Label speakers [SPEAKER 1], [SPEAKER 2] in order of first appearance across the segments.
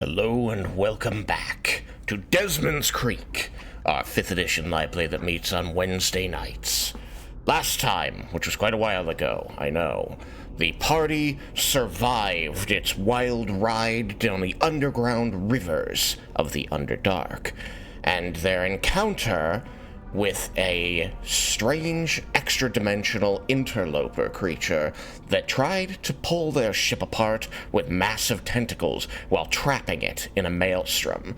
[SPEAKER 1] Hello and welcome back to Desmin's Creek, our 5th edition live play that meets on Wednesday nights. Last time, which was quite a while ago, I know, the party survived its wild ride down the underground rivers of the Underdark, and their encounter with a strange extra-dimensional interloper creature that tried to pull their ship apart with massive tentacles while trapping it in a maelstrom.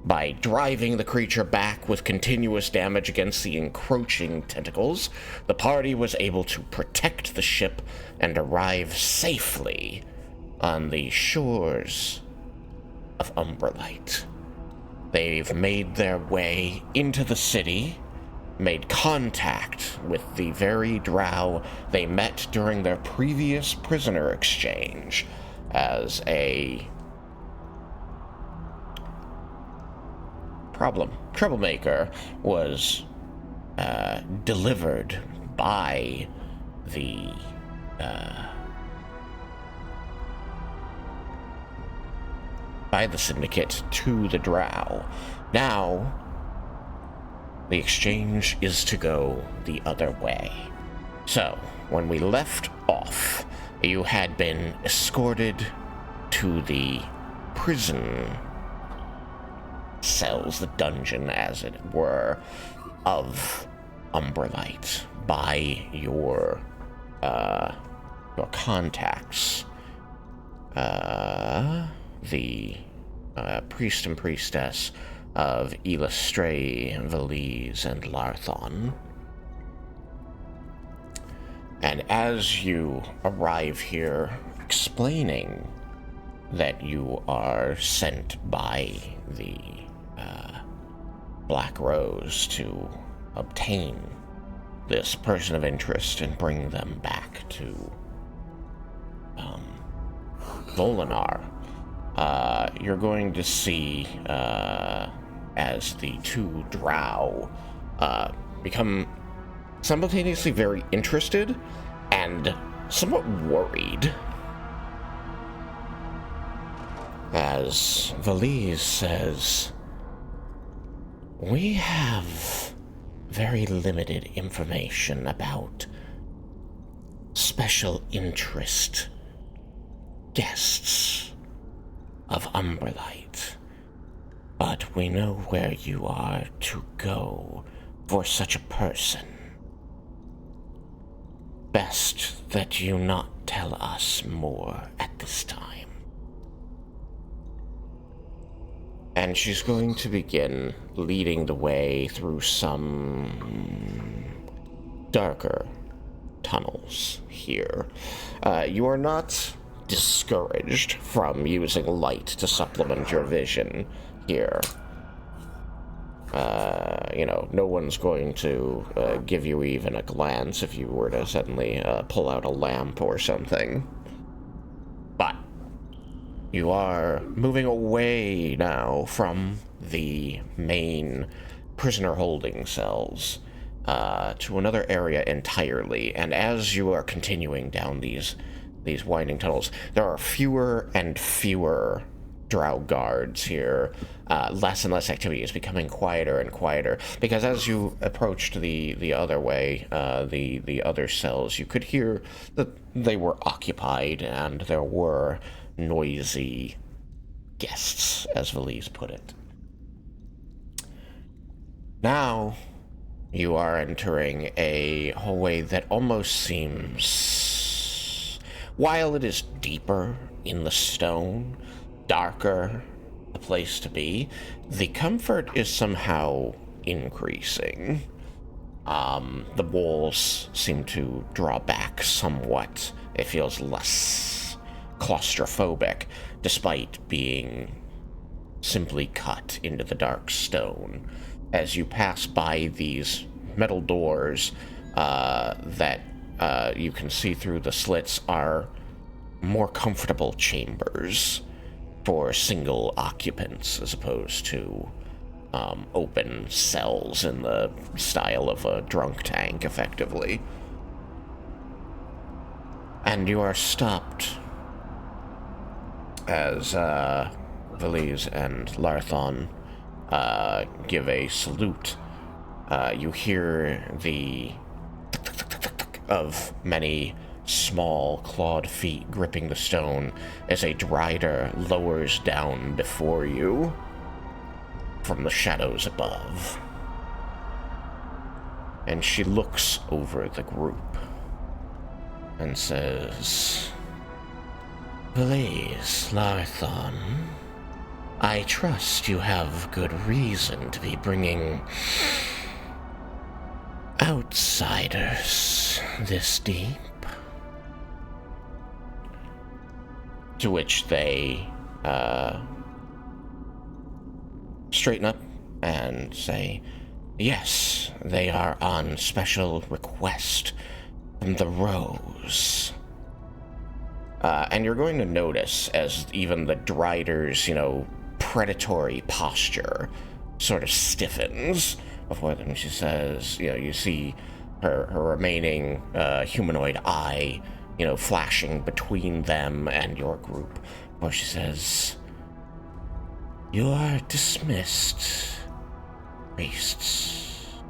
[SPEAKER 1] By driving the creature back with continuous damage against the encroaching tentacles, the party was able to protect the ship and arrive safely on the shores of Umbrelite. They've made their way into the city, made contact with the very drow they met during their previous prisoner exchange as a troublemaker was delivered by the Syndicate to the drow. Now, the exchange is to go the other way. So, when we left off, you had been escorted to the prison cells, the dungeon, as it were, of Umbrelite by your contacts. The priest and priestess of Elistray, Valise, and Larthon. And as you arrive here, explaining that you are sent by the Black Rose to obtain this person of interest and bring them back to Volinar, you're going to see as the two drow become simultaneously very interested and somewhat worried. As Valise says, we have very limited information about special interest guests of Umbrelite, but we know where you are to go for such a person. Best that you not tell us more at this time. And she's going to begin leading the way through some darker tunnels here. You are not discouraged from using light to supplement your vision here. No one's going to give you even a glance if you were to suddenly pull out a lamp or something. But you are moving away now from the main prisoner holding cells to another area entirely, and as you are continuing down these winding tunnels, there are fewer and fewer drow guards here. Less and less activity is becoming quieter and quieter, because as you approached the other way, the other cells, you could hear that they were occupied, and there were noisy guests, as Valise put it. Now, you are entering a hallway that almost seems, while it is deeper in the stone, darker a place to be, the comfort is somehow increasing. The walls seem to draw back somewhat. It feels less claustrophobic, despite being simply cut into the dark stone. As you pass by these metal doors that you can see through the slits are more comfortable chambers for single occupants, as opposed to open cells in the style of a drunk tank, effectively. And you are stopped as Valise and Larthon give a salute. You hear the of many small clawed feet gripping the stone as a drider lowers down before you from the shadows above. And she looks over the group and says, "Please, Larthon, I trust you have good reason to be bringing outsiders this deep." To which they straighten up and say, "Yes, they are on special request from the Rose." And you're going to notice as even the Drider's, predatory posture sort of stiffens before them. She says, you see her remaining humanoid eye, flashing between them and your group, where she says, "You are dismissed, priests."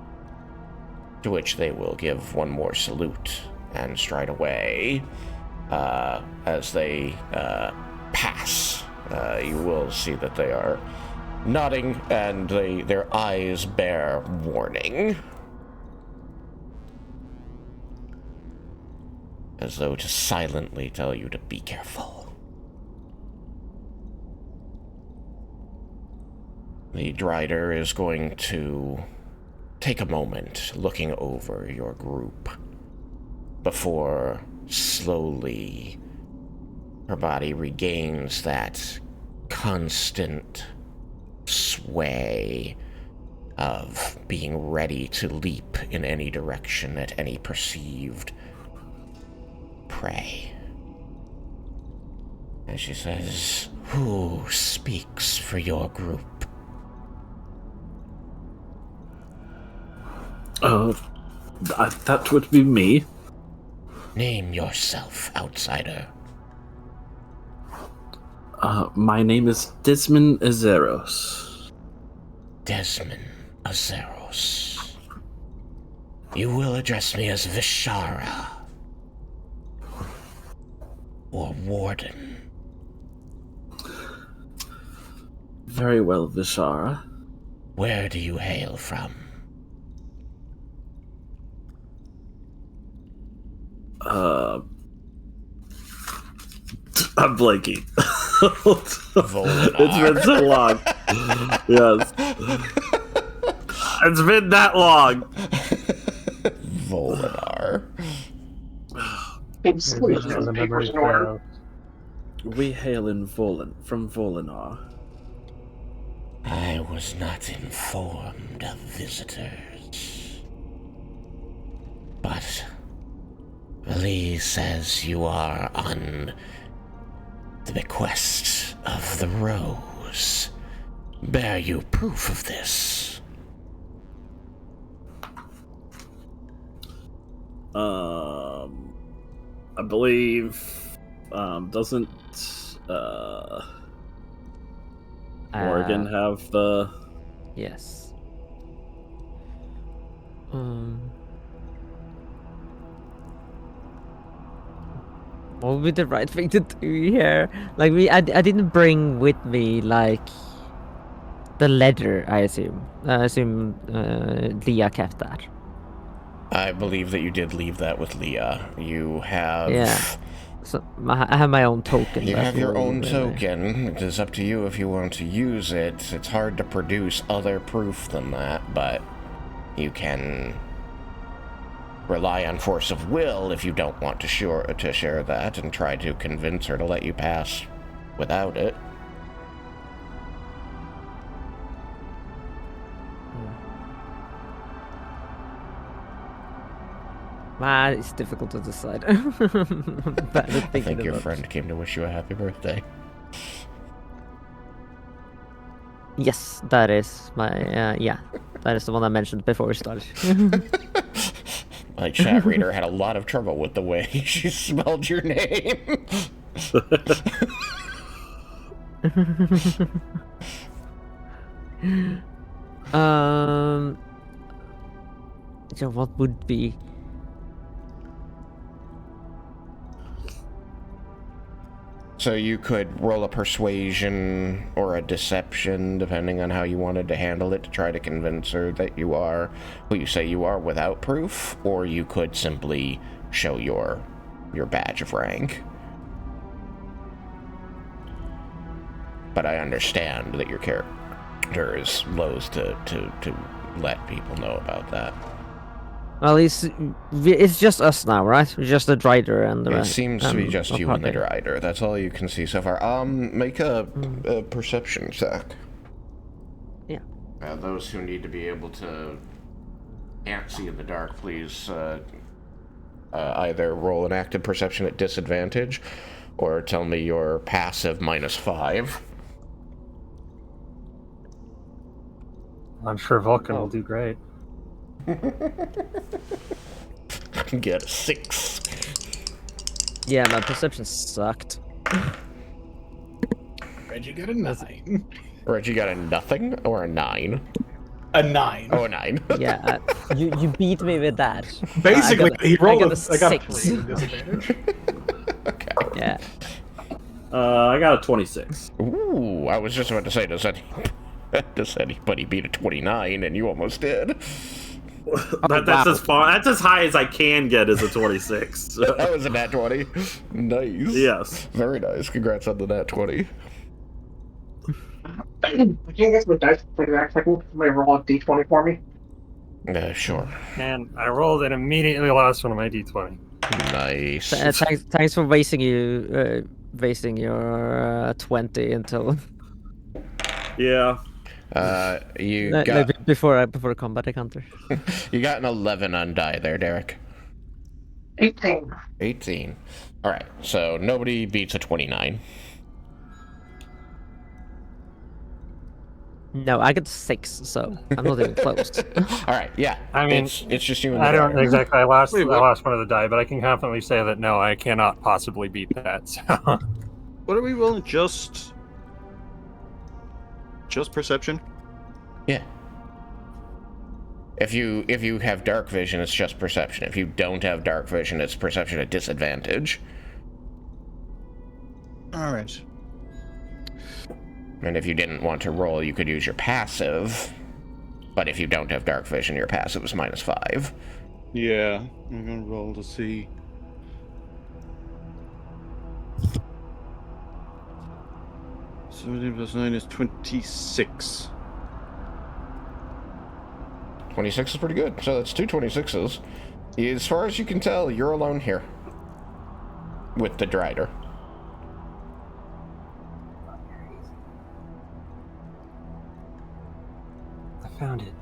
[SPEAKER 1] To which they will give one more salute and stride away. As they pass, you will see that they are nodding and their eyes bear warning, as though to silently tell you to be careful. The Drider is going to take a moment looking over your group before slowly her body regains that constant sway of being ready to leap in any direction at any perceived prey. And she says, "Who speaks for your group?"
[SPEAKER 2] That would be me.
[SPEAKER 1] Name yourself, outsider.
[SPEAKER 2] My name is Desmin Azeros.
[SPEAKER 1] Desmin Azeros. You will address me as Vishara, or Warden.
[SPEAKER 2] Very well, Vishara.
[SPEAKER 1] Where do you hail from?
[SPEAKER 2] I'm blanking.
[SPEAKER 1] Volinar.
[SPEAKER 2] It's been so long. Yes. It's been that long.
[SPEAKER 1] Volinar.
[SPEAKER 3] The memory failed.
[SPEAKER 2] We hail from Volinar.
[SPEAKER 1] I was not informed of visitors. But Lee says you are on the bequest of the Rose. Bear you proof of this?
[SPEAKER 2] I believe, doesn't, Morgan have the...
[SPEAKER 4] Yes. What would be the right thing to do here? Like, I didn't bring with me, like, the letter, I assume. I assume Leah kept that.
[SPEAKER 1] I believe that you did leave that with Leah. You have...
[SPEAKER 4] Yeah. So I have my own token.
[SPEAKER 1] You have your own token. It is up to you if you want to use it. It's hard to produce other proof than that, but you can rely on force of will if you don't want to share that and try to convince her to let you pass without it.
[SPEAKER 4] It's difficult to decide.
[SPEAKER 1] I think your friend came to wish you a happy birthday.
[SPEAKER 4] Yes, that is my, that is the one I mentioned before we started.
[SPEAKER 1] My chat reader had a lot of trouble with the way she spelled your name.
[SPEAKER 4] So what would be?
[SPEAKER 1] So you could roll a persuasion or a deception, depending on how you wanted to handle it, to try to convince her that you are who you say you are without proof, or you could simply show your badge of rank. But I understand that your character is loath to let people know about that.
[SPEAKER 4] Well, it's just us now, right? We're just the Drider and the
[SPEAKER 1] It
[SPEAKER 4] rest.
[SPEAKER 1] seems to be just you and the
[SPEAKER 4] party.
[SPEAKER 1] Drider. That's all you can see so far. Make a perception check.
[SPEAKER 4] Yeah.
[SPEAKER 1] Those who need to be able to can't see in the dark, please either roll an active perception at disadvantage, or tell me your passive -5.
[SPEAKER 3] I'm sure Vulcan will do great.
[SPEAKER 1] Get a 6.
[SPEAKER 4] Yeah, my perception sucked.
[SPEAKER 5] Reggie got a 9.
[SPEAKER 1] Reggie got a nothing or a 9?
[SPEAKER 5] A 9.
[SPEAKER 1] Oh, a 9.
[SPEAKER 4] Yeah, you beat me with that.
[SPEAKER 5] Basically, he rolled
[SPEAKER 4] I got a
[SPEAKER 5] I got a
[SPEAKER 4] 6.
[SPEAKER 5] 3 disadvantage.
[SPEAKER 1] Okay.
[SPEAKER 4] Yeah.
[SPEAKER 2] I got a 26.
[SPEAKER 1] Ooh, I was just about to say, does anybody beat a 29? And you almost did.
[SPEAKER 2] That's as far. That's as high as I can get as a 26.
[SPEAKER 1] That was a nat 20. Nice.
[SPEAKER 2] Yes.
[SPEAKER 1] Very nice. Congrats on the nat 20.
[SPEAKER 6] Can you guys with dice for the next second? Somebody roll a d20 for me.
[SPEAKER 1] Sure.
[SPEAKER 3] And I rolled and immediately lost one of my d20.
[SPEAKER 1] Nice.
[SPEAKER 4] Thanks for wasting your 20 until
[SPEAKER 2] Yeah.
[SPEAKER 1] You got
[SPEAKER 4] before combat encounter.
[SPEAKER 1] you got an 11 on die there, Derek.
[SPEAKER 6] 18.
[SPEAKER 1] 18. All right. So nobody beats a 29.
[SPEAKER 4] No, I got 6, so I'm not even close.
[SPEAKER 1] All right. Yeah.
[SPEAKER 3] I mean,
[SPEAKER 1] it's just you and the
[SPEAKER 3] I don't
[SPEAKER 1] Derek.
[SPEAKER 3] exactly. I lost
[SPEAKER 7] Wait, what?
[SPEAKER 3] I lost one of the die, but I can confidently say that no, I cannot possibly beat that. So.
[SPEAKER 7] What are we rolling? Just perception?
[SPEAKER 1] Yeah. If you have dark vision, it's just perception. If you don't have dark vision, it's perception at disadvantage.
[SPEAKER 7] All right.
[SPEAKER 1] And if you didn't want to roll, you could use your passive. But if you don't have dark vision, your passive is -5.
[SPEAKER 7] Yeah, I'm gonna roll to see. So 17 + 9 is 26.
[SPEAKER 1] 26 is pretty good. So that's 2 26s. As far as you can tell, you're alone here. With the Drider.
[SPEAKER 3] I found it.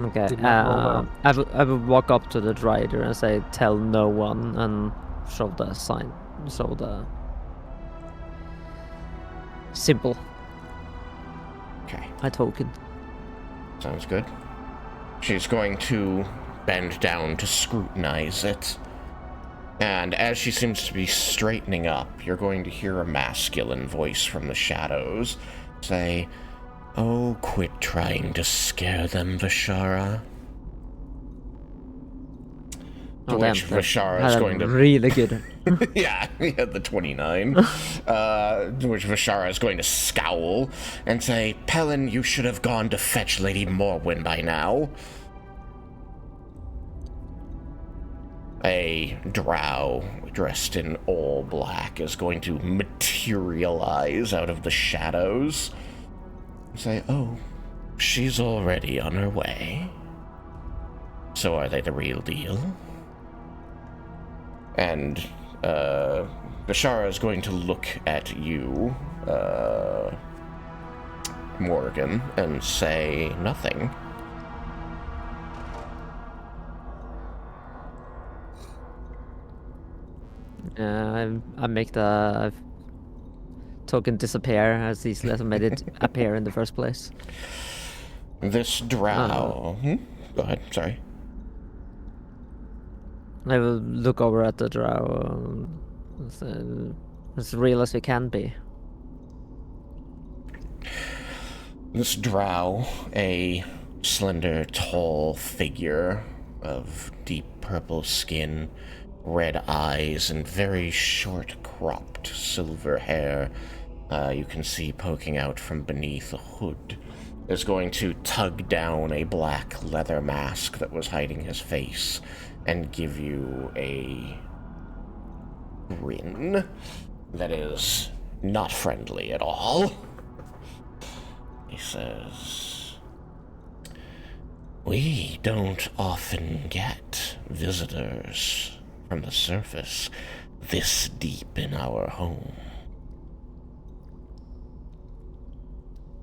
[SPEAKER 4] Okay.
[SPEAKER 3] Did not roll well.
[SPEAKER 4] I will walk up to the Drider and say, "Tell no one," and show the sign, show the symbol,
[SPEAKER 1] Okay.
[SPEAKER 4] a token.
[SPEAKER 1] Sounds good. She's going to bend down to scrutinize it. And as she seems to be straightening up, you're going to hear a masculine voice from the shadows say, "Oh, quit trying to scare them, Vishara." To
[SPEAKER 4] Oh,
[SPEAKER 1] which
[SPEAKER 4] damn,
[SPEAKER 1] Vishara
[SPEAKER 4] that
[SPEAKER 1] is
[SPEAKER 4] had
[SPEAKER 1] going to...
[SPEAKER 4] really good.
[SPEAKER 1] Yeah, he had the 29. To which Vishara is going to scowl and say, "Pelin, you should have gone to fetch Lady Morwen by now." A drow dressed in all black is going to materialize out of the shadows and say, "Oh, she's already on her way. So are they the real deal?" And Bashara is going to look at you, Morgan, and say nothing.
[SPEAKER 4] I make the token disappear as easily as I made it appear in the first place.
[SPEAKER 1] This drow... Go ahead, sorry.
[SPEAKER 4] I will look over at the drow as real as we can be.
[SPEAKER 1] This drow, a slender, tall figure of deep purple skin, red eyes, and very short, cropped silver hair, you can see poking out from beneath a hood, is going to tug down a black leather mask that was hiding his face and give you a grin that is not friendly at all. He says, "We don't often get visitors from the surface this deep in our home.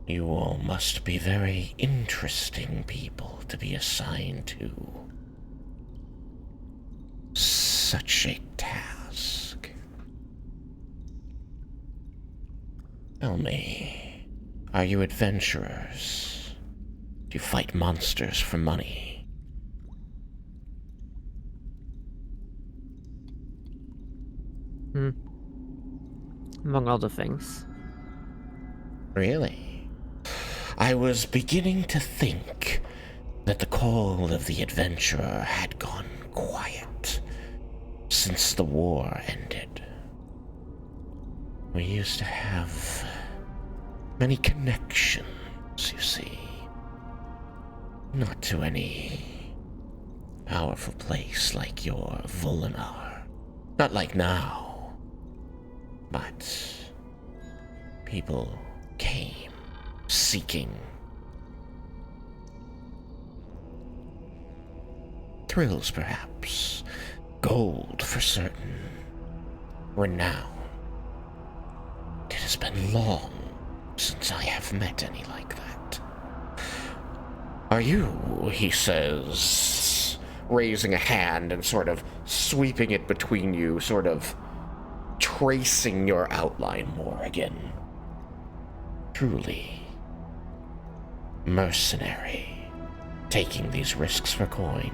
[SPEAKER 1] You all must be very interesting people to be assigned to such a task. Tell me, are you adventurers? Do you fight monsters for money?"
[SPEAKER 4] Among other things.
[SPEAKER 1] Really? I was beginning to think that the call of the adventurer had gone quiet since the war ended. We used to have many connections, you see. Not to any powerful place like your Volinar. Not like now. But people came seeking thrills, perhaps, gold for certain, renown. It has been long since I have met any like that. Are you, he says, raising a hand and sort of sweeping it between you, sort of tracing your outline more again. Truly mercenary, taking these risks for coin.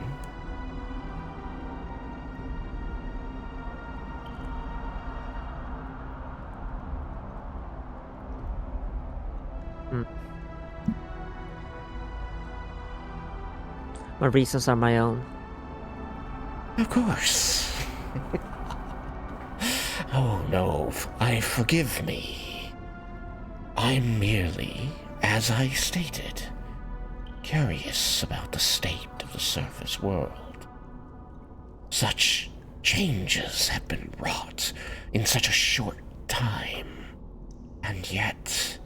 [SPEAKER 4] My reasons are my own.
[SPEAKER 1] Of course. Oh no, forgive me. I'm merely, as I stated, curious about the state of the surface world. Such changes have been wrought in such a short time, and yet,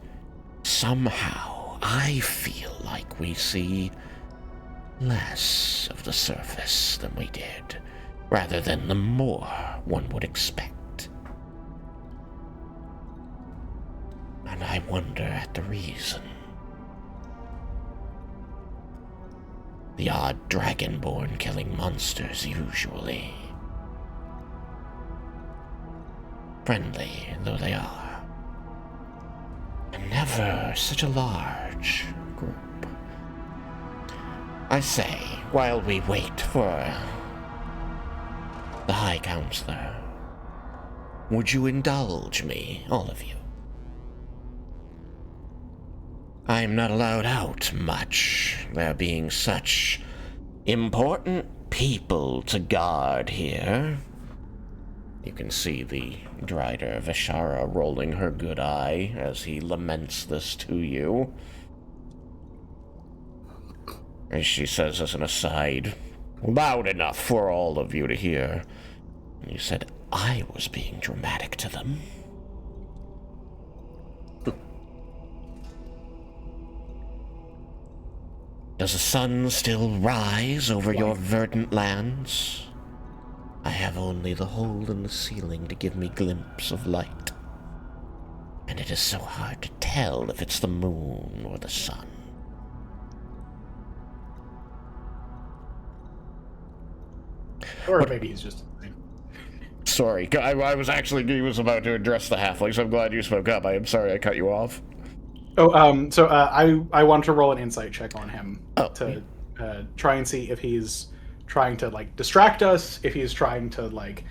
[SPEAKER 1] somehow, I feel like we see less of the surface than we did, rather than the more one would expect. And I wonder at the reason. The odd dragonborn killing monsters, usually. Friendly though they are. And never such a large group. I say, while we wait for the High Counselor, would you indulge me, all of you? I'm not allowed out much, there being such important people to guard here. You can see the Drider Vishara rolling her good eye as he laments this to you. As she says as an aside, loud enough for all of you to hear. And you said I was being dramatic to them. Does the sun still rise over your verdant lands? I have only the hole in the ceiling to give me glimpse of light. And it is so hard to tell if it's the moon or the sun.
[SPEAKER 5] Or maybe he's just...
[SPEAKER 1] Sorry, I was actually, he was about to address the halflings. I'm glad you spoke up. I am sorry I cut you off.
[SPEAKER 5] Oh, so I want to roll an insight check on him to try and see if he's trying to, like, distract us, if he's trying to, like,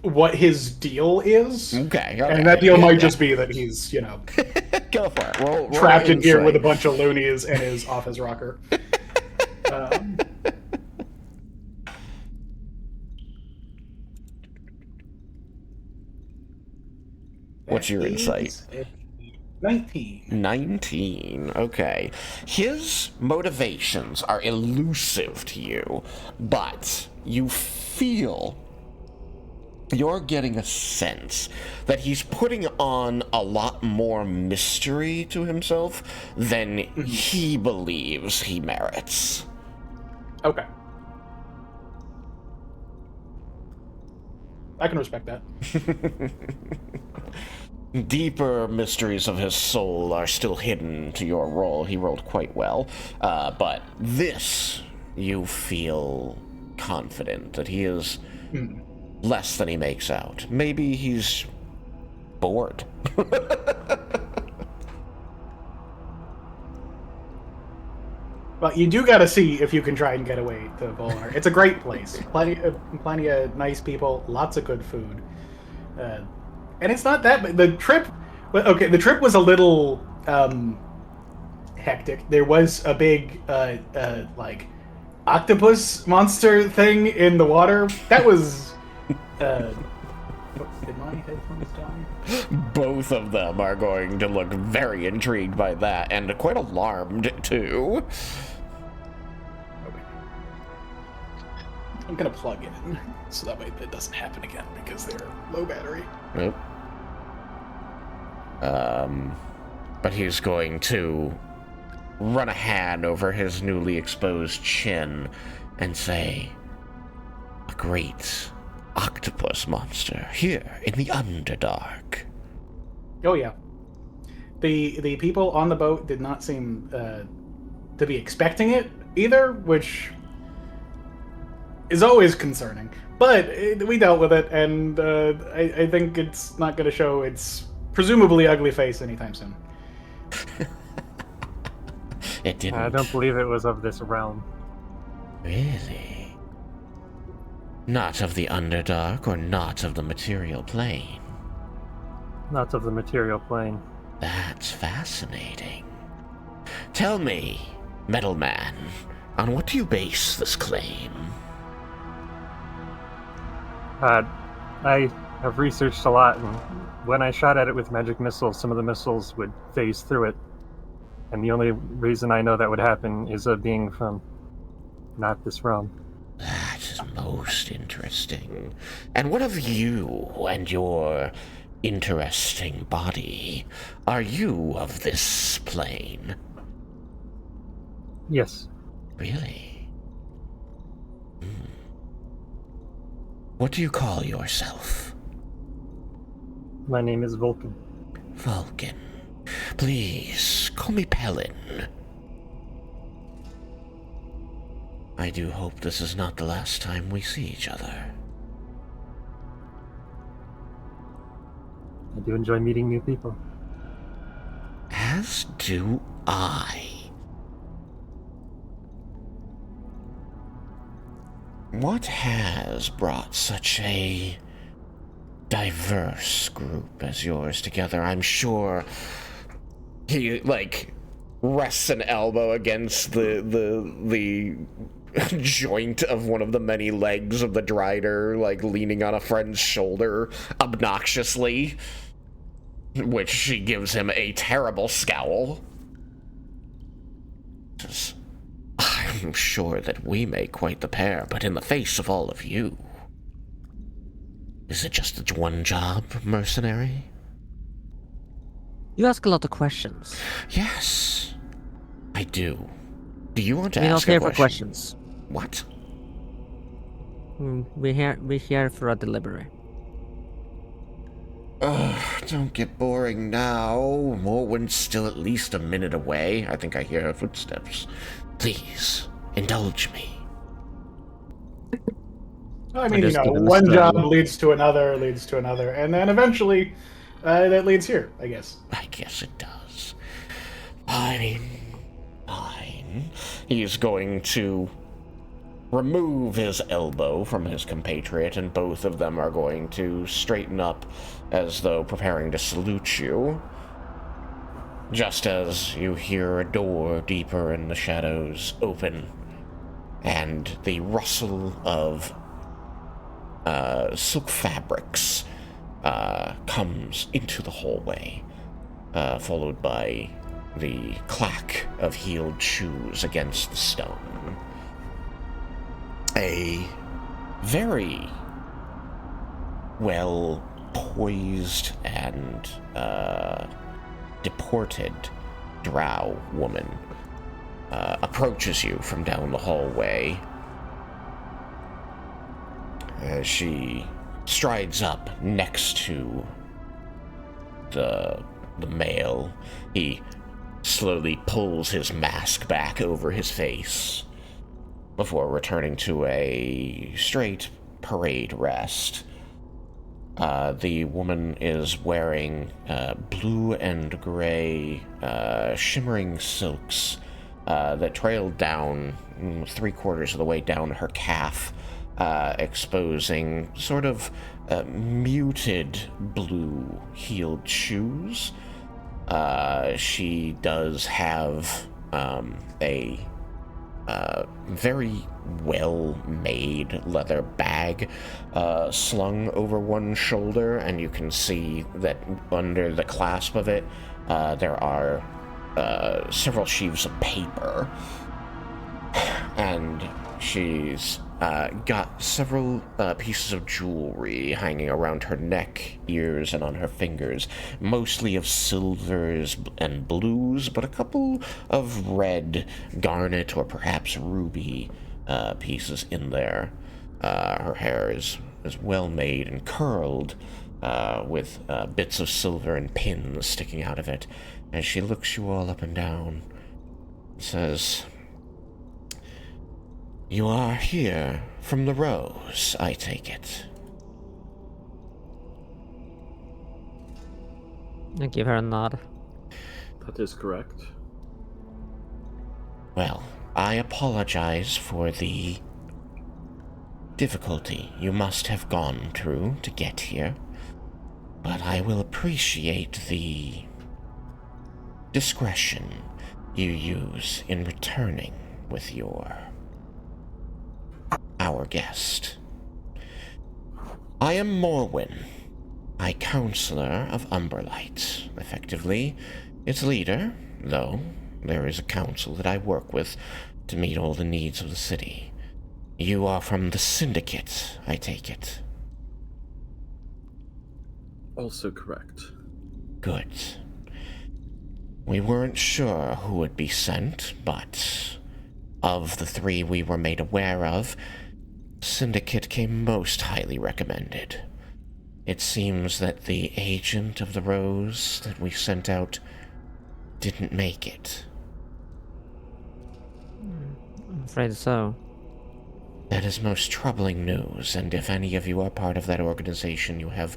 [SPEAKER 5] what his deal is.
[SPEAKER 1] Okay.
[SPEAKER 5] And that deal might just be that he's,
[SPEAKER 1] Go for it. Roll
[SPEAKER 5] trapped in here with a
[SPEAKER 1] insight.
[SPEAKER 5] bunch of loonies and is off his rocker.
[SPEAKER 1] What's your insight?
[SPEAKER 5] 19.
[SPEAKER 1] 19. Okay. His motivations are elusive to you, but you feel you're getting a sense that he's putting on a lot more mystery to himself than he believes he merits.
[SPEAKER 5] Okay. I can respect that.
[SPEAKER 1] Deeper mysteries of his soul are still hidden to your roll. He rolled quite well. But this, you feel confident that he is less than he makes out. Maybe he's bored.
[SPEAKER 5] Well, you do got to see if you can try and get away to Volnar. It's a great place. Plenty of nice people, lots of good food. And it's not that bad. The trip was a little hectic. There was a big octopus monster thing in the water. That was did my headphones die?
[SPEAKER 1] Both of them are going to look very intrigued by that and quite alarmed too.
[SPEAKER 5] Okay. I'm gonna plug it in so that way it doesn't happen again because they're low battery.
[SPEAKER 1] Nope. But he's going to run a hand over his newly exposed chin and say, "A great octopus monster here in the Underdark."
[SPEAKER 5] Oh yeah. The people on the boat did not seem to be expecting it either, which is always concerning. But we dealt with it, and I think it's not going to show its presumably ugly face anytime soon.
[SPEAKER 1] It didn't.
[SPEAKER 3] I don't believe it was of this realm.
[SPEAKER 1] Really? Not of the Underdark or not of the material plane?
[SPEAKER 3] Not of the material plane.
[SPEAKER 1] That's fascinating. Tell me, Metal Man, on what do you base this claim?
[SPEAKER 3] I have researched a lot, and when I shot at it with magic missiles, some of the missiles would phase through it. And the only reason I know that would happen is a being from not this realm.
[SPEAKER 1] That is most interesting. And what of you and your interesting body? Are you of this plane?
[SPEAKER 3] Yes.
[SPEAKER 1] Really? What do you call yourself?
[SPEAKER 3] My name is Vulcan.
[SPEAKER 1] Vulcan. Please, call me Pelin. I do hope this is not the last time we see each other.
[SPEAKER 3] I do enjoy meeting new people.
[SPEAKER 1] As do I. What has brought such a diverse group as yours together? I'm sure he, rests an elbow against the joint of one of the many legs of the Drider, leaning on a friend's shoulder obnoxiously, which she gives him a terrible scowl. I'm sure that we make quite the pair, but in the face of all of you, is it just its one job, mercenary?
[SPEAKER 4] You ask a lot of questions.
[SPEAKER 1] Yes, I do. Do you want to
[SPEAKER 4] We're not
[SPEAKER 1] ask a
[SPEAKER 4] here
[SPEAKER 1] question?
[SPEAKER 4] for questions.
[SPEAKER 1] What?
[SPEAKER 4] We're here for a delivery.
[SPEAKER 1] Don't get boring now. Morwen's still at least a minute away. I think I hear her footsteps. Please, indulge me.
[SPEAKER 5] I mean,
[SPEAKER 4] just give him a
[SPEAKER 5] one
[SPEAKER 4] stun.
[SPEAKER 5] job leads to another, and then eventually that leads here, I guess.
[SPEAKER 1] I guess it does. Fine. He's going to remove his elbow from his compatriot, and both of them are going to straighten up as though preparing to salute you. Just as you hear a door deeper in the shadows open, and the rustle of silk fabrics comes into the hallway, followed by the clack of heeled shoes against the stone. A very well poised and deported drow woman approaches you from down the hallway. As she strides up next to the male, he slowly pulls his mask back over his face before returning to a straight parade rest. The woman is wearing blue and gray shimmering silks that trail down 3/4 of the way down her calf, exposing sort of muted blue heeled shoes. She does have a very well-made leather bag slung over one shoulder, and you can see that under the clasp of it there are several sheaves of paper, and she's got several pieces of jewelry hanging around her neck, ears, and on her fingers, mostly of silvers and blues, but a couple of red, garnet, or perhaps ruby pieces in there. Her hair is well made and curled, with bits of silver and pins sticking out of it, as she looks you all up and down and says, "You are here from the Rose, I take it."
[SPEAKER 4] I give her a nod.
[SPEAKER 2] That is correct.
[SPEAKER 1] Well, I apologize for the difficulty you must have gone through to get here, but I will appreciate the discretion you use in returning with our guest. I am Morwen, High Counselor of Umberlight, effectively its leader, though there is a council that I work with to meet all the needs of the city. You are from the Syndicate, I take it.
[SPEAKER 2] Also correct.
[SPEAKER 1] Good. We weren't sure who would be sent, but of the three we were made aware of, Syndicate came most highly recommended. It seems that the agent of the Rose that we sent out didn't make it.
[SPEAKER 4] I'm afraid so.
[SPEAKER 1] That is most troubling news, and if any of you are part of that organization, you have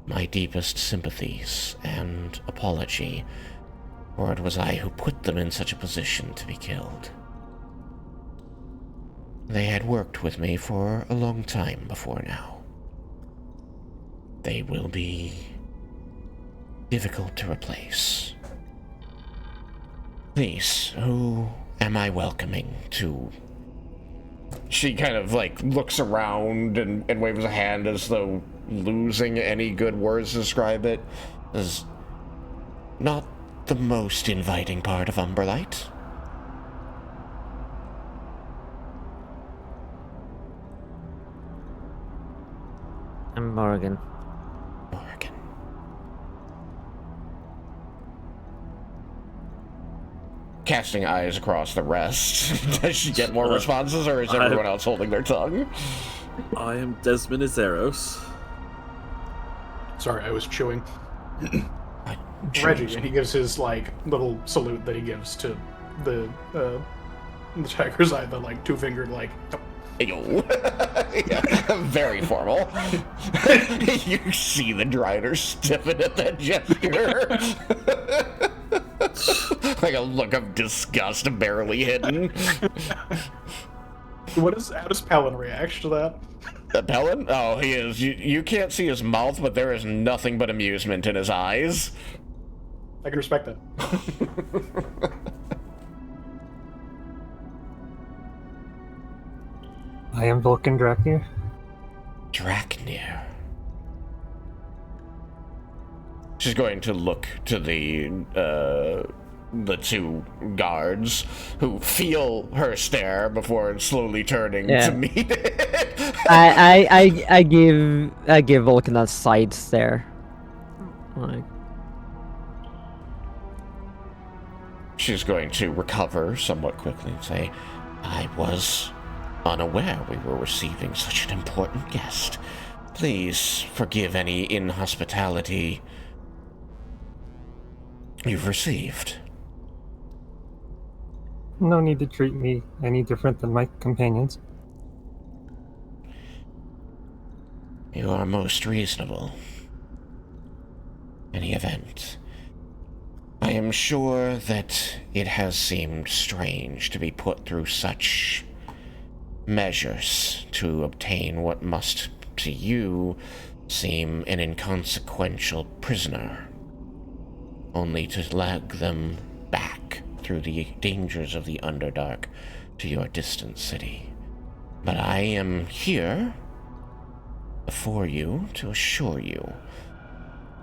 [SPEAKER 1] my deepest sympathies and apology, for it was I who put them in such a position to be killed. They had worked with me for a long time before now. They will be difficult to replace. Please, who am I welcoming to? She kind of looks around and waves a hand as though losing any good words to describe it. Is not the most inviting part of Umberlight.
[SPEAKER 4] I'm Morgan.
[SPEAKER 1] Morgan. Casting eyes across the rest. Does she get more responses, or is everyone else holding their tongue?
[SPEAKER 2] I am Desmin Azeros.
[SPEAKER 5] Sorry, I was chewing. Reggie, and he gives his little salute that he gives to the tiger's eye, the 2-fingered
[SPEAKER 1] Ew. Yeah, very formal. You see the Drider stiffen at that gesture. Like a look of disgust barely hidden.
[SPEAKER 5] How does Palin react to that?
[SPEAKER 1] Pelin? Oh, he is. You can't see his mouth, but there is nothing but amusement in his eyes.
[SPEAKER 5] I can respect that.
[SPEAKER 3] I am Vulcan Draknir.
[SPEAKER 1] Draknir. She's going to look to the two guards who feel her stare before slowly turning to meet it.
[SPEAKER 4] I give Vulcan a side stare. Like,
[SPEAKER 1] She's going to recover somewhat quickly and say, I was unaware we were receiving such an important guest. Please forgive any inhospitality you've received.
[SPEAKER 3] No need to treat me any different than my companions.
[SPEAKER 1] You are most reasonable. Any event, I am sure that it has seemed strange to be put through such measures to obtain what must, to you, seem an inconsequential prisoner, only to lag them back through the dangers of the Underdark to your distant city. But I am here before you to assure you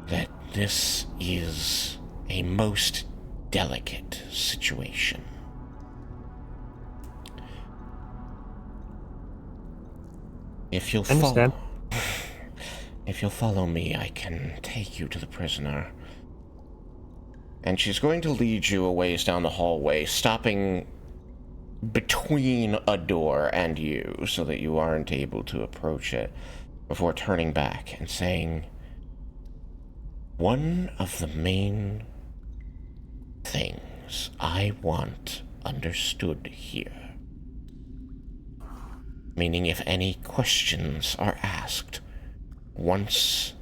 [SPEAKER 1] that this is a most delicate situation. If you'll follow me, I can take you to the prisoner. And she's going to lead you a ways down the hallway, stopping between a door and you so that you aren't able to approach it, before turning back and saying, one of the main things I want understood here, meaning if any questions are asked once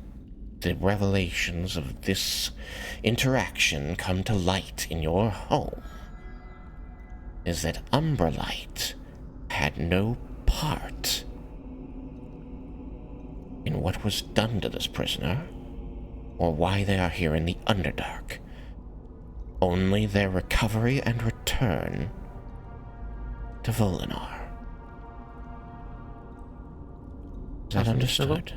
[SPEAKER 1] the revelations of this interaction come to light in your home, is that Umberlight had no part in what was done to this prisoner, or why they are here in the Underdark. Only their recovery and return to Volinar. Is that understood?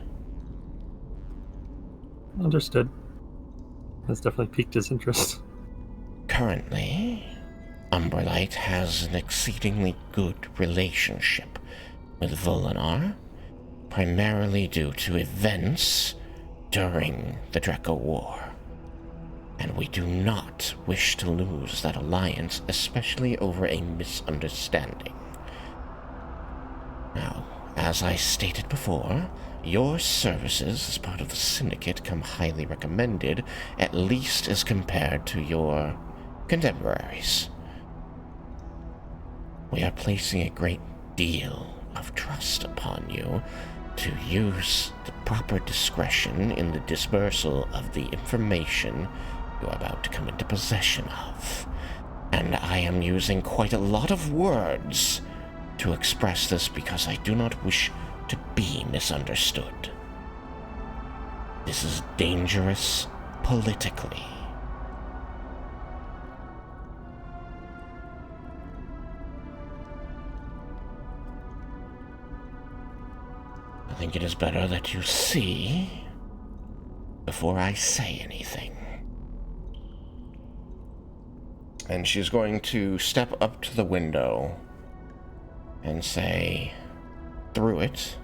[SPEAKER 3] Understood. That's definitely piqued his interest.
[SPEAKER 1] Currently, Umberlight has an exceedingly good relationship with Volinar, primarily due to events during the Draco War. And we do not wish to lose that alliance, especially over a misunderstanding. Now, as I stated before, your services as part of the Syndicate come highly recommended, at least as compared to your contemporaries. We are placing a great deal of trust upon you to use the proper discretion in the dispersal of the information you are about to come into possession of. And I am using quite a lot of words to express this because I do not wish to be misunderstood. This is dangerous politically. I think it is better that you see before I say anything. And she's going to step up to the window and say, through it,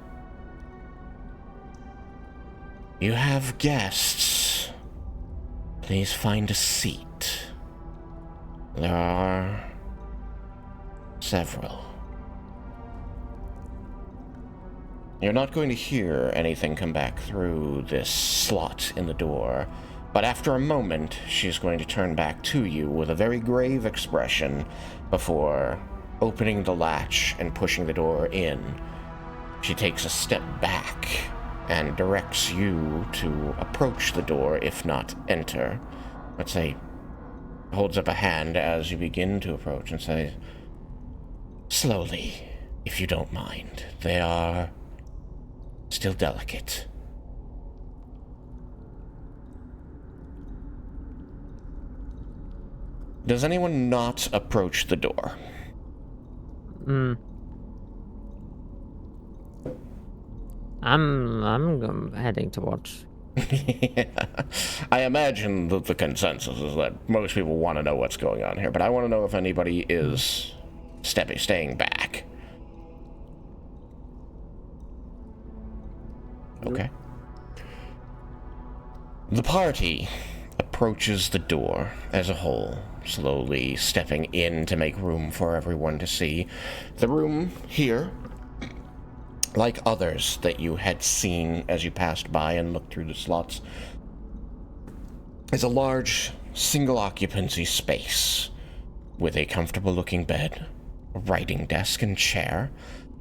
[SPEAKER 1] you have guests. Please find a seat. There are several. You're not going to hear anything come back through this slot in the door, but after a moment, she's going to turn back to you with a very grave expression before opening the latch and pushing the door in. She takes a step back and directs you to approach the door, if not enter. Let's say, holds up a hand as you begin to approach and says, slowly, if you don't mind. They are still delicate. Does anyone not approach the door?
[SPEAKER 4] I'm heading towards.
[SPEAKER 1] Yeah. I imagine that the consensus is that most people want to know what's going on here, but I want to know if anybody is staying back. Okay. The party approaches the door as a whole, slowly stepping in to make room for everyone to see. The room here, like others that you had seen as you passed by and looked through the slots, is a large, single-occupancy space with a comfortable-looking bed, a writing desk and chair,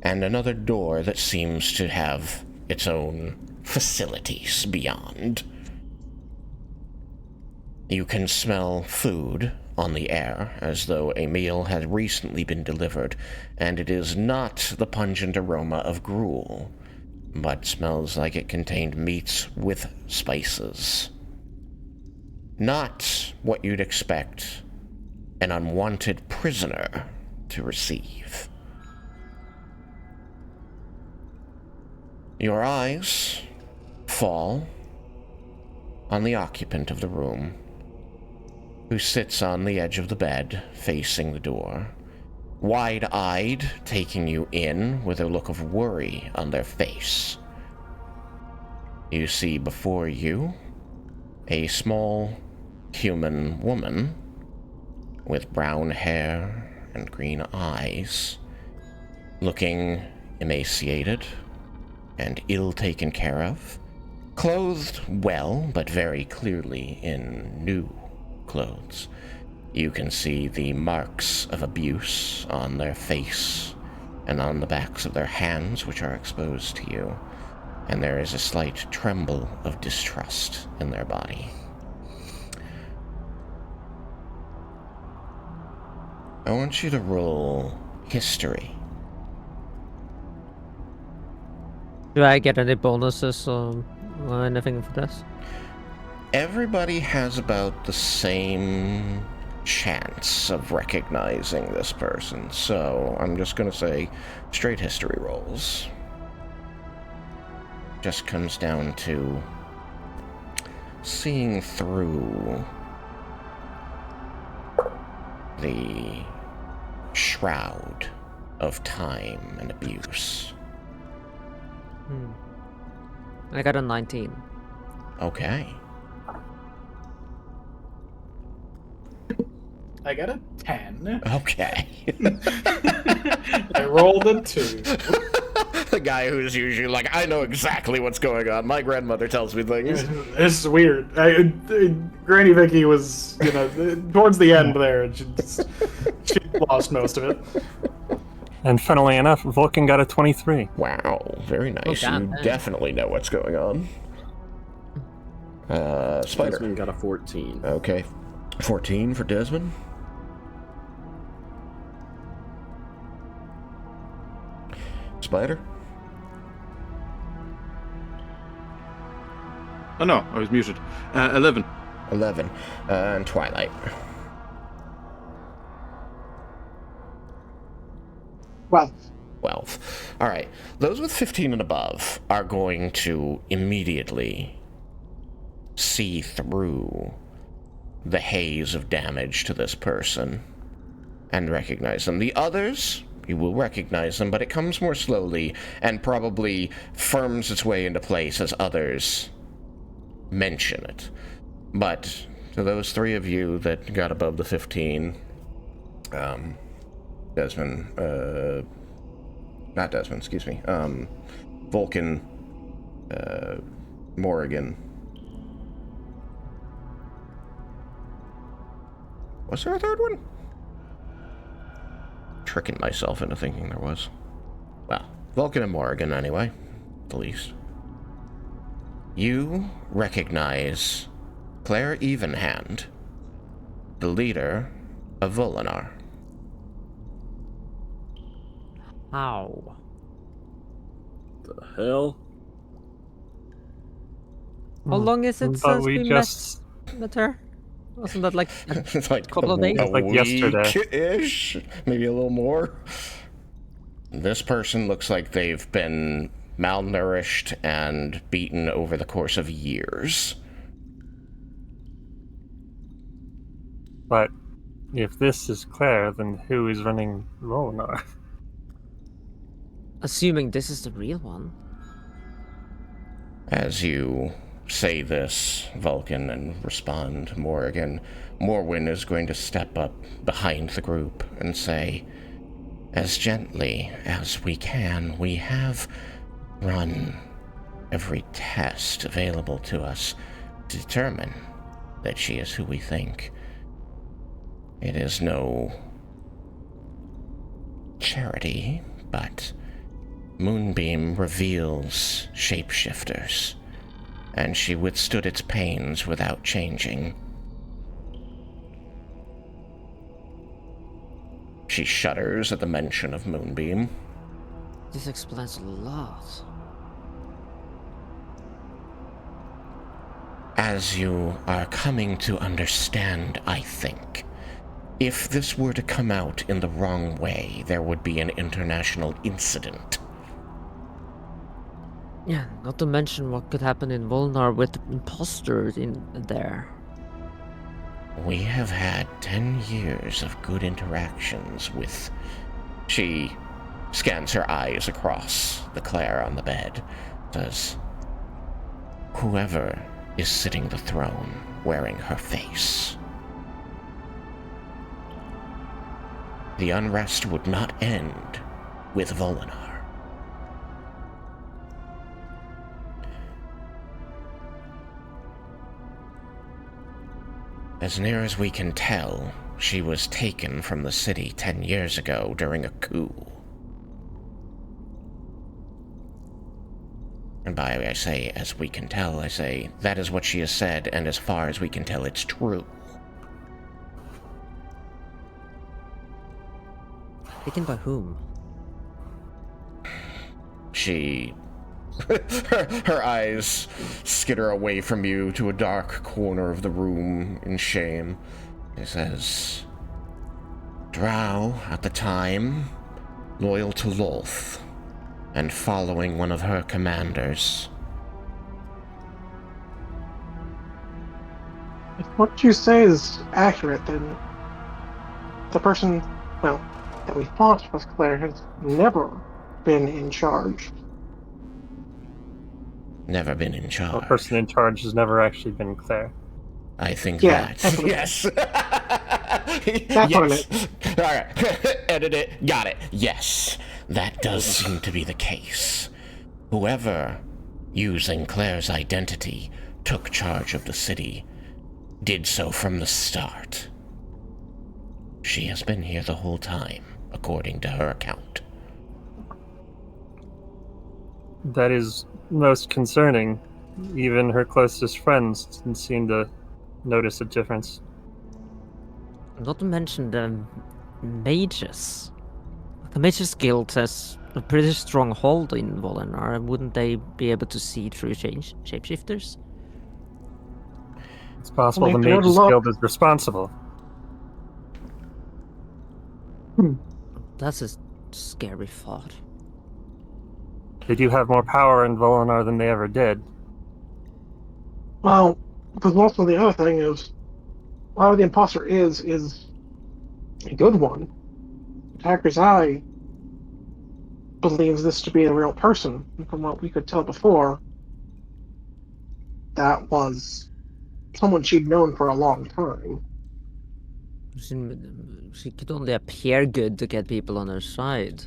[SPEAKER 1] and another door that seems to have its own facilities beyond. You can smell food on the air, as though a meal had recently been delivered, and it is not the pungent aroma of gruel, but smells like it contained meats with spices. Not what you'd expect an unwanted prisoner to receive. Your eyes fall on the occupant of the room, who sits on the edge of the bed, facing the door, wide-eyed, taking you in with a look of worry on their face. You see before you a small human woman with brown hair and green eyes, looking emaciated and ill taken care of, clothed well, but very clearly in new clothes. You can see the marks of abuse on their face and on the backs of their hands, which are exposed to you, and there is a slight tremble of distrust in their body. I want you to roll history.
[SPEAKER 4] Do I get any bonuses or anything for this?
[SPEAKER 1] Everybody has about the same chance of recognizing this person, so I'm just gonna say straight history rolls. Just comes down to seeing through the shroud of time and abuse.
[SPEAKER 4] I got a 19.
[SPEAKER 1] Okay.
[SPEAKER 5] I got a 10.
[SPEAKER 1] Okay.
[SPEAKER 5] I rolled a 2.
[SPEAKER 1] The guy who's usually like, I know exactly what's going on. My grandmother tells me things.
[SPEAKER 5] It's weird. Granny Vicky was, towards the end there, and she lost most of it.
[SPEAKER 3] And funnily enough, Vulcan got a 23.
[SPEAKER 1] Wow, very nice.
[SPEAKER 4] Oh,
[SPEAKER 1] You definitely know what's going on. Spider.
[SPEAKER 2] Desmin got a 14.
[SPEAKER 1] Okay. 14 for Desmond. Spider?
[SPEAKER 7] Oh no, I was muted. 11.
[SPEAKER 1] 11. And Twilight. 12. All right. Those with 15 and above are going to immediately see through the haze of damage to this person and recognize them. The others, you will recognize them, but it comes more slowly and probably firms its way into place as others mention it. But to those three of you that got above the 15, Desmond, not Desmond, excuse me, Vulcan, Morrigan. Was there a third one? Tricking myself into thinking there was. Well, Vulcan and Morrigan anyway, at the least. You recognize Claire Evenhand, the leader of Volinar.
[SPEAKER 4] How?
[SPEAKER 7] The hell?
[SPEAKER 4] How long is it
[SPEAKER 3] But
[SPEAKER 4] since
[SPEAKER 3] we
[SPEAKER 4] we
[SPEAKER 3] just
[SPEAKER 4] met her? Wasn't that like a
[SPEAKER 1] It's like
[SPEAKER 4] couple of days?
[SPEAKER 1] a
[SPEAKER 3] Like yesterday.
[SPEAKER 1] week-ish, maybe a little more. This person looks like they've been malnourished and beaten over the course of years.
[SPEAKER 3] But if this is Claire, then who is running Rolinar?
[SPEAKER 4] Assuming this is the real one.
[SPEAKER 1] As you say this, Vulcan, and respond, Morrigan, Morwyn is going to step up behind the group and say, as gently as we can, we have run every test available to us to determine that she is who we think. It is no charity, but Moonbeam reveals shapeshifters, and she withstood its pains without changing. She shudders at the mention of Moonbeam.
[SPEAKER 4] This explains a lot.
[SPEAKER 1] As you are coming to understand, I think, if this were to come out in the wrong way, there would be an international incident.
[SPEAKER 4] Yeah, not to mention what could happen in Volnar with the imposters in there.
[SPEAKER 1] We have had 10 years of good interactions with... She scans her eyes across the Claire on the bed, says, whoever is sitting the throne wearing her face. The unrest would not end with Volinar. As near as we can tell, she was taken from the city 10 years ago during a coup. And by I say, as we can tell, I say, that is what she has said, and as far as we can tell, it's true.
[SPEAKER 4] Taken by whom?
[SPEAKER 1] She... her eyes skitter away from you to a dark corner of the room in shame. She says, Drow, at the time, loyal to Lolth, and following one of her commanders.
[SPEAKER 6] If what you say is accurate, then the person, well, that we thought was Claire has never been in charge.
[SPEAKER 1] Never been in charge.
[SPEAKER 3] The person in charge has never actually been Claire.
[SPEAKER 1] I think
[SPEAKER 6] Yeah,
[SPEAKER 1] that.
[SPEAKER 6] definitely.
[SPEAKER 1] Yes.
[SPEAKER 6] That's what I
[SPEAKER 1] Yes. All right. Edit it. Got it. Yes. That does seem to be the case. Whoever, using Claire's identity, took charge of the city, did so from the start. She has been here the whole time, according to her account.
[SPEAKER 3] That is most concerning. Even her closest friends didn't seem to notice a difference.
[SPEAKER 4] Not to mention the mages. The Mages Guild has a pretty strong hold in Volinar. Wouldn't they be able to see through shapeshifters?
[SPEAKER 3] It's possible
[SPEAKER 6] Well,
[SPEAKER 3] the
[SPEAKER 6] if they're
[SPEAKER 3] Mages
[SPEAKER 6] locked-
[SPEAKER 3] Guild is responsible.
[SPEAKER 4] That's a scary thought.
[SPEAKER 3] They do have more power in Volinar than they ever did.
[SPEAKER 6] Well, because also the other thing is, whoever the imposter is a good one. Attacker's Eye believes this to be a real person, and from what we could tell before, that was someone she'd known for a long time.
[SPEAKER 4] She could only appear good to get people on her side.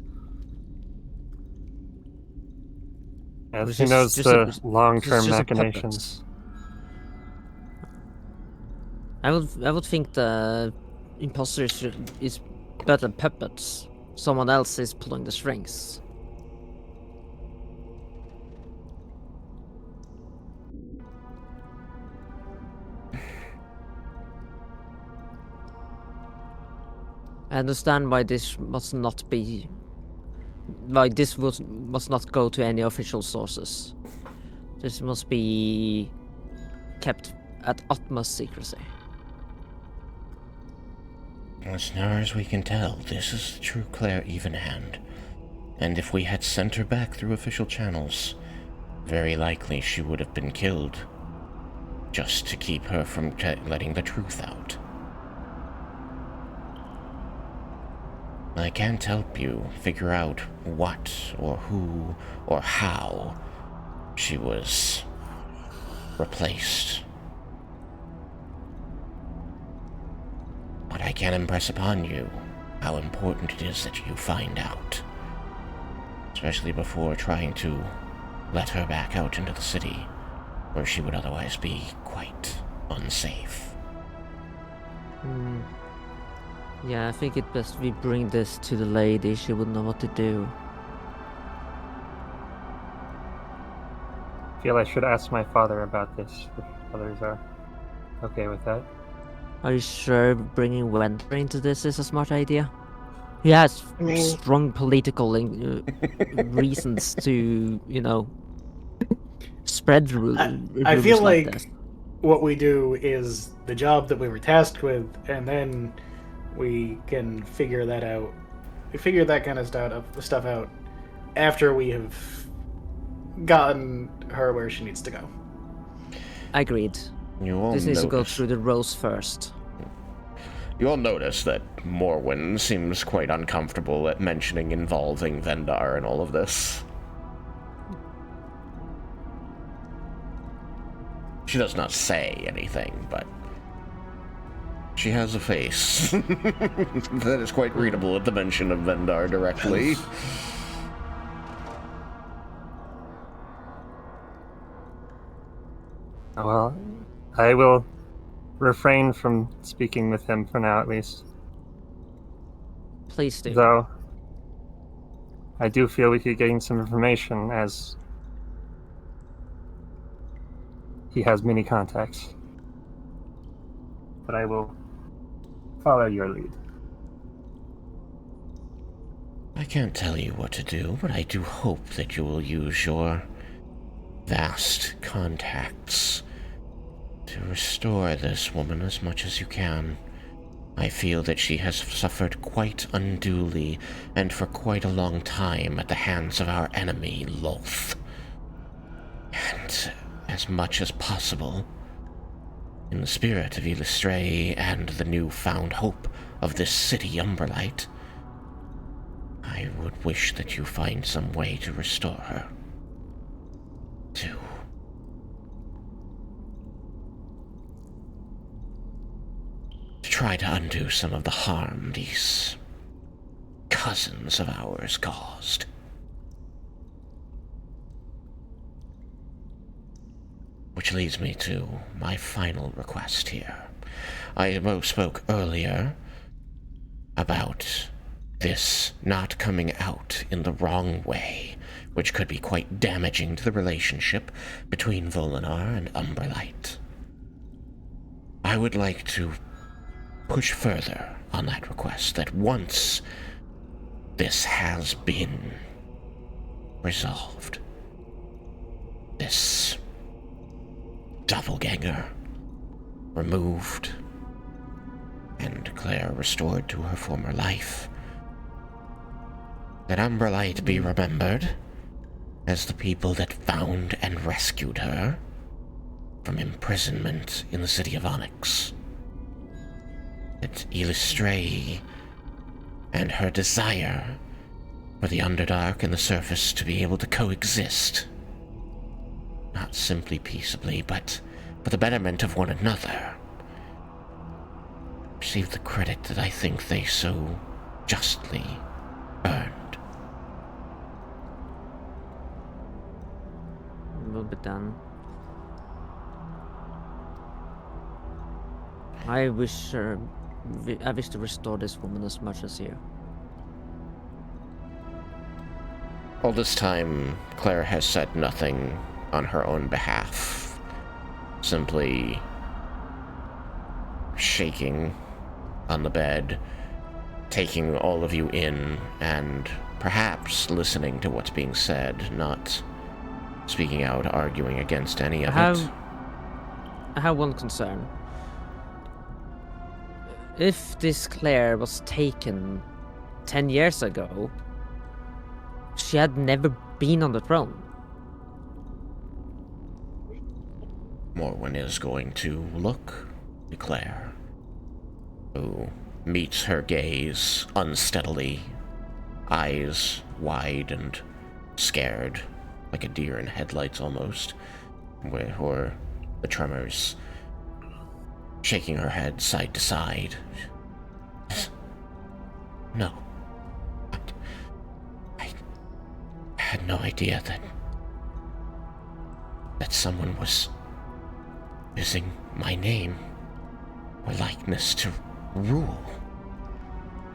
[SPEAKER 3] Yeah,
[SPEAKER 4] It's
[SPEAKER 3] she
[SPEAKER 4] just-
[SPEAKER 3] knows
[SPEAKER 4] just
[SPEAKER 3] the
[SPEAKER 4] a- it's
[SPEAKER 3] long-term
[SPEAKER 4] just a
[SPEAKER 3] machinations.
[SPEAKER 4] I would think the imposter is better than puppets. Someone else is pulling the strings. I understand why this must not be like this must not go to any official sources. This must be kept at utmost secrecy.
[SPEAKER 1] As far as we can tell, this is the true Claire Evenhand. And if we had sent her back through official channels, very likely she would have been killed, just to keep her from letting the truth out. I can't help you figure out what or who or how she was replaced. But I can impress upon you how important it is that you find out. Especially before trying to let her back out into the city, where she would otherwise be quite unsafe.
[SPEAKER 4] Yeah, I think it best we bring this to the lady. She would know what to do.
[SPEAKER 3] I feel I should ask my father about this, if others are okay with that.
[SPEAKER 4] Are you sure bringing Wender into this is a smart idea? He has
[SPEAKER 6] I mean-
[SPEAKER 4] strong political reasons to, spread
[SPEAKER 5] I feel
[SPEAKER 4] rumors
[SPEAKER 5] like
[SPEAKER 4] this.
[SPEAKER 5] what we do is the job that we were tasked with, and then we can figure that out. We figure that kind of stuff out after we have gotten her where she needs to go.
[SPEAKER 4] Agreed.
[SPEAKER 1] You all
[SPEAKER 4] This needs to go
[SPEAKER 1] notice-
[SPEAKER 4] through the rose first.
[SPEAKER 1] You all notice that Morwen seems quite uncomfortable at mentioning involving Vendar in all of this. She does not say anything, but she has a face that is quite readable at the mention of Vendar directly.
[SPEAKER 3] Well, I will refrain from speaking with him for now, at least.
[SPEAKER 4] Please do.
[SPEAKER 3] Though, I do feel we could gain some information, as he has many contacts. But I will follow your lead.
[SPEAKER 1] I can't tell you what to do, but I do hope that you will use your vast contacts to restore this woman as much as you can. I feel that she has suffered quite unduly and for quite a long time at the hands of our enemy, Loth. And as much as possible, in the spirit of Illustrae and the newfound hope of this city, Umberlight, I would wish that you find some way to restore her. To try to undo some of the harm these cousins of ours caused. Which leads me to my final request here. I spoke earlier about this not coming out in the wrong way, which could be quite damaging to the relationship between Volinar and Umberlight. I would like to push further on that request, that once this has been resolved, this doppelganger removed and Claire restored to her former life, that Umberlight be remembered as the people that found and rescued her from imprisonment in the city of Onyx. That Illustrae and her desire for the Underdark and the Surface to be able to coexist, not simply peaceably, but for the betterment of one another, receive the credit that I think they so justly earned.
[SPEAKER 4] Will be done. I wish to restore this woman as much as you.
[SPEAKER 1] All this time, Claire has said nothing on her own behalf, simply shaking on the bed, taking all of you in and perhaps listening to what's being said, not speaking out, arguing against any of it.
[SPEAKER 4] I have one concern. If this Claire was taken 10 years ago, she had never been on the throne.
[SPEAKER 1] Morwen is going to look at Claire, who meets her gaze unsteadily, eyes wide and scared, like a deer in headlights almost, or the tremors, shaking her head side to side. No. I had no idea that someone was using my name or likeness to rule.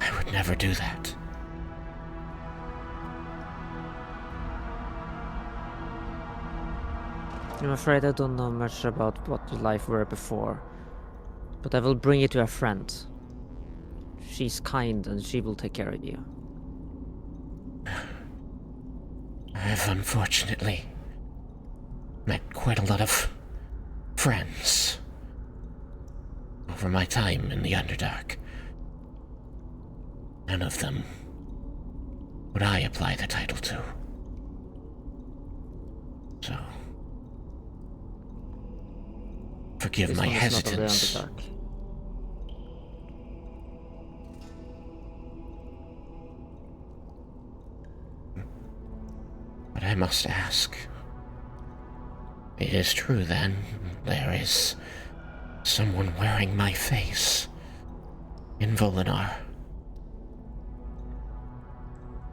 [SPEAKER 1] I would never do that.
[SPEAKER 4] I'm afraid I don't know much about what your life were before, but I will bring you to a friend. She's kind and she will take care of you.
[SPEAKER 1] I've unfortunately met quite a lot of friends over my time in the Underdark. None of them would I apply the title to. So, forgive
[SPEAKER 4] This
[SPEAKER 1] my
[SPEAKER 4] one is not
[SPEAKER 1] hesitance.
[SPEAKER 4] of the Underdark.
[SPEAKER 1] But I must ask, it is true then, there is someone wearing my face in Volinar.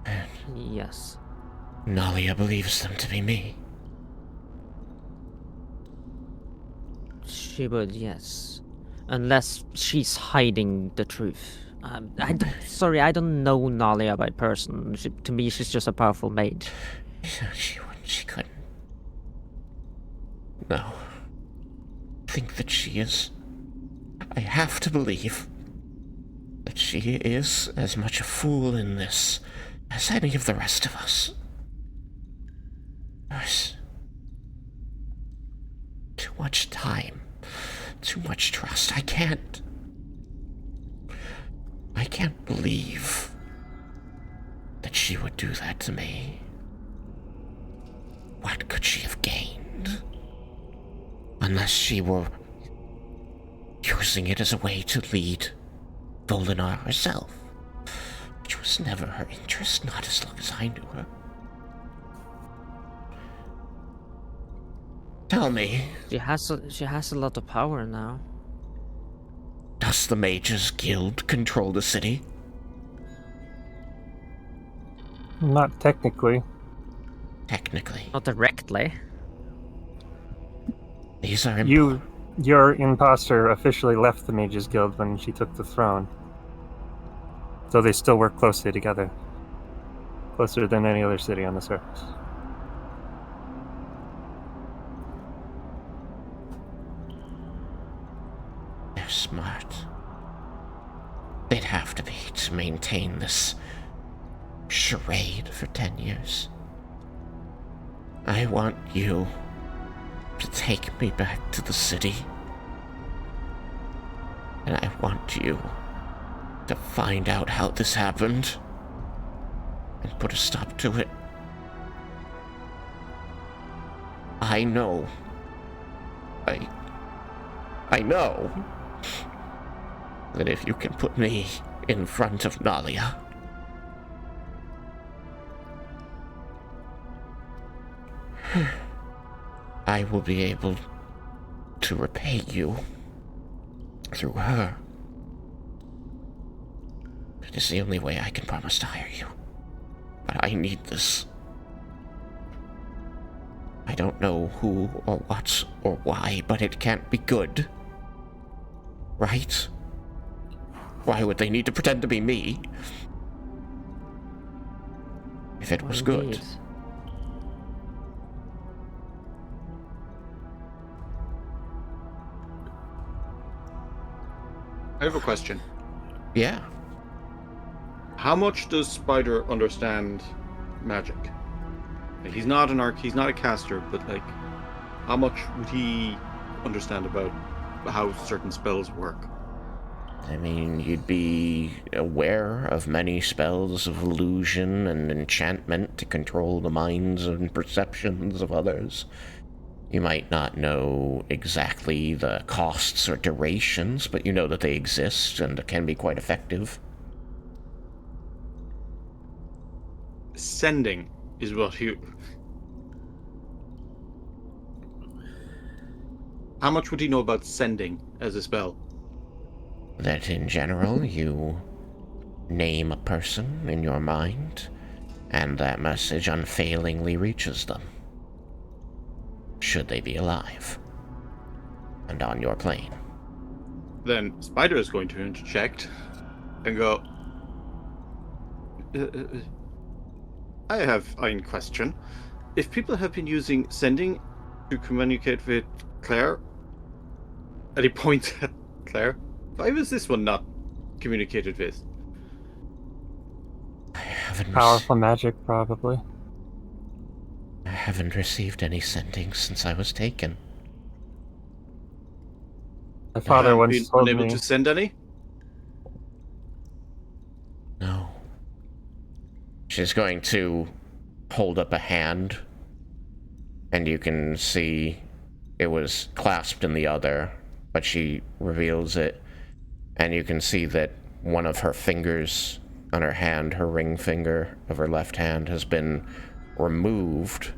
[SPEAKER 1] And
[SPEAKER 4] Yes.
[SPEAKER 1] Nalia believes them to be me.
[SPEAKER 4] She would, yes. Unless she's hiding the truth. Sorry, I don't know Nalia by person. To me, she's just a powerful mage.
[SPEAKER 1] She couldn't. No. I think that she is. I have to believe that she is as much a fool in this as any of the rest of us. There's too much time, too much trust. I can't believe that she would do that to me. What could she have gained? Unless she were using it as a way to lead Volinar herself, which was never her interest, not as long as I knew her. Tell me,
[SPEAKER 4] She has a lot of power now.
[SPEAKER 1] does the Mages Guild control the city?
[SPEAKER 3] Not technically.
[SPEAKER 1] Technically.
[SPEAKER 4] Not directly.
[SPEAKER 1] These are
[SPEAKER 3] Your imposter officially left the Mages Guild when she took the throne. So they still work closely together. Closer than any other city on the surface.
[SPEAKER 1] They're smart. They'd have to be to maintain this charade for 10 years. I want you to take me back to the city. And I want you to find out how this happened and put a stop to it. I know. I know that if you can put me in front of Nalia, I will be able to repay you through her. It is the only way I can promise to hire you. But I need this. I don't know who or what or why, but it can't be good. Right? Why would they need to pretend to be me? If it was good.
[SPEAKER 4] Indeed.
[SPEAKER 7] I have a question.
[SPEAKER 1] Yeah.
[SPEAKER 7] How much does Spider understand magic? Like, he's not a caster, but like, how much would he understand about how certain spells work?
[SPEAKER 1] I mean, you'd be aware of many spells of illusion and enchantment to control the minds and perceptions of others. You might not know exactly the costs or durations, but you know that they exist and can be quite effective.
[SPEAKER 7] Sending is what he. How much would he know about sending as a spell?
[SPEAKER 1] That in general, you name a person in your mind, and that message unfailingly reaches them, should they be alive and on your plane.
[SPEAKER 7] Then Spider is going to interject and go, I have a question. If people have been using sending to communicate with Claire, and he points at Claire, why was this one not communicated with?
[SPEAKER 3] Powerful magic, probably.
[SPEAKER 1] I haven't received any sendings since I was taken.
[SPEAKER 3] My father once
[SPEAKER 7] Been
[SPEAKER 3] told
[SPEAKER 7] unable
[SPEAKER 3] me.
[SPEAKER 7] to send any?
[SPEAKER 1] No. She's going to hold up a hand, and you can see it was clasped in the other, but she reveals it, and you can see that one of her fingers on her hand, her ring finger of her left hand, has been removed.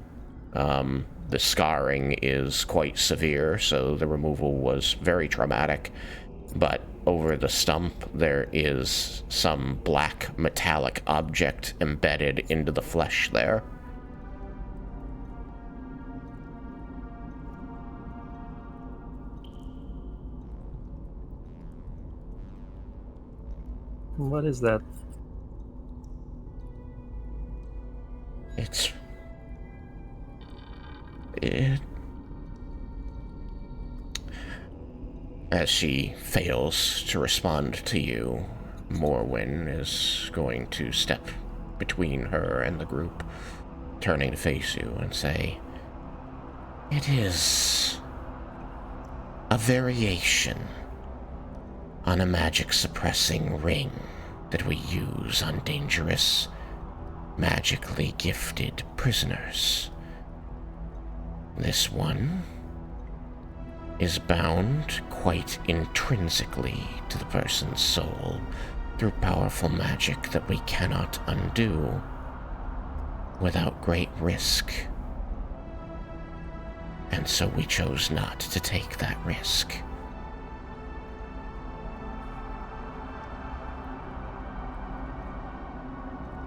[SPEAKER 1] The scarring is quite severe, so the removal was very traumatic, but over the stump there is some black metallic object embedded into the flesh there.
[SPEAKER 3] What is that?
[SPEAKER 1] As she fails to respond to you, Morwen is going to step between her and the group, turning to face you and say, "It is a variation on a magic-suppressing ring that we use on dangerous, magically gifted prisoners. This one is bound quite intrinsically to the person's soul through powerful magic that we cannot undo without great risk. And so we chose not to take that risk."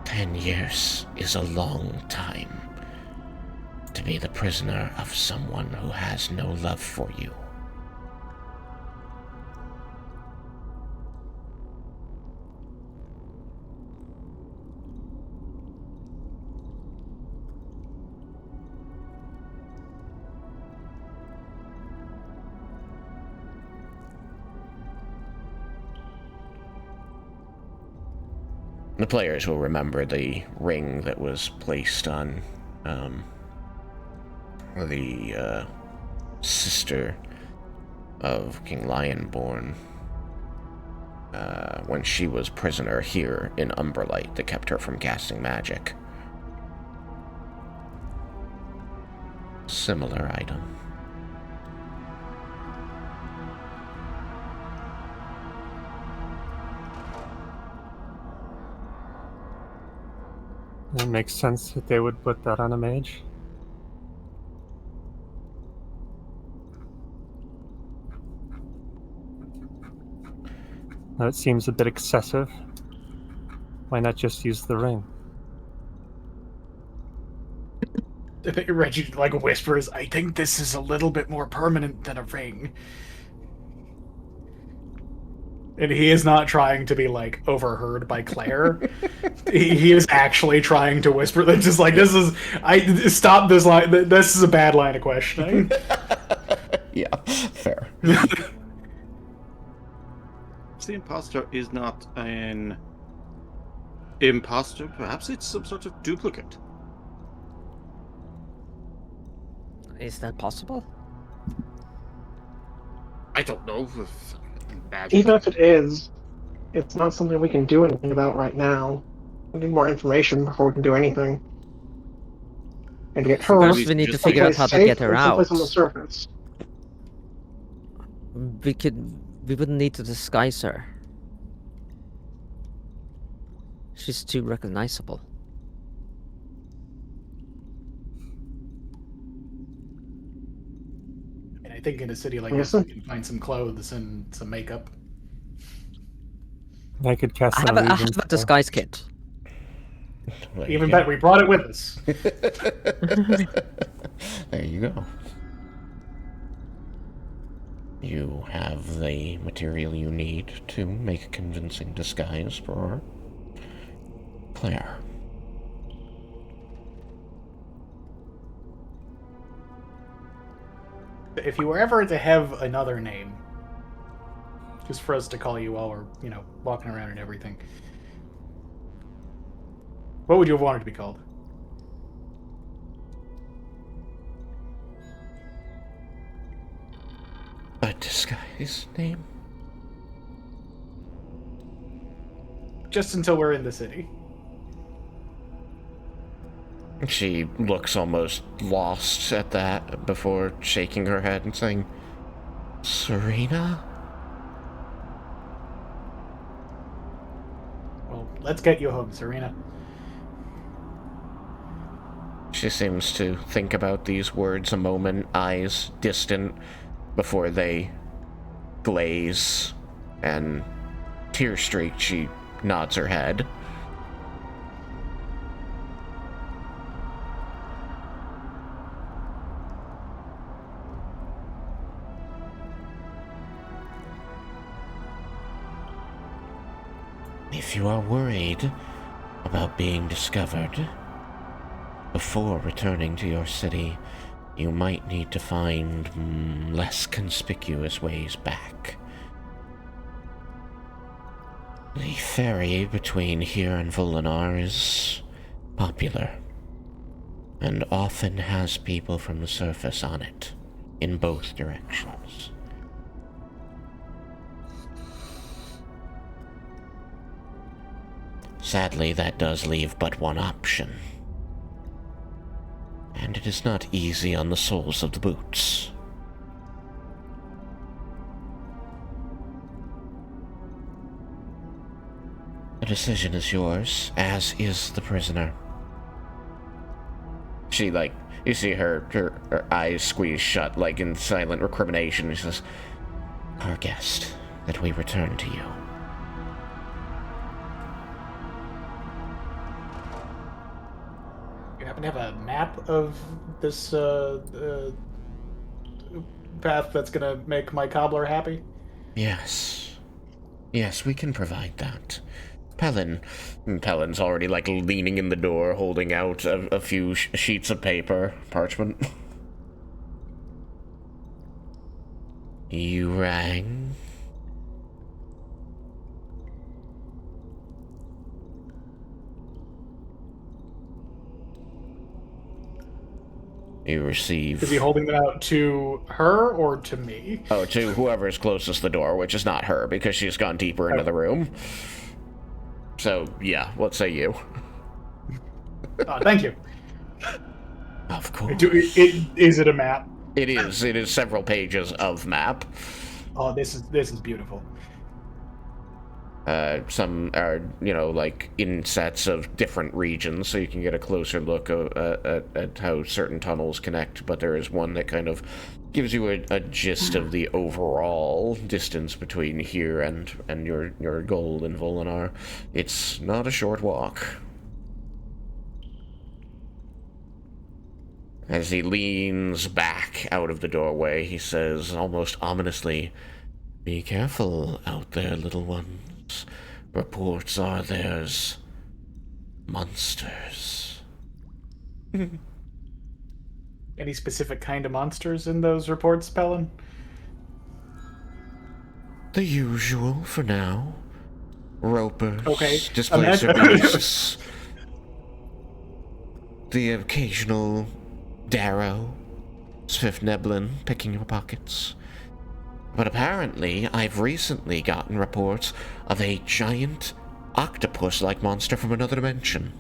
[SPEAKER 1] "10 years is a long time to be the prisoner of someone who has no love for you. The players will remember the ring that was placed on the sister of King Lionborn when she was prisoner here in Umberlight that kept her from casting magic. Similar item.
[SPEAKER 3] It makes sense that they would put that on a mage. That seems a bit excessive. Why not just use the ring?
[SPEAKER 5] Reggie like whispers, "I think this is a little bit more permanent than a ring." And he is not trying to be like overheard by Claire. he is actually trying to whisper that just like stop this line. This is a bad line of questioning.
[SPEAKER 1] Yeah, fair.
[SPEAKER 7] The imposter is not imposter. Perhaps it's some sort of duplicate.
[SPEAKER 4] Is that possible?
[SPEAKER 7] I don't know if magic.
[SPEAKER 6] Even if it is, it's not something we can do anything about right now. We need more information before we can do anything. And to get her
[SPEAKER 4] First, we need to figure out
[SPEAKER 6] someplace
[SPEAKER 4] how to
[SPEAKER 6] safe
[SPEAKER 4] get her
[SPEAKER 6] and someplace
[SPEAKER 4] out.
[SPEAKER 6] on the surface.
[SPEAKER 4] We wouldn't need to disguise her. She's too recognizable.
[SPEAKER 5] And I think in a city like
[SPEAKER 6] Yes,
[SPEAKER 5] this,
[SPEAKER 6] sir.
[SPEAKER 5] you can find some clothes and some makeup.
[SPEAKER 3] I could cast
[SPEAKER 4] I
[SPEAKER 3] some
[SPEAKER 4] have a
[SPEAKER 3] illusions.
[SPEAKER 4] disguise kit.
[SPEAKER 1] There
[SPEAKER 5] Even
[SPEAKER 1] you go.
[SPEAKER 5] better, we brought it with us.
[SPEAKER 1] There you go. You have the material you need to make a convincing disguise for Claire.
[SPEAKER 5] If you were ever to have another name, just for us to call you while we're, walking around and everything, what would you have wanted to be called?
[SPEAKER 1] A disguise name?
[SPEAKER 5] Just until we're in the city.
[SPEAKER 1] She looks almost lost at that before shaking her head and saying, Serena?
[SPEAKER 5] Well, let's get you home, Serena.
[SPEAKER 1] She seems to think about these words a moment, eyes distant, before they glaze, and tear-streaked, she nods her head. If you are worried about being discovered before returning to your city, you might need to find less conspicuous ways back. The ferry between here and Volinar is popular, and often has people from the surface on it, in both directions. Sadly, that does leave but one option. And it is not easy on the soles of the boots. The decision is yours, as is the prisoner. She, you see her eyes squeeze shut, in silent recrimination. She says, our guest, that we return to you.
[SPEAKER 5] You happen to have a map of this path that's gonna make my cobbler happy?
[SPEAKER 1] Yes. Yes, we can provide that. Pellin's already, leaning in the door, holding out a few sheets of paper, parchment. You rang? You receive...
[SPEAKER 5] Is he holding them out to her or to me?
[SPEAKER 1] Oh, to whoever's closest the door, which is not her, because she's gone deeper into the room. So, yeah, let's say you.
[SPEAKER 5] Thank you.
[SPEAKER 1] Of course.
[SPEAKER 5] Is it a map?
[SPEAKER 1] It is. It is several pages of map.
[SPEAKER 5] Oh, this is beautiful.
[SPEAKER 1] Some are, in sets of different regions, so you can get a closer look at how certain tunnels connect, but there is one that kind of gives you a gist of the overall distance between here and your goal in Volinar. It's not a short walk. As he leans back out of the doorway, he says, almost ominously, be careful out there, little ones. Reports are there's monsters.
[SPEAKER 5] Any specific kind of monsters in those reports, Pellin?
[SPEAKER 1] The usual for now. ropers,
[SPEAKER 5] Okay.
[SPEAKER 1] displacer beasts, the occasional Darrow, Swift-Neblin picking your pockets. But apparently, I've recently gotten reports of a giant octopus-like monster from another dimension.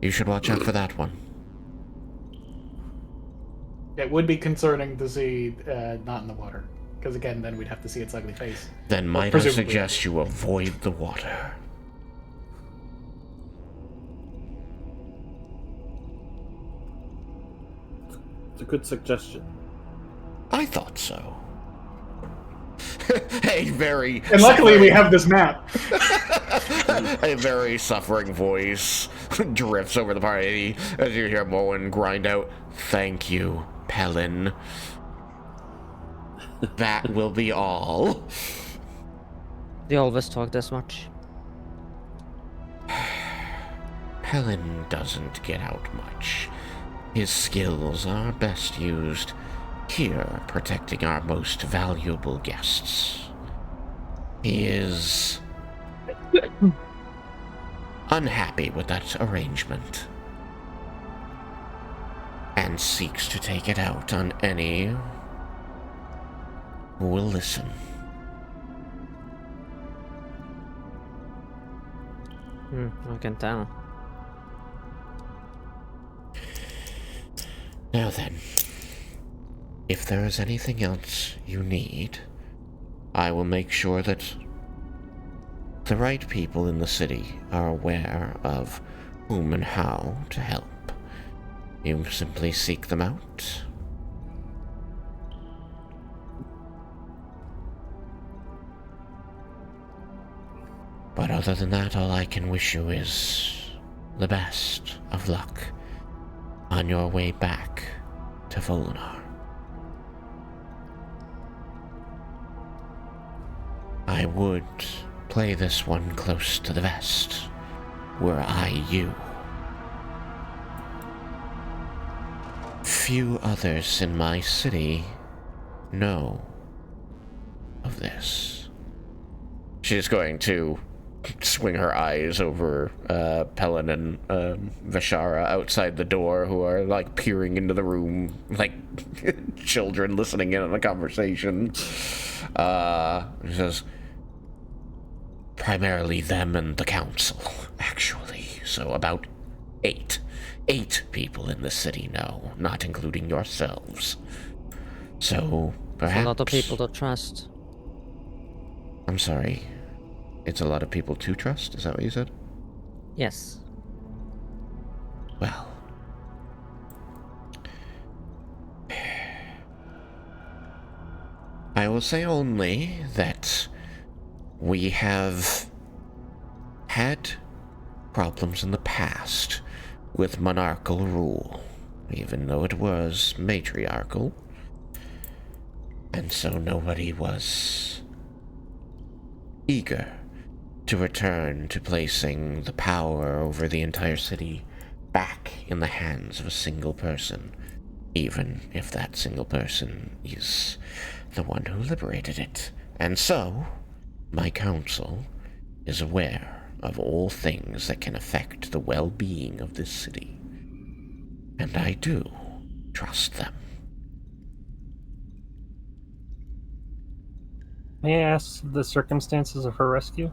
[SPEAKER 1] You should watch out for that one.
[SPEAKER 5] It would be concerning to see not in the water. Because again, then we'd have to see its ugly face.
[SPEAKER 1] Then might I suggest you avoid the water.
[SPEAKER 2] It's a good suggestion.
[SPEAKER 1] I thought so. A very...
[SPEAKER 5] And luckily we have this map.
[SPEAKER 1] A very suffering voice drifts over the party as you hear Moen grind out, "Thank you, Pelin. That will be all."
[SPEAKER 4] They always talk this much.
[SPEAKER 1] Pelin doesn't get out much. His skills are best used here, protecting our most valuable guests. He is unhappy with that arrangement and seeks to take it out on any who will listen.
[SPEAKER 4] I can tell.
[SPEAKER 1] Now then, if there is anything else you need, I will make sure that the right people in the city are aware of whom and how to help. You simply seek them out. But other than that, all I can wish you is the best of luck on your way back to Volnar. I would play this one close to the vest, were I you. Few others in my city know of this. She's going to swing her eyes over Pelin and Vishara outside the door, who are like peering into the room like children listening in on a conversation. She says, primarily them and the council, actually. So about eight people in the city know, not including yourselves. So perhaps
[SPEAKER 4] A lot of people to trust.
[SPEAKER 1] I'm sorry. It's a lot of people to trust? Is that what you said?
[SPEAKER 4] Yes.
[SPEAKER 1] Well. I will say only that we have had problems in the past with monarchical rule, even though it was matriarchal. And so nobody was eager to return to placing the power over the entire city back in the hands of a single person, even if that single person is the one who liberated it. And so, my council is aware of all things that can affect the well-being of this city, and I do trust them.
[SPEAKER 3] May I ask the circumstances of her rescue?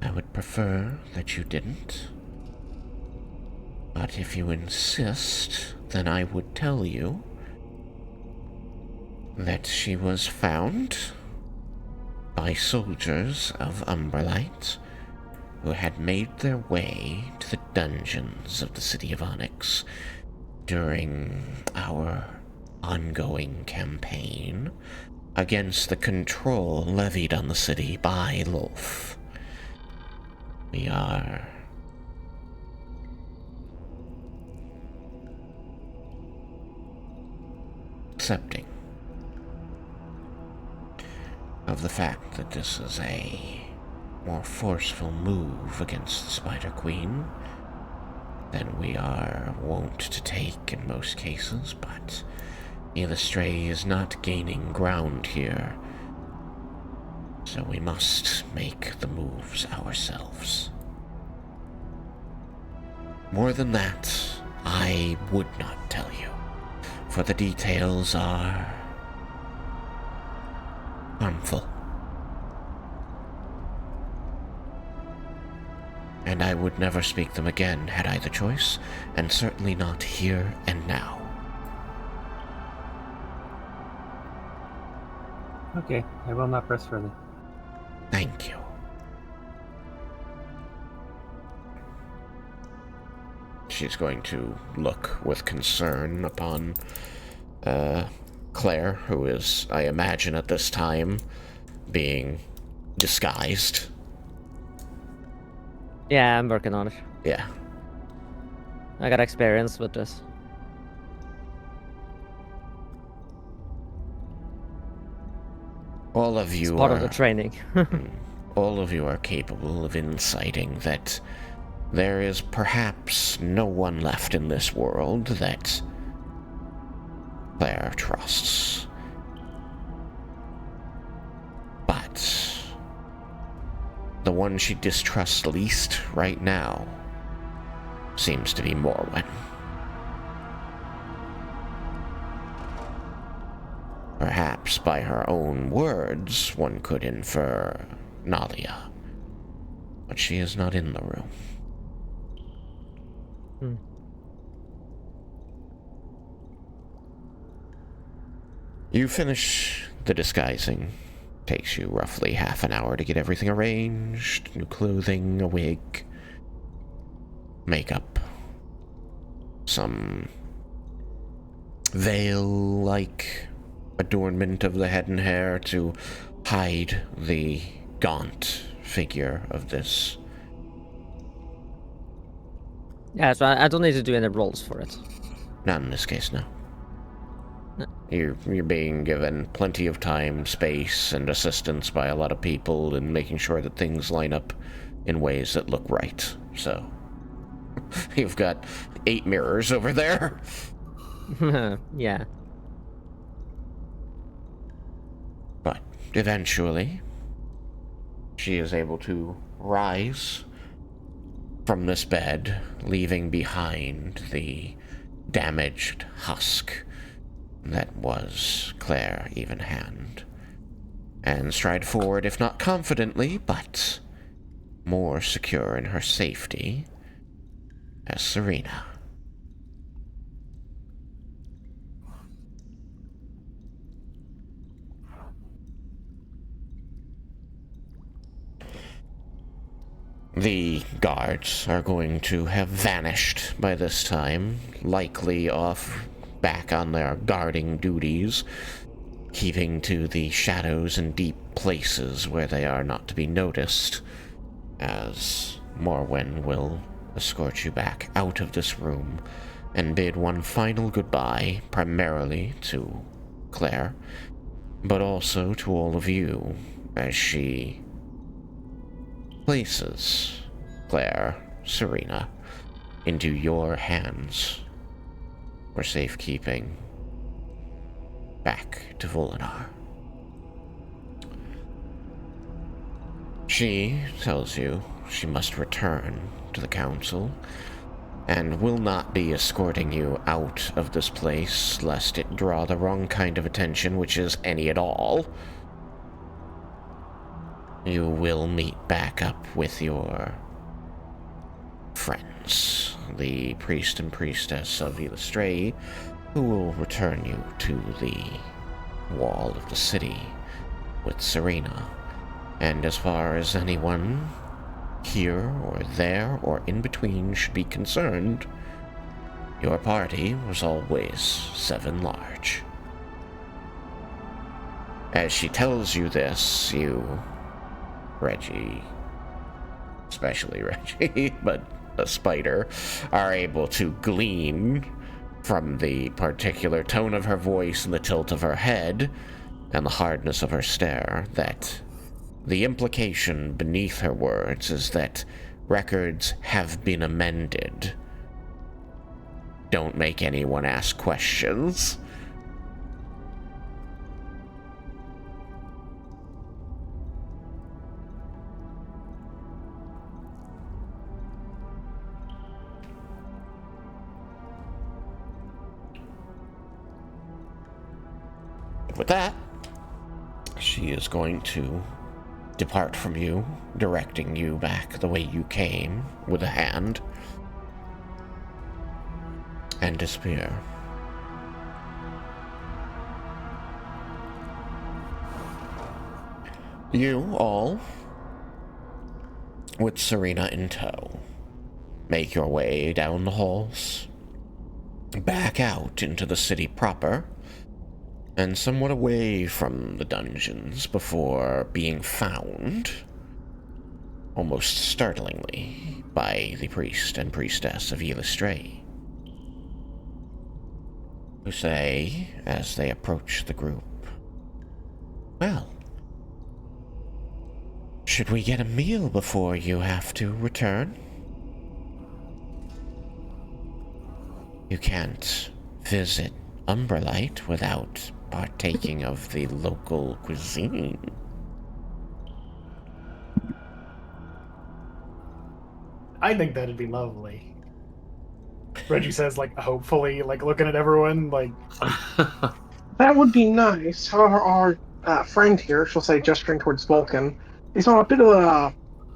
[SPEAKER 1] I would prefer that you didn't. But if you insist, then I would tell you that she was found by soldiers of Umberlight who had made their way to the dungeons of the city of Onyx during our ongoing campaign against the control levied on the city by Lolth. We are accepting of the fact that this is a more forceful move against the Spider Queen than we are wont to take in most cases, but Illustray is not gaining ground here. So we must make the moves ourselves. More than that, I would not tell you, for the details are harmful. And I would never speak them again had I the choice, and certainly not here and now.
[SPEAKER 3] Okay, I will not press further.
[SPEAKER 1] Thank you. She's going to look with concern upon Claire, who is, I imagine at this time, being disguised.
[SPEAKER 4] Yeah, I'm working on it.
[SPEAKER 1] Yeah.
[SPEAKER 4] I got experience with this.
[SPEAKER 1] All of
[SPEAKER 4] It's
[SPEAKER 1] you
[SPEAKER 4] part
[SPEAKER 1] are...
[SPEAKER 4] of the training.
[SPEAKER 1] all of you are capable of inciting that there is perhaps no one left in this world that Claire trusts. But the one she distrusts least right now seems to be Morwen. Perhaps by her own words, one could infer Nalia. But she is not in the room. You finish the disguising. Takes you roughly half an hour to get everything arranged. New clothing, a wig, makeup, some veil-like adornment of the head and hair to hide the gaunt figure of this.
[SPEAKER 4] Yeah, so I don't need to do any rolls for it.
[SPEAKER 1] Not in this case, no.
[SPEAKER 4] No.
[SPEAKER 1] You're being given plenty of time, space, and assistance by a lot of people in making sure that things line up in ways that look right. So, you've got 8 mirrors over there.
[SPEAKER 4] Yeah.
[SPEAKER 1] But eventually, she is able to rise from this bed, leaving behind the damaged husk that was Claire Evenhand, and stride forward, if not confidently, but more secure in her safety, as Serena. The guards are going to have vanished by this time, likely off back on their guarding duties, keeping to the shadows and deep places where they are not to be noticed, as Morwen will escort you back out of this room and bid one final goodbye, primarily to Claire, but also to all of you, as she places Claire, Serena, into your hands for safekeeping back to Volinar. She tells you she must return to the council and will not be escorting you out of this place lest it draw the wrong kind of attention, which is any at all. You will meet back up with your friends, the priest and priestess of Illustray, who will return you to the wall of the city with Serena. And as far as anyone here or there or in between should be concerned, your party was always 7 large. As she tells you this, you, Reggie, especially Reggie, but a spider, are able to glean from the particular tone of her voice and the tilt of her head and the hardness of her stare that the implication beneath her words is that records have been amended. Don't make anyone ask questions. With that, she is going to depart from you, directing you back the way you came with a hand, and disappear. You all, with Serena in tow, make your way down the halls, back out into the city proper, and somewhat away from the dungeons before being found, almost startlingly, by the priest and priestess of Yllistray, who say, as they approach the group, "Well, should we get a meal before you have to return? You can't visit Umberlight without partaking of the local cuisine."
[SPEAKER 5] I think that'd be lovely. Reggie says, like, hopefully, like, looking at everyone, like...
[SPEAKER 6] That would be nice. However, our friend here, she'll say, gesturing towards Vulcan, is on a bit of a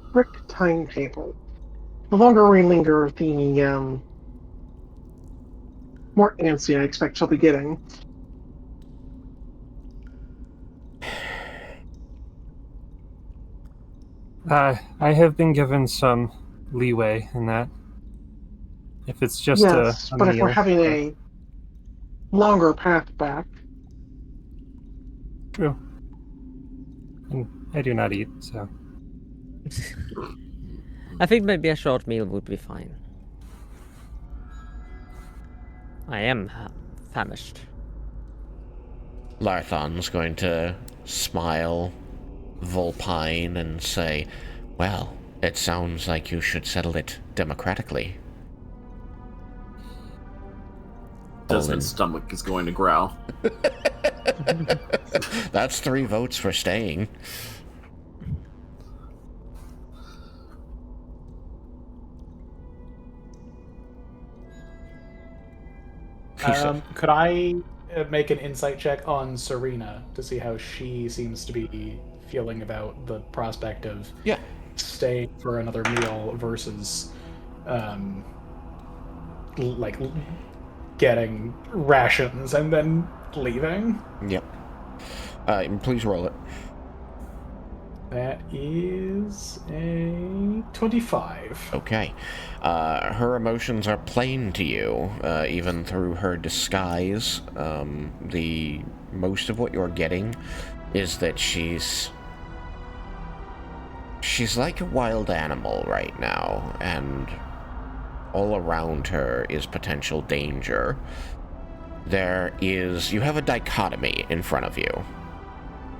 [SPEAKER 6] strict timetable. The longer we linger, the more antsy I expect she'll be getting.
[SPEAKER 3] I have been given some leeway in that. If it's just
[SPEAKER 6] Yes,
[SPEAKER 3] a
[SPEAKER 6] but
[SPEAKER 3] meal.
[SPEAKER 6] if we're having a longer path back...
[SPEAKER 3] True. And I do not eat, so...
[SPEAKER 4] I think maybe a short meal would be fine. I am famished.
[SPEAKER 1] Larthon's going to smile vulpine and say, "Well, it sounds like you should settle it democratically."
[SPEAKER 2] Desmond's stomach is going to growl.
[SPEAKER 1] That's 3 votes for staying.
[SPEAKER 5] Could I make an insight check on Serena to see how she seems to be feeling about the prospect of staying for another meal versus like getting rations and then leaving?
[SPEAKER 1] Yep. Please roll it.
[SPEAKER 5] That is a 25.
[SPEAKER 1] Okay. Her emotions are plain to you, even through her disguise. The most of what you're getting is that she's like a wild animal right now, and all around her is potential danger. You have a dichotomy in front of you.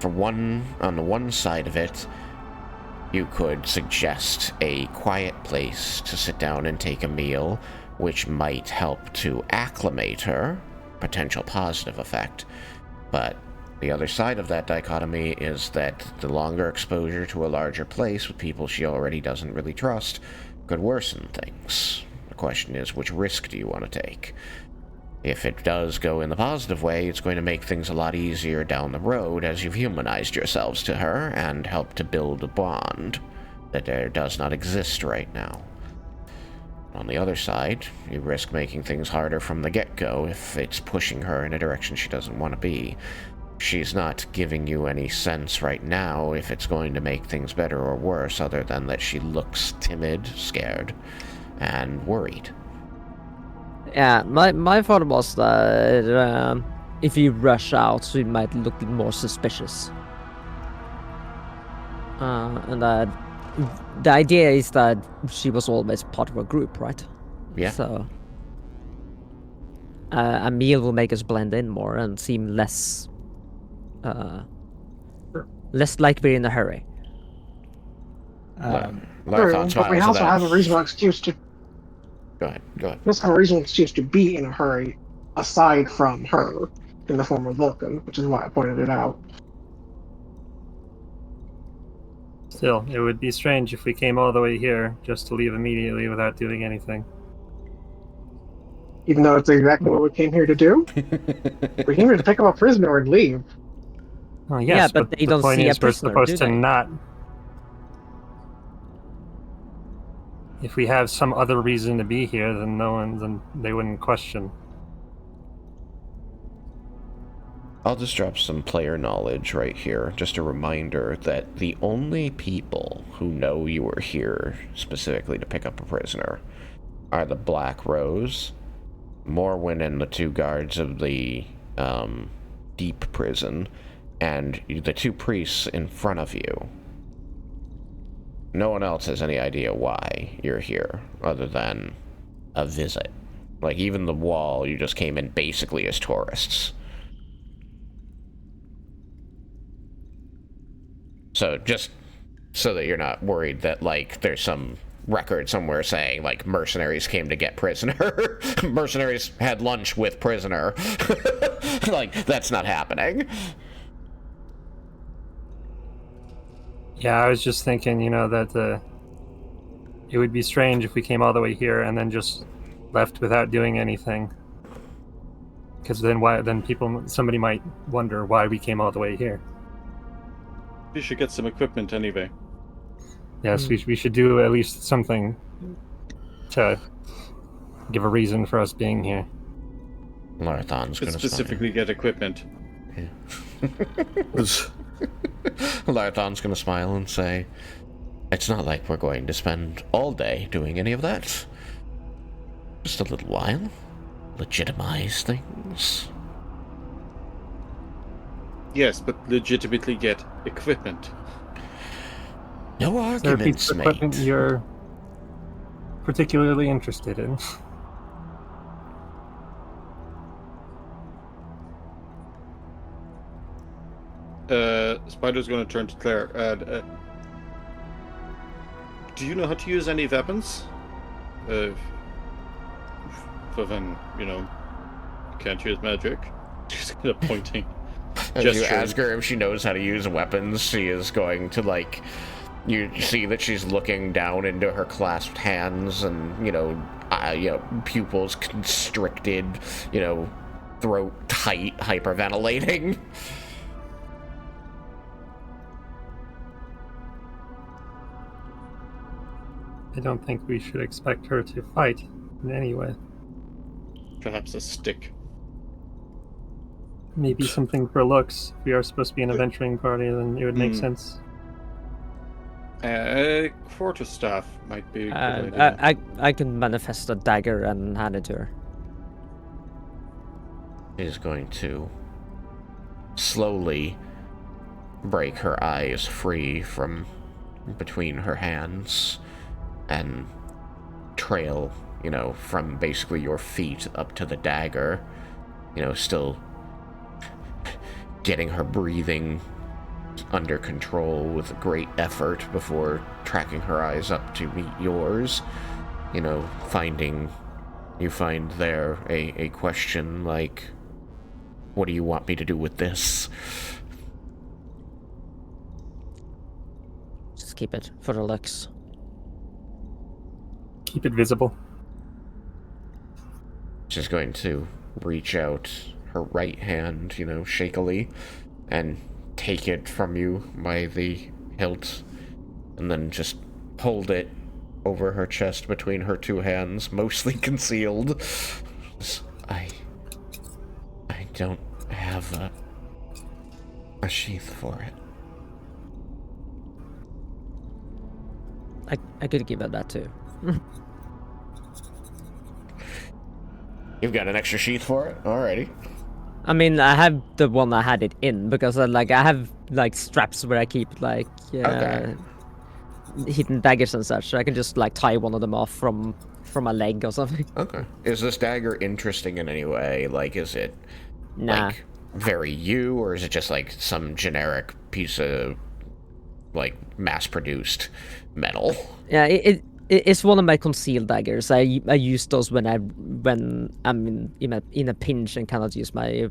[SPEAKER 1] On the one side of it, you could suggest a quiet place to sit down and take a meal, which might help to acclimate her, potential positive effect. But the other side of that dichotomy is that the longer exposure to a larger place with people she already doesn't really trust could worsen things. The question is, which risk do you want to take? If it does go in the positive way, it's going to make things a lot easier down the road as you've humanized yourselves to her and helped to build a bond that there does not exist right now. On the other side, you risk making things harder from the get-go if it's pushing her in a direction she doesn't want to be. She's not giving you any sense right now if it's going to make things better or worse, other than that she looks timid, scared, and worried.
[SPEAKER 4] Yeah, my thought was that if you rush out, she might look more suspicious. And that the idea is that she was always part of a group, right?
[SPEAKER 1] Yeah.
[SPEAKER 4] So a meal will make us blend in more and seem less like we're in a hurry.
[SPEAKER 6] True, but we also have a reasonable excuse to...
[SPEAKER 1] Go ahead.
[SPEAKER 6] We also have a reasonable excuse to be in a hurry, aside from her, in the form of Vulcan, which is why I pointed it out.
[SPEAKER 3] Still, it would be strange if we came all the way here just to leave immediately without doing anything.
[SPEAKER 6] Even though it's exactly what we came here to do? We came here to pick up a prisoner and leave.
[SPEAKER 3] Well, yes,
[SPEAKER 4] but they
[SPEAKER 3] the
[SPEAKER 4] don't
[SPEAKER 3] point
[SPEAKER 4] see a
[SPEAKER 3] is we're
[SPEAKER 4] prisoner,
[SPEAKER 3] supposed
[SPEAKER 4] do
[SPEAKER 3] to
[SPEAKER 4] they?
[SPEAKER 3] not. If we have some other reason to be here, then then they wouldn't question.
[SPEAKER 1] I'll just drop some player knowledge right here. Just a reminder that the only people who know you were here specifically to pick up a prisoner are the Black Rose, Morwen and the 2 guards of the deep prison, and the 2 priests in front of you. No one else has any idea why you're here, other than a visit. Like, even the wall, you just came in basically as tourists. So, just so that you're not worried that, like, there's some record somewhere saying, like, mercenaries came to get prisoner. Mercenaries had lunch with prisoner. Like, that's not happening.
[SPEAKER 3] Yeah, I was just thinking, that it would be strange if we came all the way here and then just left without doing anything. Because then somebody might wonder why we came all the way here.
[SPEAKER 7] We should get some equipment anyway.
[SPEAKER 3] Yes, we should do at least something to give a reason for us being here.
[SPEAKER 1] Larathon's gonna
[SPEAKER 7] specifically get equipment.
[SPEAKER 1] Yeah. Larathon's gonna smile and say, "It's not like we're going to spend all day doing any of that. Just a little while. Legitimize things."
[SPEAKER 7] Yes, but legitimately get equipment.
[SPEAKER 1] No
[SPEAKER 3] Is there a piece
[SPEAKER 1] arguments,
[SPEAKER 3] of equipment
[SPEAKER 1] mate.
[SPEAKER 3] you're particularly interested in?
[SPEAKER 7] Spider's going to turn to Claire. Do you know how to use any weapons? Other than, can't use magic. She's kind of pointing.
[SPEAKER 1] As you ask her if she knows how to use weapons, she is going to, like, you see that she's looking down into her clasped hands and, pupils constricted, throat tight, hyperventilating.
[SPEAKER 3] I don't think we should expect her to fight in any way.
[SPEAKER 7] Perhaps a stick.
[SPEAKER 3] Maybe something for looks. If we are supposed to be an adventuring party, then it would make sense.
[SPEAKER 7] A quarterstaff might be a good idea.
[SPEAKER 4] I can manifest a dagger and hand it to her.
[SPEAKER 1] Is going to slowly break her eyes free from between her hands and trail, from basically your feet up to the dagger, still getting her breathing under control with great effort before tracking her eyes up to meet yours. You find there a question like, what do you want me to do with this?
[SPEAKER 4] Just keep it for the looks.
[SPEAKER 3] Keep it visible.
[SPEAKER 1] She's going to reach out her right hand, shakily, and take it from you by the hilt, and then just hold it over her chest between her 2 hands, mostly concealed. I don't have a sheath for it.
[SPEAKER 4] I could give her that too.
[SPEAKER 1] You've got an extra sheath for it? Alrighty.
[SPEAKER 4] I mean, I have the one I had it in because I have straps where I keep hidden daggers and such. So I can just tie one of them off from a leg or something.
[SPEAKER 1] Okay. Is this dagger interesting in any way? Is it
[SPEAKER 4] Nah.
[SPEAKER 1] Very you, or is it just some generic piece of mass-produced metal?
[SPEAKER 4] Yeah, it's one of my concealed daggers. I use those when I'm in a pinch and cannot use my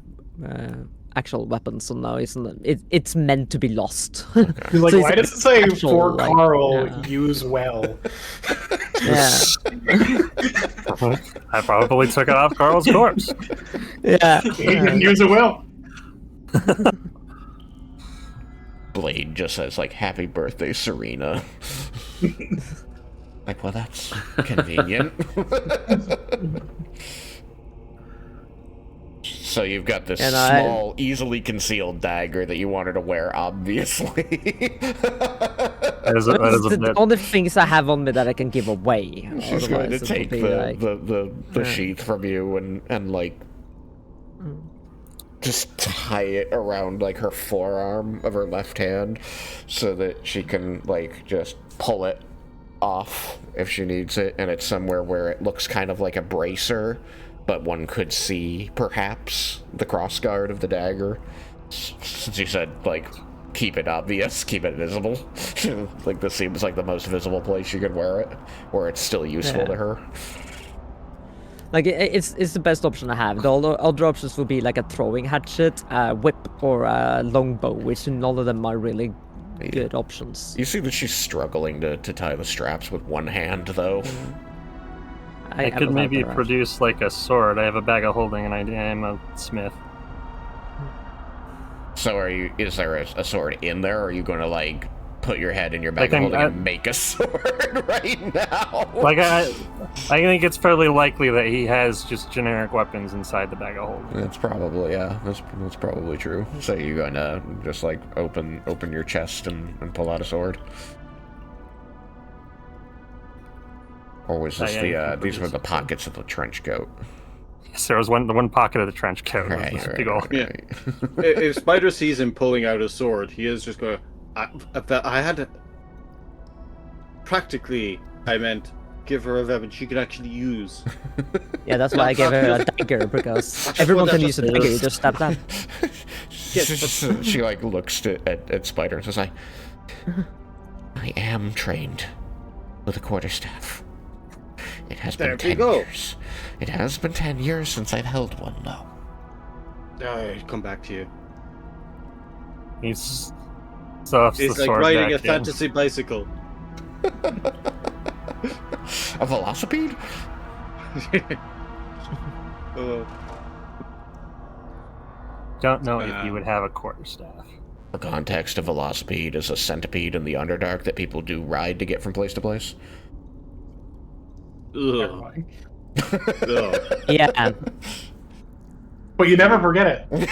[SPEAKER 4] actual weapon. So now it's meant to be lost.
[SPEAKER 1] Okay.
[SPEAKER 5] Like,
[SPEAKER 4] So
[SPEAKER 5] why does it say for Carl,
[SPEAKER 4] yeah.
[SPEAKER 5] use well?
[SPEAKER 4] Yeah.
[SPEAKER 3] I probably took it off Carl's corpse.
[SPEAKER 4] Yeah.
[SPEAKER 5] He didn't use it well.
[SPEAKER 1] blade just says, like, "Happy birthday, Serena." Like, well, that's convenient. So you've got this small, easily concealed dagger that you wanted to wear, obviously.
[SPEAKER 3] That's
[SPEAKER 4] the only things I have on me that I can give away.
[SPEAKER 1] She's going to take the sheath from you and like just tie it around like her forearm of her left hand so that she can like just pull it off if she needs it, and it's somewhere where it looks kind of like a bracer, but one could see perhaps the crossguard of the dagger, since you said like keep it obvious, keep it visible. Like this seems like the most visible place you could wear it, where it's still useful to her.
[SPEAKER 4] Like it's the best option I have. The other options would be like a throwing hatchet, a whip, or a longbow, which none of them are really good options.
[SPEAKER 1] You see that she's struggling to tie the straps with one hand, though.
[SPEAKER 3] I could maybe produce like a sword. I have a bag of holding, and I am a smith.
[SPEAKER 1] So is there a sword in there, or are you going to like put your head in your bag of holding and make a sword right now?
[SPEAKER 3] Like I think it's fairly likely that he has just generic weapons inside the bag of holding.
[SPEAKER 1] That's probably that's probably true. So you're going to just like open your chest and pull out a sword? Or was this these were the pockets of the trench coat?
[SPEAKER 3] Yes, there was the one pocket of the trench coat.
[SPEAKER 1] Right.
[SPEAKER 7] If Spider sees him pulling out a sword, he is just going, I had practically, I meant give her a weapon she can actually use.
[SPEAKER 4] Yeah, that's why I gave her a dagger, because everyone can use a dagger, you just stab that.
[SPEAKER 1] She like looks at Spider and says, I am trained with a quarterstaff. It has been 10 years. It has been 10 years since I've held one, though.
[SPEAKER 7] I'll come back to you.
[SPEAKER 3] He's
[SPEAKER 7] like riding a fantasy bicycle.
[SPEAKER 1] A velocipede?
[SPEAKER 3] Don't know if you would have a quarterstaff.
[SPEAKER 1] The context of velocipede is a centipede in the Underdark that people do ride to get from place to place.
[SPEAKER 7] Ugh.
[SPEAKER 4] Yeah.
[SPEAKER 5] But you never forget it.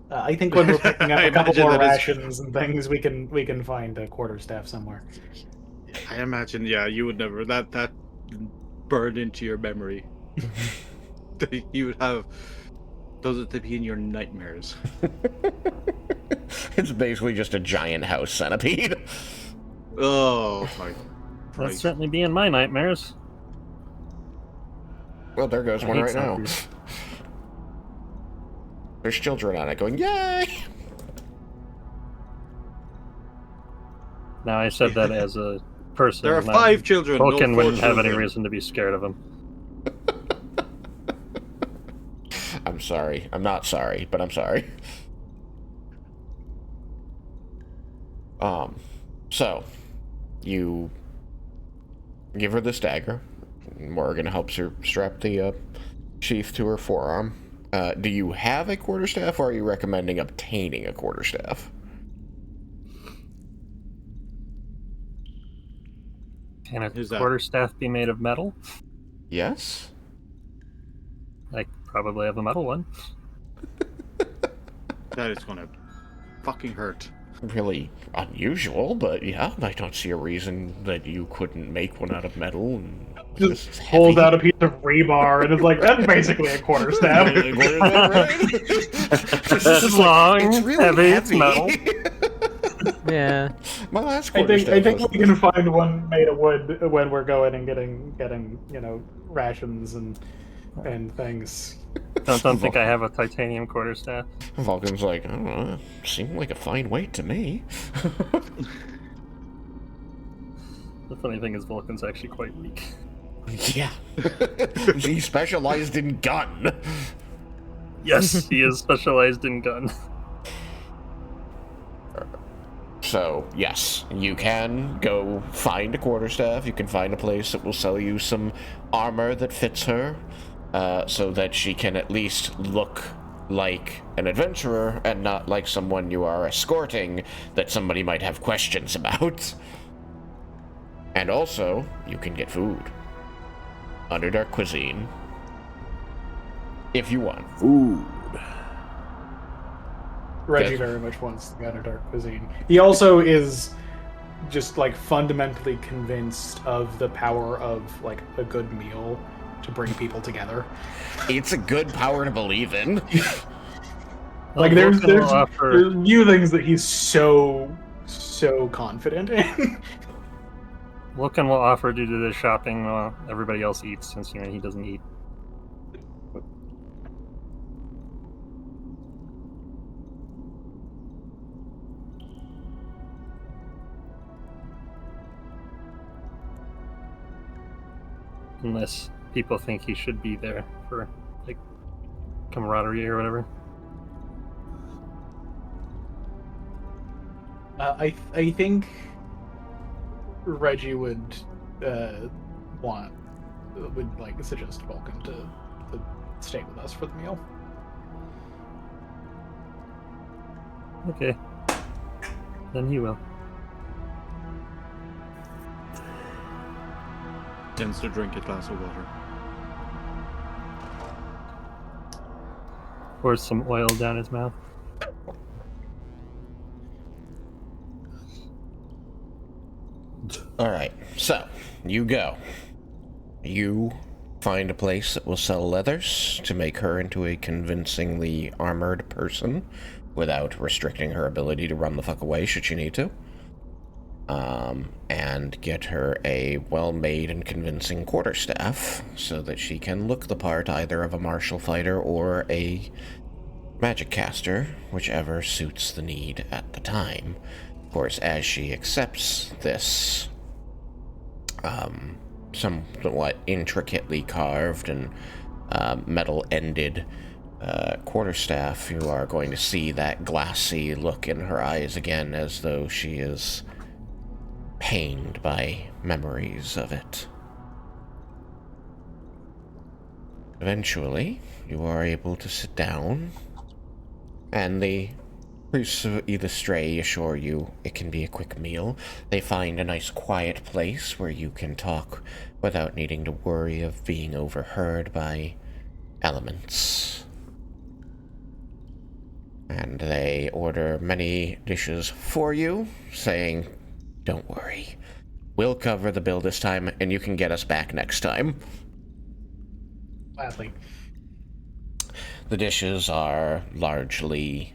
[SPEAKER 5] I think when we're picking up a couple more rations and things, we can find a quarterstaff somewhere.
[SPEAKER 7] I imagine, you would never that burned into your memory. You would have those would be in your nightmares.
[SPEAKER 1] It's basically just a giant house centipede.
[SPEAKER 7] Oh my Christ.
[SPEAKER 3] That'd certainly be in my nightmares.
[SPEAKER 1] Well, there goes one right now. There's children on it going, yay!
[SPEAKER 3] Now, I said that as a person.
[SPEAKER 7] There are 5 children.
[SPEAKER 3] Vulcan wouldn't have any reason to be scared of him.
[SPEAKER 1] I'm sorry. I'm not sorry, but I'm sorry. So, you give her this dagger. Morgan helps her strap the sheath to her forearm. Do you have a quarterstaff, or are you recommending obtaining a quarterstaff?
[SPEAKER 3] Can a quarterstaff be made of metal?
[SPEAKER 1] Yes.
[SPEAKER 3] I probably have a metal one.
[SPEAKER 7] That is gonna fucking hurt.
[SPEAKER 1] Really unusual, but yeah, I don't see a reason that you couldn't make one out of metal and
[SPEAKER 5] just hold out a piece of rebar and it's like, that's basically a quarterstaff.
[SPEAKER 3] It's long, it's really heavy, it's metal.
[SPEAKER 4] Yeah.
[SPEAKER 1] My last
[SPEAKER 5] I think we can find one made of wood when we're going and getting rations and things.
[SPEAKER 3] Don't think I have a titanium quarterstaff.
[SPEAKER 1] Vulcan's like, I don't know, seemed like a fine weight to me.
[SPEAKER 3] The funny thing is Vulcan's actually quite weak.
[SPEAKER 1] Yeah. He specialized in gun.
[SPEAKER 3] Yes, he is specialized in gun.
[SPEAKER 1] So, yes, you can go find a quarterstaff. You can find a place that will sell you some armor that fits her, so that she can at least look like an adventurer and not like someone you are escorting that somebody might have questions about. And also, you can get food. Underdark cuisine. If you want.
[SPEAKER 8] Food.
[SPEAKER 5] Reggie
[SPEAKER 1] Yes.
[SPEAKER 5] very much wants the Underdark cuisine. He also is just like fundamentally convinced of the power of like a good meal to bring people together.
[SPEAKER 1] It's a good power to believe in.
[SPEAKER 5] Like there's
[SPEAKER 3] Vulcan will offer,
[SPEAKER 5] there's a few things that he's so confident in.
[SPEAKER 3] Vulcan will offer to do the shopping while everybody else eats, since he doesn't eat. Unless people think he should be there for like camaraderie or whatever.
[SPEAKER 5] I think Reggie would suggest Vulcan to stay with us for the meal.
[SPEAKER 3] Okay. Then he will.
[SPEAKER 7] Tends to drink a glass of water.
[SPEAKER 3] Pours some oil down his mouth.
[SPEAKER 1] Alright, so, you go. You find a place that will sell leathers to make her into a convincingly armored person without restricting her ability to run the fuck away should she need to. And get her a well-made and convincing quarterstaff so that she can look the part either of a martial fighter or a magic caster, whichever suits the need at the time. Of course, as she accepts this somewhat intricately carved and metal-ended quarterstaff, you are going to see that glassy look in her eyes again, as though she is pained by memories of it. Eventually, you are able to sit down, and the priests of either stray assure you it can be a quick meal. They find a nice quiet place where you can talk without needing to worry of being overheard by elements. And they order many dishes for you, saying, "Don't worry, we'll cover the bill this time, and you can get us back next time."
[SPEAKER 5] Gladly.
[SPEAKER 1] The dishes are largely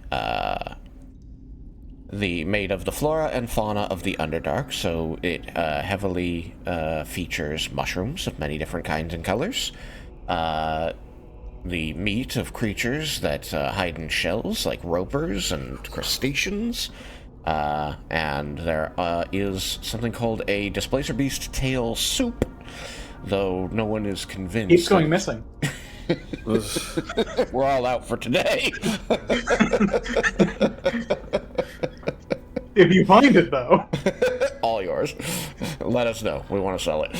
[SPEAKER 1] made of the flora and fauna of the Underdark, so it heavily features mushrooms of many different kinds and colors. The meat of creatures that hide in shells, like ropers and crustaceans. And there is something called a Displacer Beast tail soup, though no one is convinced.
[SPEAKER 5] Keeps going missing.
[SPEAKER 1] We're all out for today.
[SPEAKER 5] If you find it, though.
[SPEAKER 1] All yours. Let us know. We want to sell it.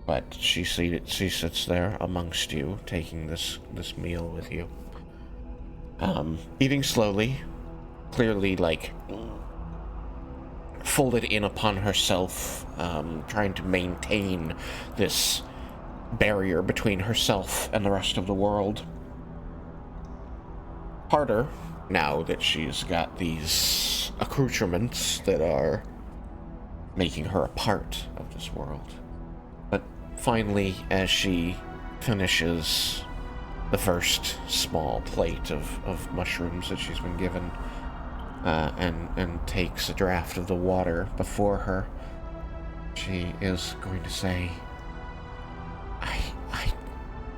[SPEAKER 1] But she sits there amongst you, taking this meal with you. Eating slowly, clearly, like, folded in upon herself, trying to maintain this barrier between herself and the rest of the world. Harder, now that she's got these accoutrements that are making her a part of this world. But finally, as she finishes the first small plate of mushrooms that she's been given, and takes a draught of the water before her, she is going to say,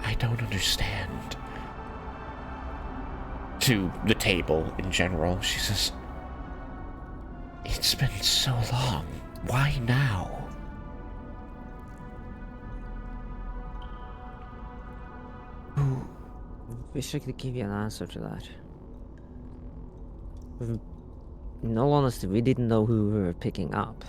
[SPEAKER 1] I don't understand. To the table in general, she says, "It's been so long. Why now?"
[SPEAKER 4] Wish I could give you an answer to that. In all honesty, we didn't know who we were picking up.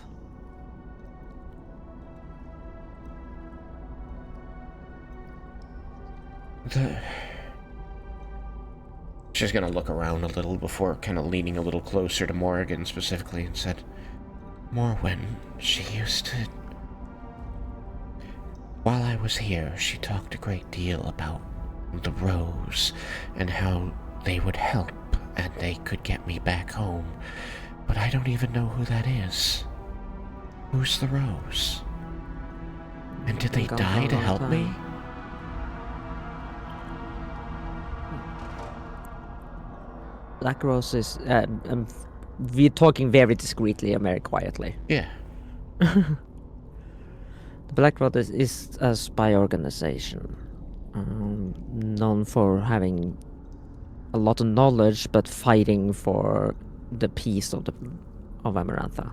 [SPEAKER 1] She's gonna look around a little before kind of leaning a little closer to Morrigan specifically and said, Morwen, she used to... While I was here, she talked a great deal about the Rose and how they would help and they could get me back home. But I don't even know who that is. Who's the Rose? And did they die to help me?
[SPEAKER 4] Black Rose is... we're talking very discreetly and very quietly.
[SPEAKER 1] Yeah.
[SPEAKER 4] The Black Rod is a spy organization, known for having a lot of knowledge, but fighting for the peace of Amarantha.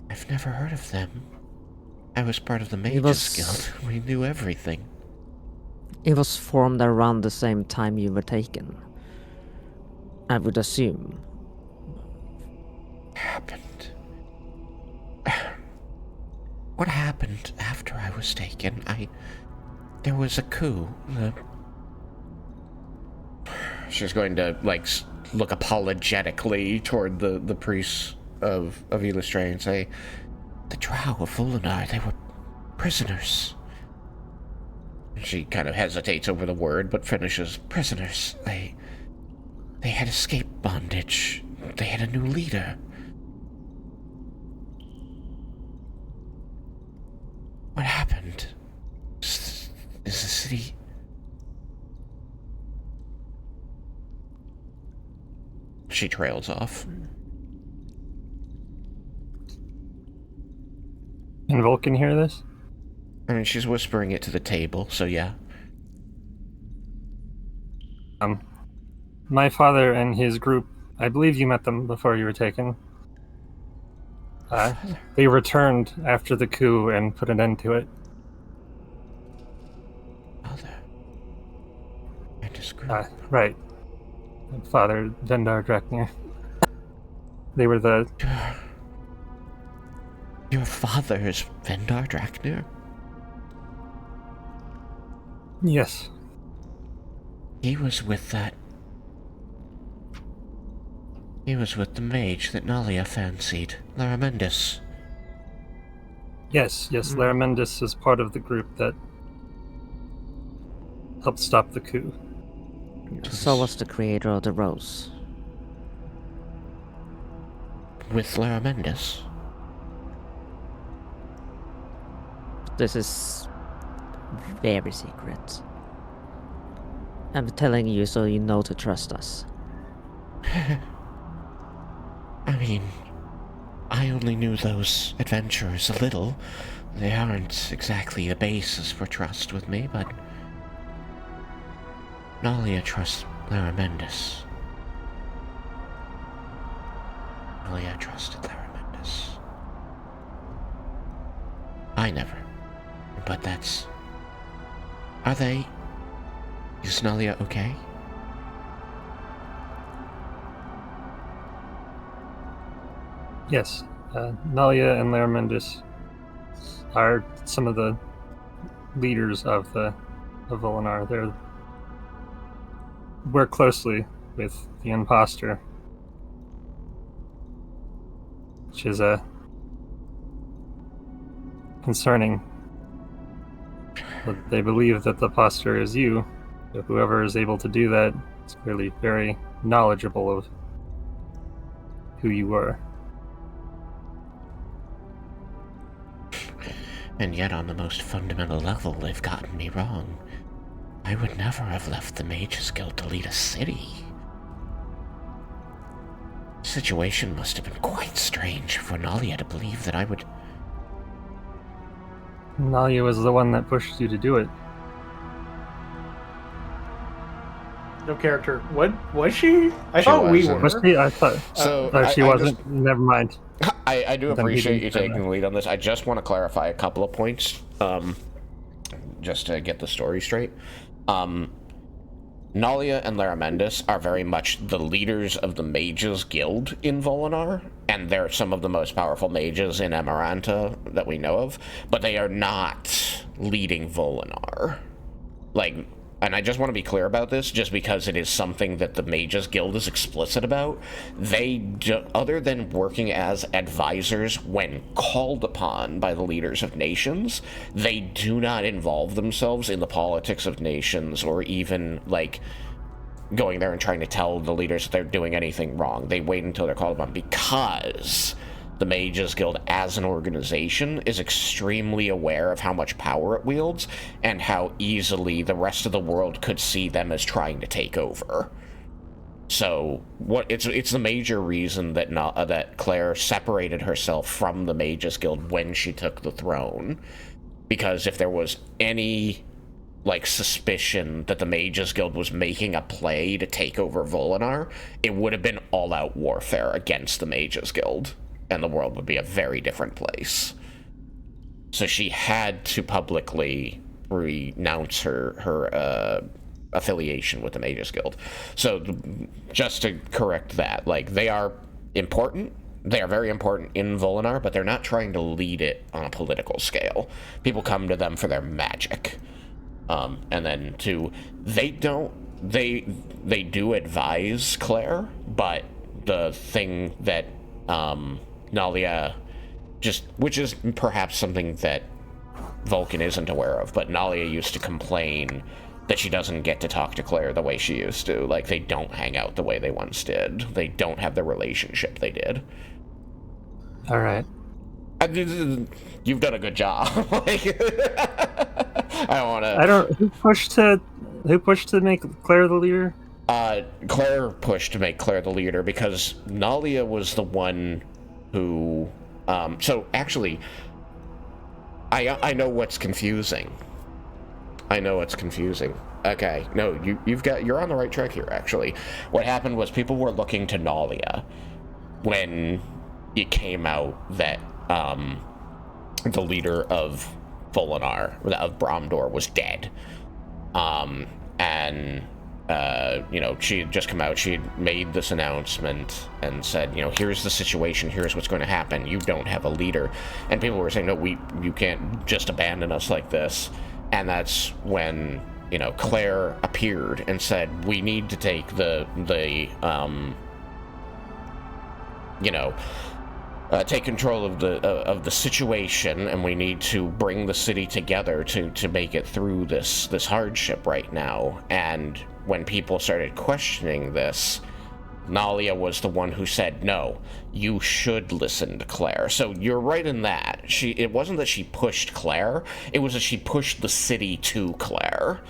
[SPEAKER 1] I've never heard of them. I was part of the Mages Guild. We knew everything.
[SPEAKER 4] It was formed around the same time you were taken, I would assume.
[SPEAKER 1] Happened. What happened after I was taken? There was a coup. She's going to, like, look apologetically toward the priests of Illustrae and say, the Drow of Volinar, they were prisoners. She kind of hesitates over the word, but finishes, prisoners. They had escaped bondage. They had a new leader. What happened? Is the city... She trails off.
[SPEAKER 3] Can Vulcan hear this?
[SPEAKER 1] I mean, she's whispering it to the table, so yeah.
[SPEAKER 3] My father and his group, I believe you met them before you were taken. They returned after the coup and put an end to it.
[SPEAKER 1] Father. And his group.
[SPEAKER 3] Right. Father Vendar Draknir. They were the...
[SPEAKER 1] Your father is Vendar Draknir?
[SPEAKER 3] Yes.
[SPEAKER 1] He was with that... He was with the mage that Nalia fancied, Laramendis.
[SPEAKER 3] Yes, Laramendis is part of the group that helped stop the coup.
[SPEAKER 4] So was the creator of the Rose.
[SPEAKER 1] With Laramendis?
[SPEAKER 4] This is very secret. I'm telling you so you know to trust us.
[SPEAKER 1] I mean, I only knew those adventurers a little. They aren't exactly the basis for trust with me, but... Nalia trusts Laramendis. Nalia trusted Laramendis. I never. But that's... Are they... Is Nalia okay?
[SPEAKER 3] Yes, Nalia and Laramendis are some of the leaders of Volinar. They work closely with the Imposter, which is concerning. But they believe that the Imposter is you. So whoever is able to do that is clearly very knowledgeable of who you were.
[SPEAKER 1] And yet on the most fundamental level, they've gotten me wrong. I would never have left the Mages Guild to lead a city. The situation must have been quite strange for Nalia to believe that I would...
[SPEAKER 3] Nalia was the one that pushed you to do it.
[SPEAKER 5] No character. What was she? I thought we were.
[SPEAKER 3] Was she? I thought.
[SPEAKER 1] So
[SPEAKER 3] she wasn't. Never mind.
[SPEAKER 1] I do
[SPEAKER 3] Then
[SPEAKER 1] appreciate
[SPEAKER 3] he
[SPEAKER 1] you
[SPEAKER 3] didn't say
[SPEAKER 1] taking
[SPEAKER 3] that.
[SPEAKER 1] the lead on this. I just want to clarify a couple of points, just to get the story straight. Nalia and Laramendis are very much the leaders of the Mages Guild in Volinar, and they're some of the most powerful mages in Amarantha that we know of, but they are not leading Volinar. Like, and I just want to be clear about this, just because it is something that the Mages Guild is explicit about, other than working as advisors when called upon by the leaders of nations, they do not involve themselves in the politics of nations, or even, like, going there and trying to tell the leaders that they're doing anything wrong. They wait until they're called upon, because the Mages Guild as an organization is extremely aware of how much power it wields and how easily the rest of the world could see them as trying to take over. So it's the major reason that that Claire separated herself from the Mages Guild when she took the throne, because if there was any like suspicion that the Mages Guild was making a play to take over Volinar, it would have been all-out warfare against the Mages Guild, and the world would be a very different place. So she had to publicly renounce her affiliation with the Mages Guild. So just to correct that, like, they are important. They are very important in Volinar, but they're not trying to lead it on a political scale. People come to them for their magic. And then they do advise Claire, but the thing that Nalia which is perhaps something that Vulcan isn't aware of, but Nalia used to complain that she doesn't get to talk to Claire the way she used to. Like, they don't hang out the way they once did. They don't have the relationship they did.
[SPEAKER 3] All right.
[SPEAKER 1] You've done a good job. Like,
[SPEAKER 3] Who pushed to make Claire the leader?
[SPEAKER 1] Claire pushed to make Claire the leader because Nalia was the one who. So actually, I know what's confusing. Okay, no, you're on the right track here. Actually, what happened was people were looking to Nalia when it came out that the leader of Volinar, of Bromdor, was dead. She had just come out, she had made this announcement and said, here's the situation, here's what's going to happen, you don't have a leader. And people were saying, no, you can't just abandon us like this. And that's when, Claire appeared and said, we need to take take control of the situation, and we need to bring the city together to make it through this hardship right now. And when people started questioning this, Nalia was the one who said, no, you should listen to Claire. So you're right in that. It wasn't that she pushed Claire, it was that she pushed the city to Claire.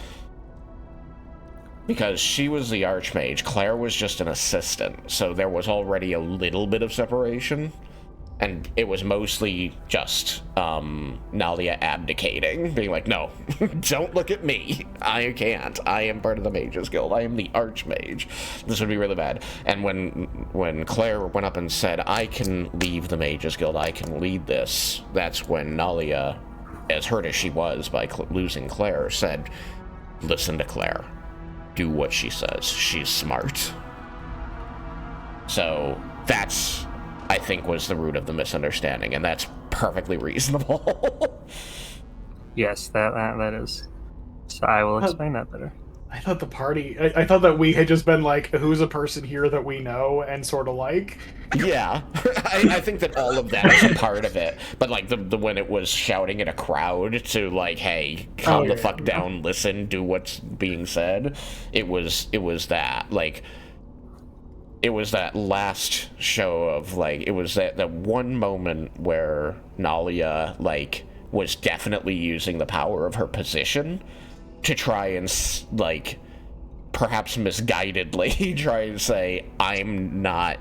[SPEAKER 1] Because she was the Archmage, Claire was just an assistant, so there was already a little bit of separation. And it was mostly just Nalia abdicating, being like, no, don't look at me. I can't. I am part of the Mages Guild. I am the Archmage. This would be really bad. And when Claire went up and said, I can leave the Mages Guild, I can lead this, that's when Nalia, as hurt as she was by losing Claire, said, listen to Claire. Do what she says. She's smart. So that's, I think, was the root of the misunderstanding, and that's perfectly reasonable.
[SPEAKER 3] Yes, that is. So I will explain that better.
[SPEAKER 5] I thought the party... I thought that we had just been like, who's a person here that we know, and sort of like...
[SPEAKER 1] Yeah. I think that all of that is a part of it. But, like, the when it was shouting at a crowd to, like, hey, calm the fuck down, listen, do what's being said, it was that. Like, it was that last show of, like, it was that one moment where Nalia, like, was definitely using the power of her position to try and, like, perhaps misguidedly try and say, I'm not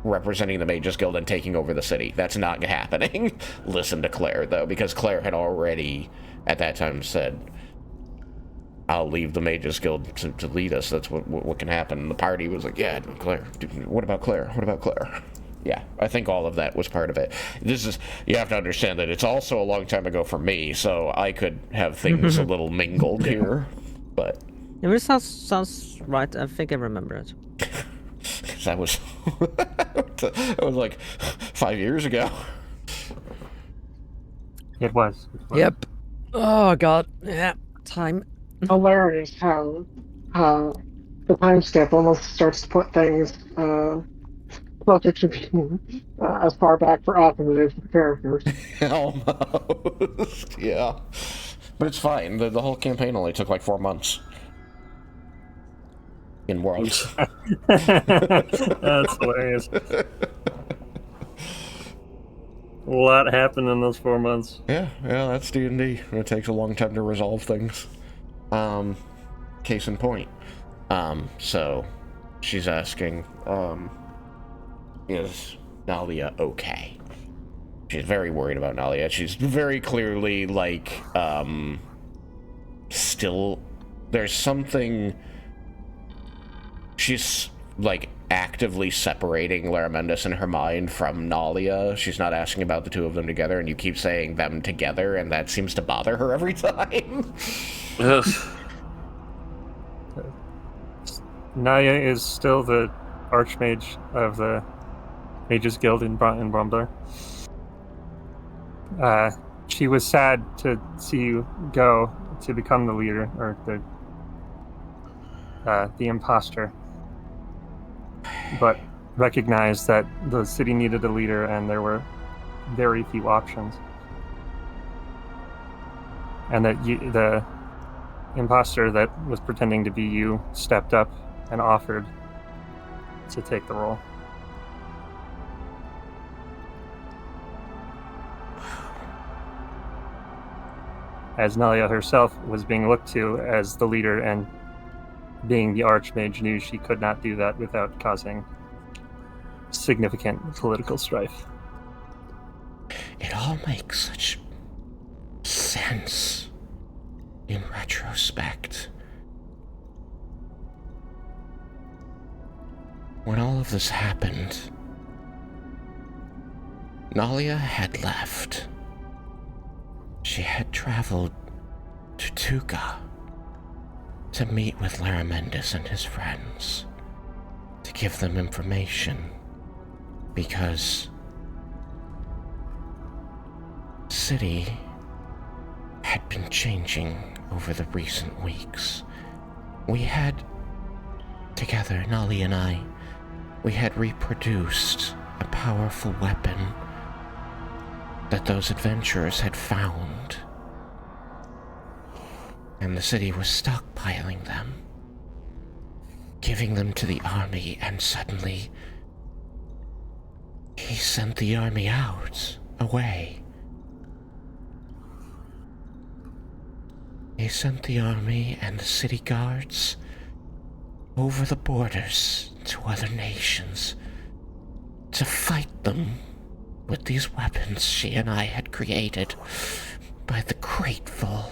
[SPEAKER 1] representing the Mages Guild and taking over the city. That's not happening. Listen to Claire, though, because Claire had already, at that time, said, I'll leave the Mages Guild to lead us. That's what can happen. And the party was like, yeah, Claire. What about Claire? What about Claire? Yeah, I think all of that was part of it. You have to understand that it's also a long time ago for me, so I could have things a little mingled here, but...
[SPEAKER 4] It sounds right. I think I remember it.
[SPEAKER 1] That was... that was like 5 years ago.
[SPEAKER 3] It was.
[SPEAKER 4] Yep. Oh, God. Yeah. Time.
[SPEAKER 6] hilarious how the time skip almost starts to put things closer to being as far back for us as it is for the characters.
[SPEAKER 1] Almost, yeah. But it's fine. The whole campaign only took like 4 months. In Worlds.
[SPEAKER 3] That's hilarious. A lot happened in those 4 months.
[SPEAKER 1] Yeah, that's D&D. It takes a long time to resolve things. Case in point. So, she's asking, is Nalia okay? She's very worried about Nalia. She's very clearly, like, still... There's something... She's, like, actively separating Laramendus in her mind from Nalia. She's not asking about the two of them together, and you keep saying them together, and that seems to bother her every time.
[SPEAKER 3] Naya is still the Archmage of the Mages Guild in Bromdar. She was sad to see you go to become the leader, or the imposter, but recognized that the city needed a leader and there were very few options. And that the imposter that was pretending to be you stepped up and offered to take the role. As Nalia herself was being looked to as the leader, and being the Archmage knew she could not do that without causing significant political strife.
[SPEAKER 1] It all makes such sense in retrospect. When all of this happened, Nalia had left. She had traveled to Tuga to meet with Laramendus and his friends, to give them information, because the city had been changing over the recent weeks. We had, together, Nali and I, we had reproduced a powerful weapon that those adventurers had found, and the city was stockpiling them, giving them to the army, and suddenly he sent the army out, away. He sent the army and the city guards over the borders to other nations to fight them with these weapons she and I had created by the grateful.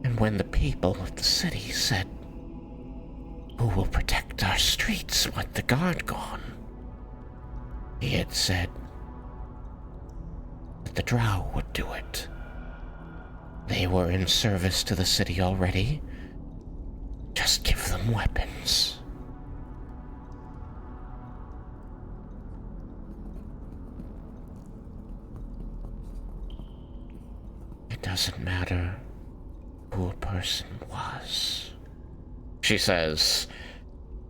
[SPEAKER 1] And when the people of the city said, "Who will protect our streets with the guard gone?" he had said that the drow would do it. They were in service to the city already. Just give them weapons. It doesn't matter who a person was, she says,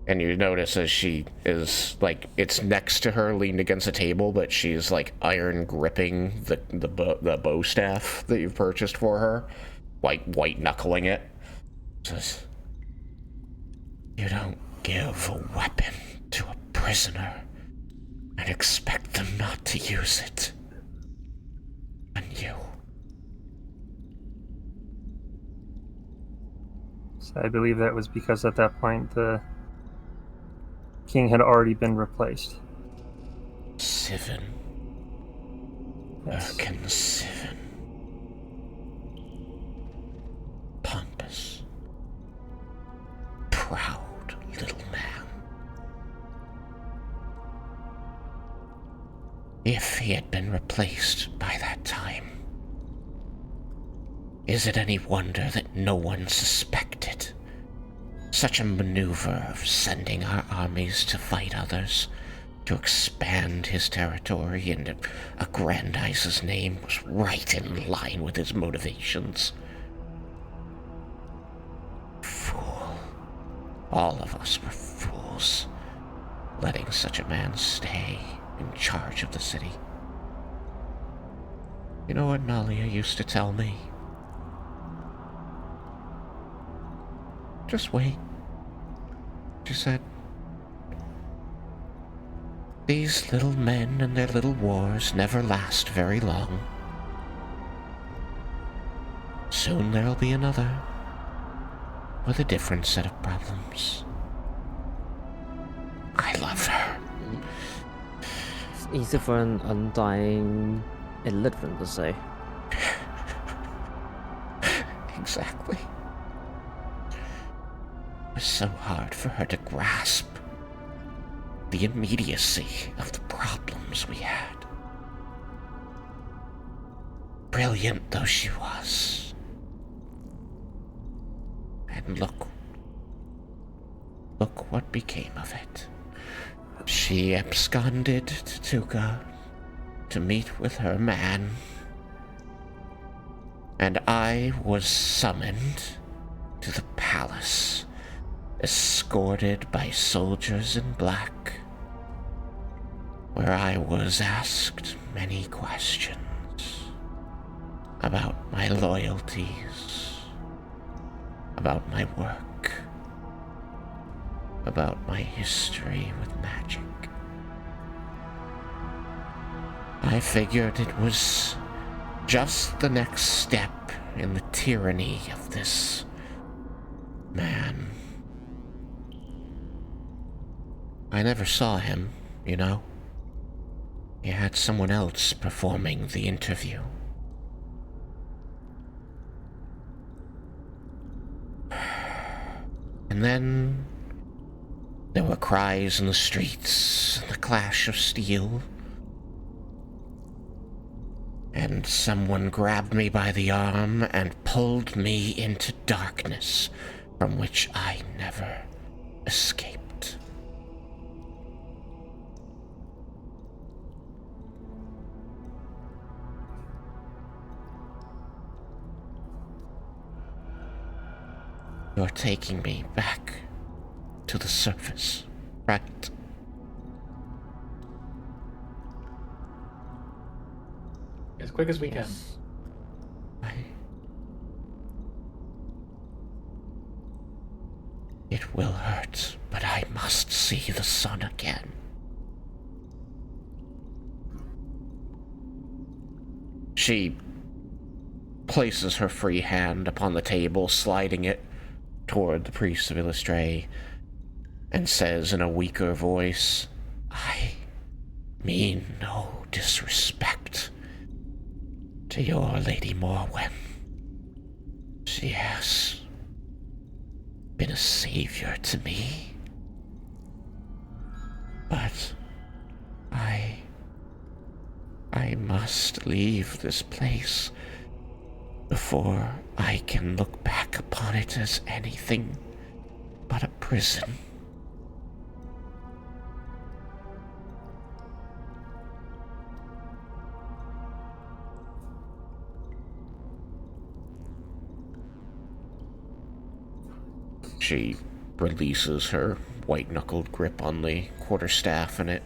[SPEAKER 1] and you notice as she is, like, it's next to her, leaned against a table, but she's, like, iron gripping the bow staff that you've purchased for her, like, white-knuckling it. Says, "You don't give a weapon to a prisoner and expect them not to use it on you."
[SPEAKER 3] So I believe that was because at that point the king had already been replaced.
[SPEAKER 1] Sivan.
[SPEAKER 3] Yes.
[SPEAKER 1] Raiken Sivan. Pompous. Proud little man. If he had been replaced by that time, is it any wonder that no one suspected such a maneuver of sending our armies to fight others to expand his territory and to aggrandize his name was right in line with his motivations. Fool. All of us were fools, letting such a man stay in charge of the city. You know what Nalia used to tell me? Just wait. She said, these little men and their little wars never last very long. Soon there'll be another, with a different set of problems. I love her.
[SPEAKER 4] It's easy for an undying illiterate to say.
[SPEAKER 1] Exactly. It was so hard for her to grasp the immediacy of the problems we had. Brilliant though she was. And look what became of it. She absconded to Tuga to meet with her man, and I was summoned to the palace, escorted by soldiers in black, where I was asked many questions about my loyalties, about my work, about my history with magic. I figured it was just the next step in the tyranny of this man. I never saw him, you know. He had someone else performing the interview. And then there were cries in the streets, and the clash of steel. And someone grabbed me by the arm and pulled me into darkness from which I never escaped. You're taking me back to the surface, right?
[SPEAKER 5] As quick as we can.
[SPEAKER 1] It will hurt, but I must see the sun again. She places her free hand upon the table, sliding it toward the priest of Illustre, and says in a weaker voice, I mean no disrespect to your Lady Morwen. She has been a savior to me. But I must leave this place before I can look back upon it as anything but a prison. She releases her white-knuckled grip on the quarterstaff, and it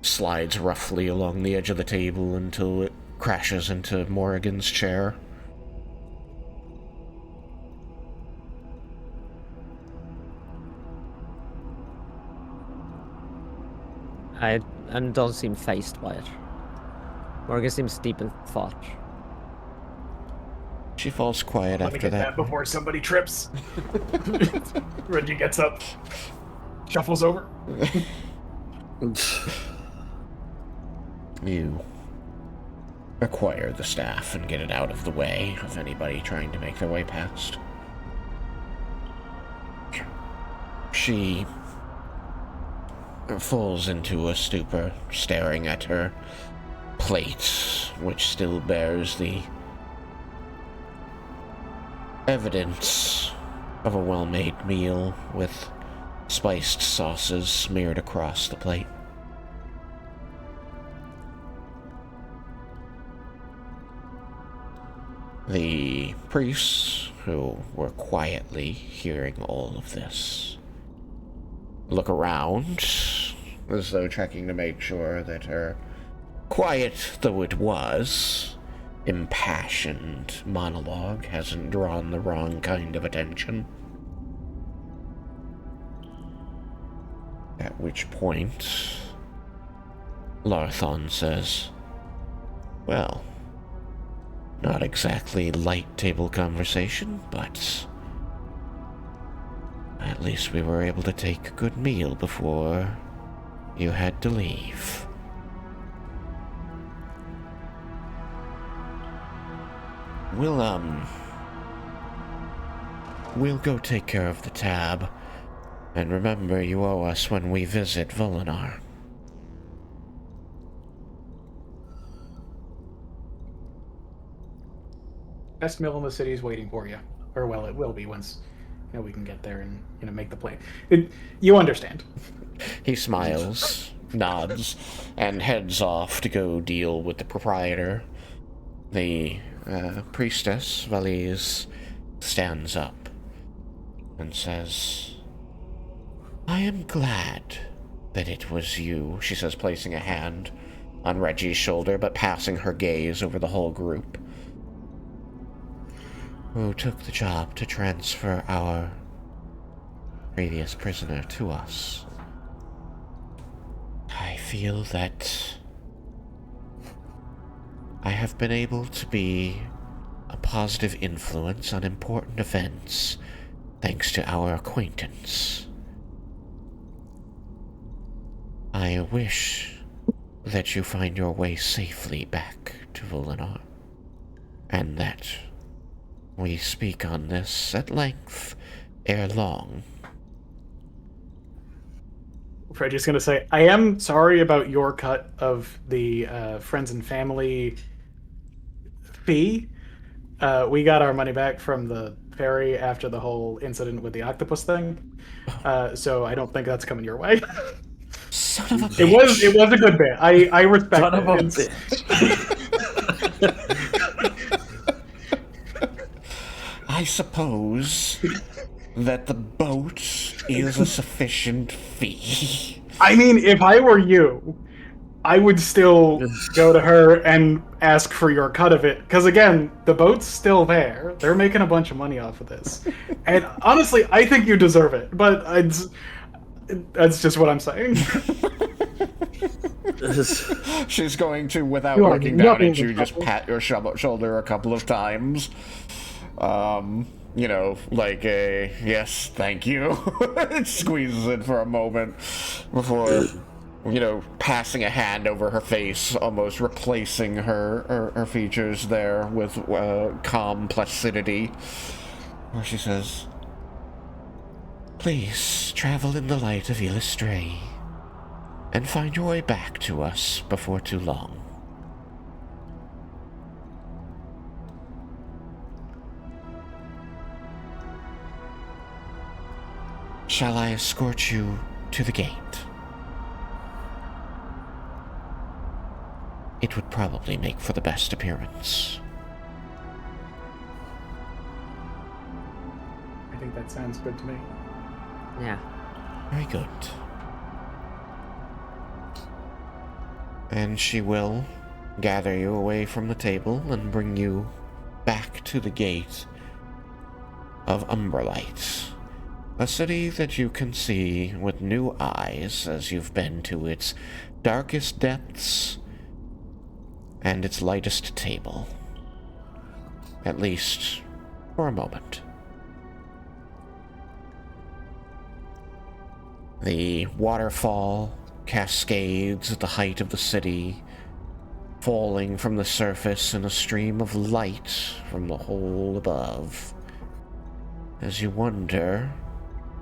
[SPEAKER 1] slides roughly along the edge of the table until it crashes into Morrigan's chair.
[SPEAKER 4] I don't seem phased by it. Morgan seems deep in thought.
[SPEAKER 1] She falls quiet
[SPEAKER 5] Let me
[SPEAKER 1] after
[SPEAKER 5] get that before somebody trips. Reggie gets up, shuffles over.
[SPEAKER 1] You acquire the staff and get it out of the way of anybody trying to make their way past. She falls into a stupor, staring at her plate, which still bears the evidence of a well-made meal with spiced sauces smeared across the plate. The priests, who were quietly hearing all of this, look around, as though checking to make sure that her quiet though it was, impassioned monologue hasn't drawn the wrong kind of attention. At which point, Larthon says, well, not exactly light table conversation, but at least we were able to take a good meal before you had to leave. We'll go take care of the tab, and remember you owe us when we visit Volinar.
[SPEAKER 5] Best meal in the city is waiting for you. Or, well, it will be once we can get there and make the plan. You understand.
[SPEAKER 1] He smiles, nods, and heads off to go deal with the proprietor. The priestess, Valise, stands up and says, I am glad that it was you, she says, placing a hand on Reggie's shoulder, but passing her gaze over the whole group, who took the job to transfer our previous prisoner to us. I feel that I have been able to be a positive influence on important events thanks to our acquaintance. I wish that you find your way safely back to Volinar, and that we speak on this at length ere long.
[SPEAKER 5] Reggie's going to say, I am sorry about your cut of the friends and family fee. We got our money back from the ferry after the whole incident with the octopus thing. So I don't think that's coming your way.
[SPEAKER 1] Son of a bitch.
[SPEAKER 5] It was a good bit. I respect
[SPEAKER 2] Son
[SPEAKER 5] it.
[SPEAKER 2] of a
[SPEAKER 5] It's-
[SPEAKER 1] I suppose that the boat is a sufficient fee.
[SPEAKER 5] I mean, if I were you, I would still go to her and ask for your cut of it. Because again, the boat's still there. They're making a bunch of money off of this. And honestly, I think you deserve it. But that's just what I'm saying.
[SPEAKER 1] She's going to, without
[SPEAKER 6] You are
[SPEAKER 1] looking down
[SPEAKER 6] nothing
[SPEAKER 1] at you,
[SPEAKER 6] but
[SPEAKER 1] just
[SPEAKER 6] trouble.
[SPEAKER 1] pat your shoulder a couple of times. Like a, yes, thank you. It squeezes it for a moment before, passing a hand over her face, almost replacing her features there with calm placidity, where she says, please travel in the light of Illustray and find your way back to us before too long. Shall I escort you to the gate? It would probably make for the best appearance.
[SPEAKER 5] I think that sounds good to me.
[SPEAKER 4] Yeah.
[SPEAKER 1] Very good. And she will gather you away from the table and bring you back to the gate of Umberlight. A city that you can see with new eyes as you've been to its darkest depths and its lightest table. At least for a moment. The waterfall cascades at the height of the city, falling from the surface in a stream of light from the hole above, as you wonder,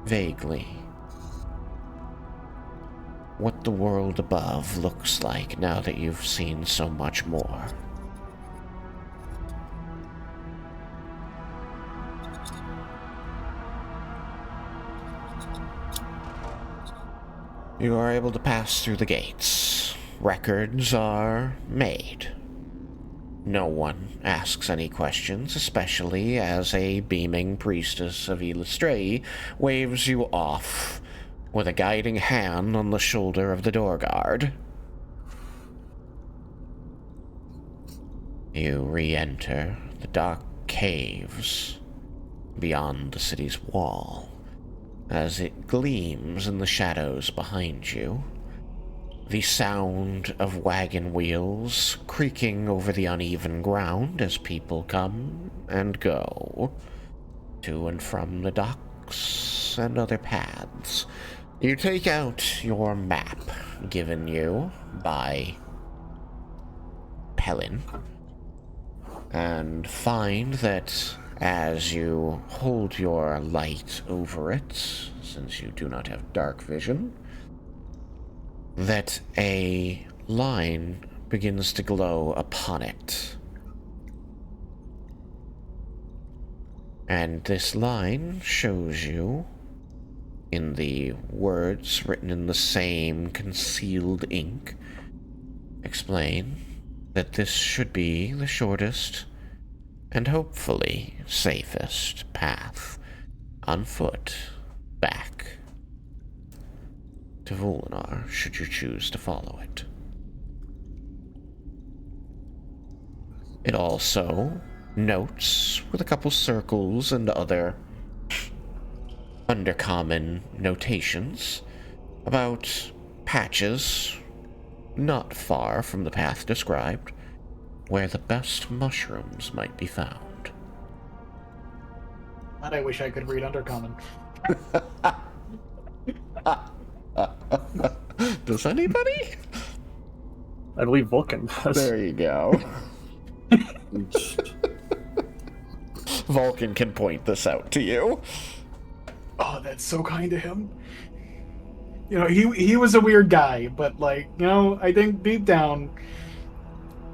[SPEAKER 1] vaguely, what the world above looks like now that you've seen so much more. You are able to pass through the gates. Records are made. no one asks any questions, especially as a beaming priestess of Illustrae waves you off with a guiding hand on the shoulder of the door guard. You re-enter the dark caves beyond the city's wall as it gleams in the shadows behind you. The sound of wagon wheels creaking over the uneven ground as people come and go to and from the docks and other paths. You take out your map given you by Pelin and find that as you hold your light over it, since you do not have dark vision, that a line begins to glow upon it. And this line shows you, in the words written in the same concealed ink, explain that this should be the shortest and hopefully safest path on foot back to Volinar, should you choose to follow it. It also notes, with a couple circles and other undercommon notations, about patches not far from the path described, where the best mushrooms might be found.
[SPEAKER 5] God, I wish I could read Undercommon.
[SPEAKER 1] Does anybody?
[SPEAKER 3] I believe Vulcan does.
[SPEAKER 1] There you go. Vulcan can point this out to you.
[SPEAKER 5] Oh, that's so kind of him. You know, he was a weird guy, but like, you know, I think deep down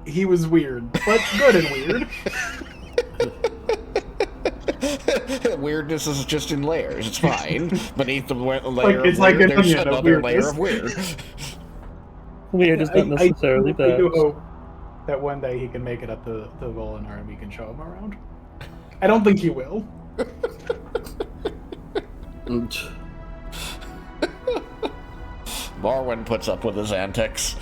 [SPEAKER 5] he was weird, but good and weird.
[SPEAKER 1] Weirdness is just in layers. It's fine. Beneath the layer
[SPEAKER 5] it's
[SPEAKER 1] of
[SPEAKER 5] like
[SPEAKER 1] weird,
[SPEAKER 5] an
[SPEAKER 1] there's
[SPEAKER 5] onion of
[SPEAKER 1] another layer
[SPEAKER 5] weirdness.
[SPEAKER 1] of weird.
[SPEAKER 3] Weird is not necessarily
[SPEAKER 5] I
[SPEAKER 3] bad.
[SPEAKER 5] do hope that one day he can make it up to Volinar and we can show him around. I don't think he will.
[SPEAKER 1] Marwyn puts up with his antics.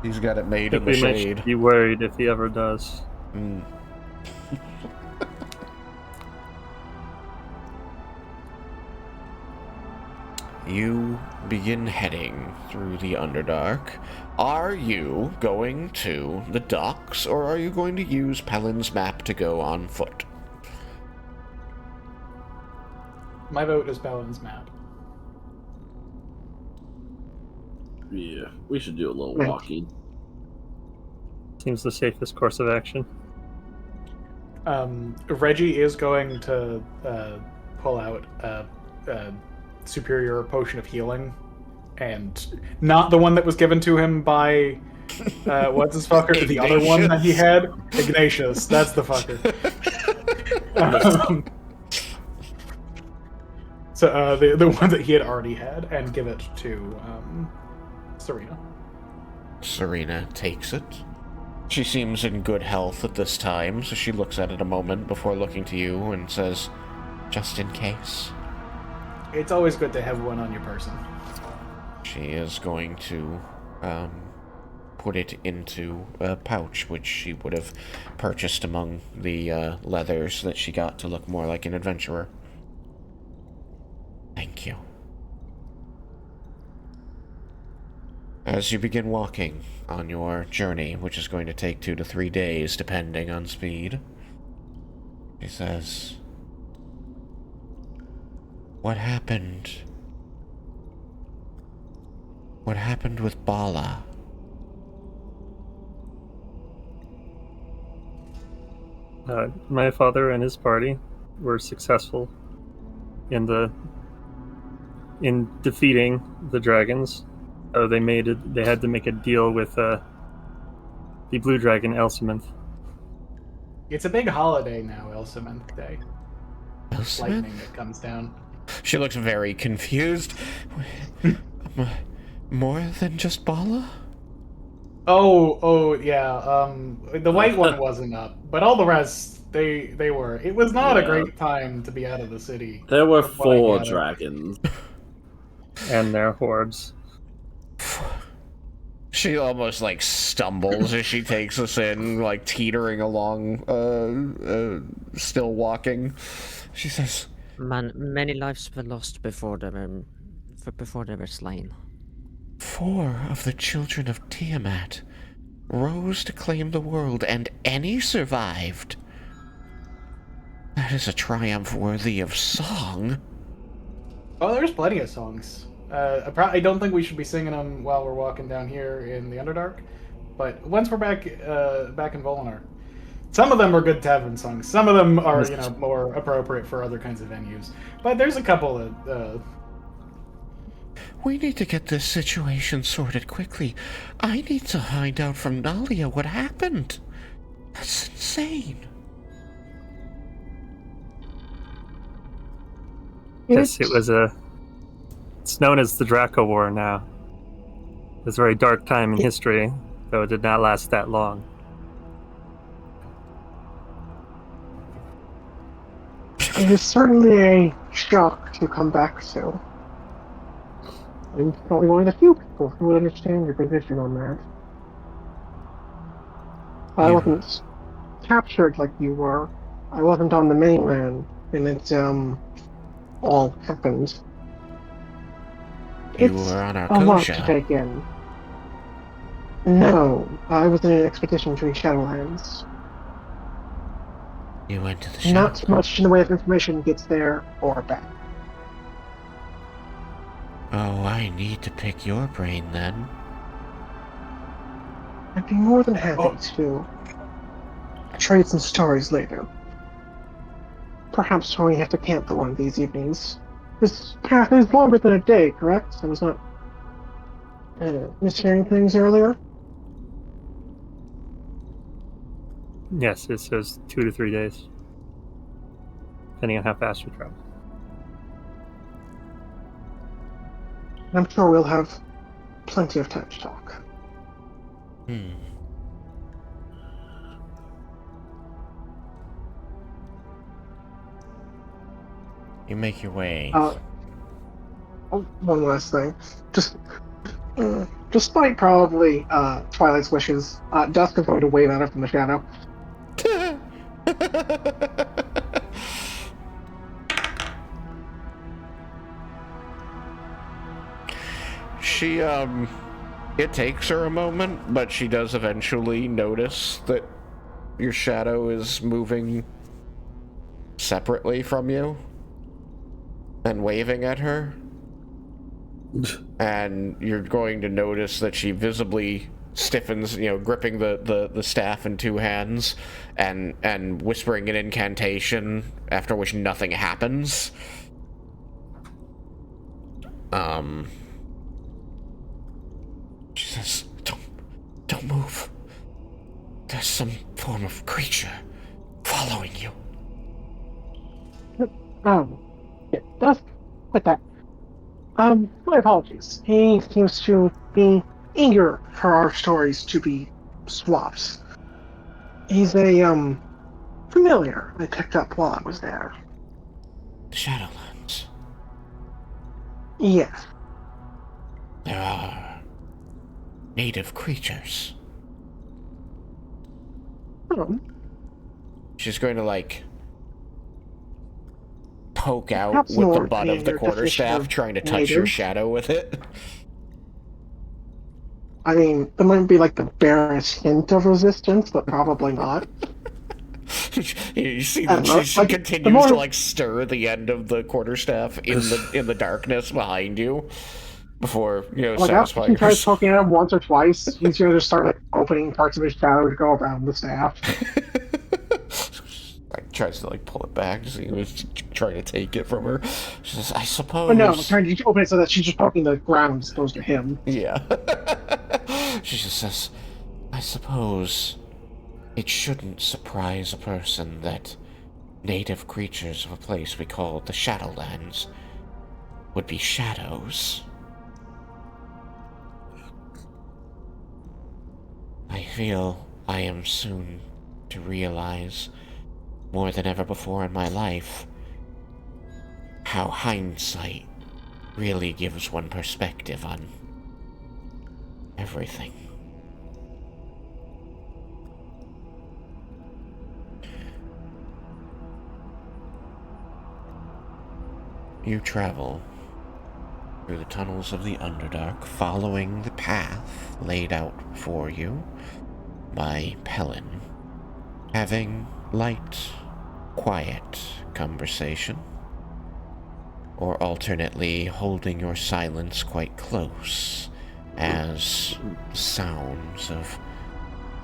[SPEAKER 1] He's got it made in the
[SPEAKER 3] We might
[SPEAKER 1] shade.
[SPEAKER 3] be worried if he ever does.
[SPEAKER 1] You begin heading through the Underdark. Are you going to the docks, or are you going to use Pelin's map to go on foot?
[SPEAKER 5] My vote is Palin's map.
[SPEAKER 8] Yeah, we should do a little
[SPEAKER 6] Right.
[SPEAKER 8] walking.
[SPEAKER 3] Seems the safest course of action.
[SPEAKER 5] Reggie is going to pull out a superior potion of healing, and not the one that was given to him by what's his fucker? The other one that he had, Ignatius. That's the fucker. So the one that he had already had, and give it to Serena.
[SPEAKER 1] Serena takes it. She seems in good health at this time, so she looks at it a moment before looking to you and says, just in case.
[SPEAKER 5] It's always good to have one on your person.
[SPEAKER 1] She is going to put it into a pouch, which she would have purchased among the leathers that she got to look more like an adventurer. Thank you. As you begin walking on your journey, which is going to take 2 to 3 days, depending on speed, she says, What happened? What happened with Bala?
[SPEAKER 3] My father and his party were successful in defeating the dragons. They had to make a deal with the blue dragon Elsaminth.
[SPEAKER 5] It's a big holiday now, Elsaminth Day.
[SPEAKER 1] Elsaminth?
[SPEAKER 5] Lightning that comes down.
[SPEAKER 1] She looks very confused. More than just Bala?
[SPEAKER 5] Oh, yeah. The white one wasn't up, but all the rest, they were. It was not a
[SPEAKER 8] Yeah.
[SPEAKER 5] great time to be out of the city.
[SPEAKER 8] There were
[SPEAKER 5] from what I
[SPEAKER 8] 4
[SPEAKER 5] gather.
[SPEAKER 8] dragons.
[SPEAKER 3] And their hordes.
[SPEAKER 1] She almost like stumbles as she takes us in, like teetering along, still walking. She says,
[SPEAKER 4] Many lives were lost before they were slain.
[SPEAKER 1] 4 of the children of Tiamat rose to claim the world, and any survived. That is a triumph worthy of song.
[SPEAKER 5] Oh, there's plenty of songs. I don't think we should be singing them while we're walking down here in the Underdark, but once we're back in Volinar, some of them are good tavern songs. Some of them are, more appropriate for other kinds of venues. But there's a couple that.
[SPEAKER 1] We need to get this situation sorted quickly. I need to find out from Nalia what happened. That's insane.
[SPEAKER 3] Yes, it's known as the Draco War now. It was a very dark time in history, though it did not last that long.
[SPEAKER 6] It is certainly a shock to come back to. I'm probably one of the few people who would understand your position on that. I wasn't captured like you were. I wasn't on the mainland, and it, all happened.
[SPEAKER 1] You were on
[SPEAKER 6] a lot to
[SPEAKER 1] Arcosia.
[SPEAKER 6] take in. No, I was in an expedition to the Shadowlands.
[SPEAKER 1] You went to the Shadowlands?
[SPEAKER 6] Not much in the way of information gets there or back.
[SPEAKER 1] Oh, I need to pick your brain then.
[SPEAKER 6] I'd be more than happy to trade some stories later. Perhaps when we have to camp for one of these evenings. This path is longer than a day, correct? I was not mishearing things earlier?
[SPEAKER 3] Yes, it says 2 to 3 days, depending on how fast we travel.
[SPEAKER 6] I'm sure we'll have plenty of time to talk.
[SPEAKER 1] You make your way.
[SPEAKER 6] One last thing. Despite probably Twilight's wishes, Dusk is going to wave at her from the shadow.
[SPEAKER 1] She, it takes her a moment, but she does eventually notice that your shadow is moving separately from you and waving at her. And you're going to notice that she visibly stiffens, gripping the staff in 2 hands and whispering an incantation, after which nothing happens. She says, don't move. There's some form of creature following you.
[SPEAKER 6] Yeah, Dusk, with that. My apologies. He seems to be eager for our stories to be swapped. He's a, familiar I picked up while I was there.
[SPEAKER 1] The Shadowlands.
[SPEAKER 6] Yes.
[SPEAKER 1] There are native creatures. She's going to, poke out
[SPEAKER 6] Perhaps
[SPEAKER 1] with the
[SPEAKER 6] more
[SPEAKER 1] butt of the quarterstaff, trying to touch your shadow with it.
[SPEAKER 6] I mean, it might be the barest hint of resistance, but probably not.
[SPEAKER 1] You see that she continues to stir the end of the quarterstaff in the darkness behind you before satisfying
[SPEAKER 6] he tries
[SPEAKER 1] herself.
[SPEAKER 6] poking at him once or twice. He's gonna just start opening parts of his shadow to go around the staff.
[SPEAKER 1] Tries to pull it back. He was trying to take it from her. She says, "I suppose."
[SPEAKER 6] But no, trying to open it so that she's just poking the ground as opposed to him.
[SPEAKER 1] Yeah. She just says, "I suppose it shouldn't surprise a person that native creatures of a place we call the Shadowlands would be shadows." feel I am soon to realize, more than ever before in my life, how hindsight really gives one perspective on everything. You travel through the tunnels of the Underdark, following the path laid out for you by Pelin, having light, quiet conversation, or alternately holding your silence quite close as sounds of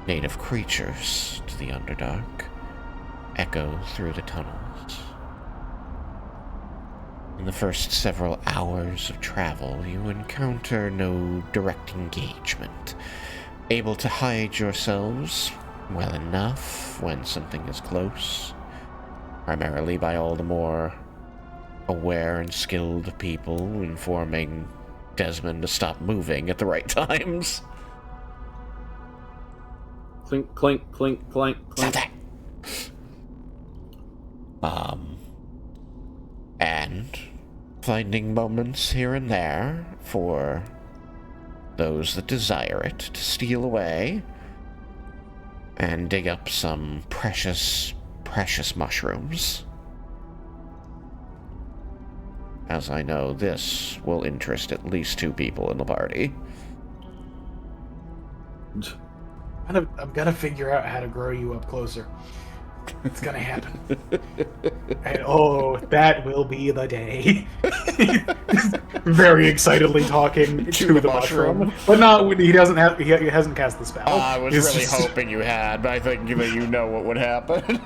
[SPEAKER 1] native creatures to the Underdark echo through the tunnels. In the first several hours of travel, you encounter no direct engagement, able to hide yourselves well enough when something is close, primarily by all the more aware and skilled people informing Desmond to stop moving at the right times.
[SPEAKER 8] Clink, clink, clink, clink, clink.
[SPEAKER 1] And finding moments here and there for those that desire it to steal away and dig up some precious, precious mushrooms. As I know, this will interest at least 2 people in the party.
[SPEAKER 5] I'm gonna figure out how to grow you up closer. It's gonna happen. And oh, that will be the day. Very excitedly talking to the mushroom. But not, he doesn't have, he hasn't cast the spell.
[SPEAKER 1] I was really hoping you had, but I think that you know what would happen.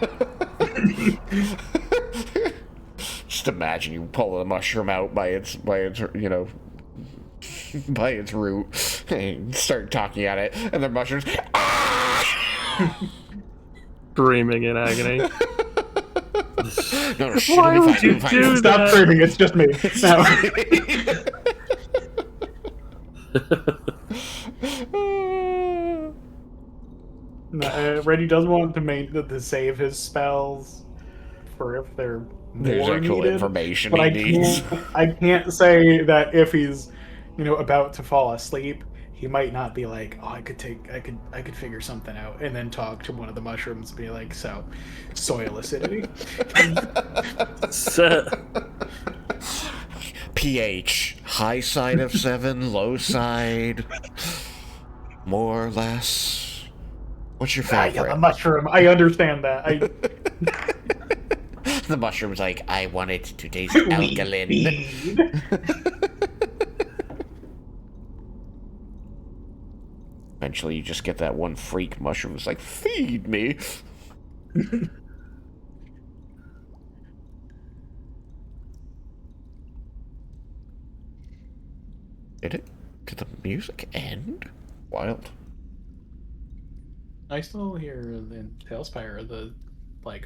[SPEAKER 1] Just imagine you pull the mushroom out by its you know, by its root and start talking at it, and the mushrooms
[SPEAKER 3] Screaming in agony.
[SPEAKER 1] No, shit,
[SPEAKER 3] Why would you do
[SPEAKER 5] Stop
[SPEAKER 3] that?
[SPEAKER 5] screaming, it's just me. No, Reddy does want to save his spells for if they're
[SPEAKER 1] There's
[SPEAKER 5] more
[SPEAKER 1] actual
[SPEAKER 5] needed,
[SPEAKER 1] information
[SPEAKER 5] but
[SPEAKER 1] he needs.
[SPEAKER 5] I can't say that if he's, about to fall asleep, he might not be like, oh, I could figure something out, and then talk to one of the mushrooms and be like, so, soil acidity.
[SPEAKER 1] pH, high side of 7, low side, more or less. What's your favorite?
[SPEAKER 5] Yeah, the mushroom. I understand that.
[SPEAKER 1] The mushroom's like, I want it to taste alkaline. Eventually you just get that one freak mushroom that's like, feed me. Did the music end? Wild.
[SPEAKER 5] I still hear the Tailspire, the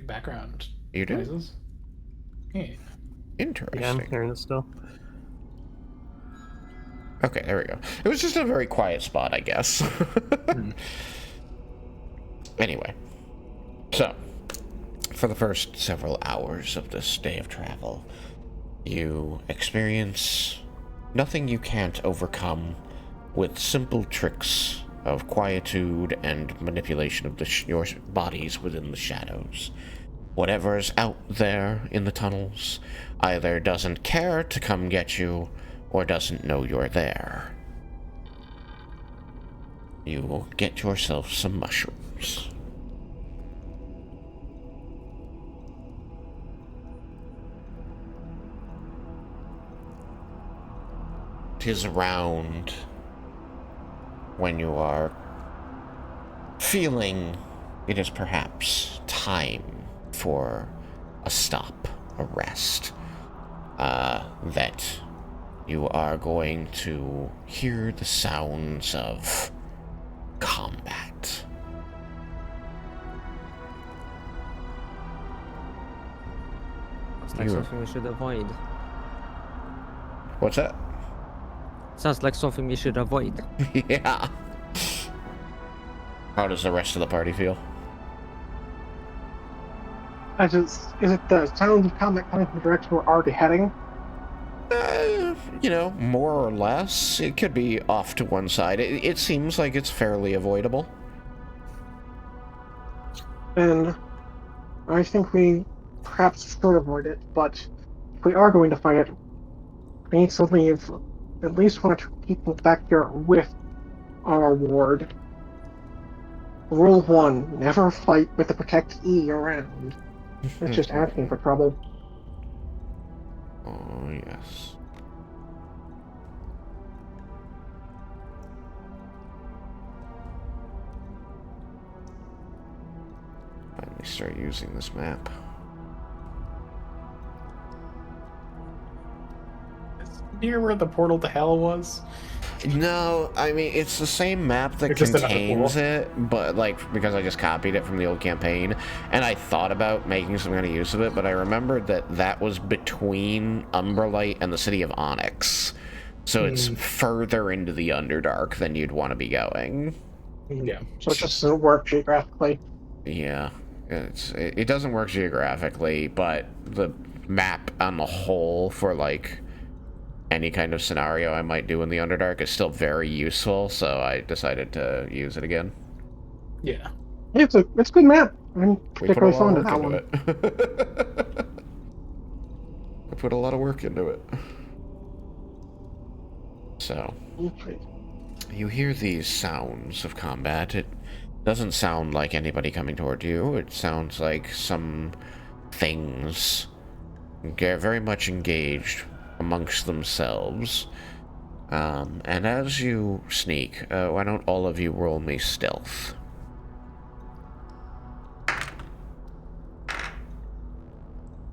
[SPEAKER 5] background
[SPEAKER 1] You do?
[SPEAKER 5] noises. Yeah.
[SPEAKER 1] Interesting.
[SPEAKER 3] Yeah, I'm hearing it still.
[SPEAKER 1] Okay, there we go. It was just a very quiet spot, I guess. Anyway, so, for the first several hours of this day of travel, you experience nothing you can't overcome with simple tricks of quietude and manipulation of your bodies within the shadows. Whatever's out there in the tunnels either doesn't care to come get you or doesn't know you're there. You will get yourself some mushrooms. Tis around when you are feeling it is perhaps time for a stop, a rest, that you are going to hear the sounds of combat.
[SPEAKER 4] Sounds like something we should avoid.
[SPEAKER 1] What's that?
[SPEAKER 4] Sounds like something we should avoid.
[SPEAKER 1] Yeah. How does the rest of the party feel?
[SPEAKER 6] Is it the sounds of combat coming from the direction we're already heading?
[SPEAKER 1] More or less. It could be off to one side. It seems like it's fairly avoidable.
[SPEAKER 6] And I think we perhaps should avoid it, but if we are going to fight it, we need to leave at least 1 or 2 people back here with our ward. Rule 1, never fight with the Protect E around. It's just asking for trouble.
[SPEAKER 1] Oh, yes. Finally start using this map.
[SPEAKER 5] Near where the portal to hell was?
[SPEAKER 1] No, I mean, it's the same map that
[SPEAKER 5] It's just another
[SPEAKER 1] contains
[SPEAKER 5] pool.
[SPEAKER 1] it, but, because I just copied it from the old campaign, and I thought about making some kind of use of it, but I remembered that was between Umberlight and the city of Onyx. So it's further into the Underdark than you'd want to be going.
[SPEAKER 5] Yeah.
[SPEAKER 6] So it just doesn't work geographically.
[SPEAKER 1] Yeah, it doesn't work geographically, but the map on the whole for, any kind of scenario I might do in the Underdark is still very useful, so I decided to use it again.
[SPEAKER 5] Yeah.
[SPEAKER 6] It's a good map. I'm
[SPEAKER 1] We put a
[SPEAKER 6] particularly
[SPEAKER 1] lot
[SPEAKER 6] fond
[SPEAKER 1] of
[SPEAKER 6] of
[SPEAKER 1] work
[SPEAKER 6] that
[SPEAKER 1] into
[SPEAKER 6] one.
[SPEAKER 1] it. I put a lot of work into it. So, you hear these sounds of combat. It doesn't sound like anybody coming toward you. It sounds like some things get very much engaged amongst themselves. And as you sneak, why don't all of you roll me stealth?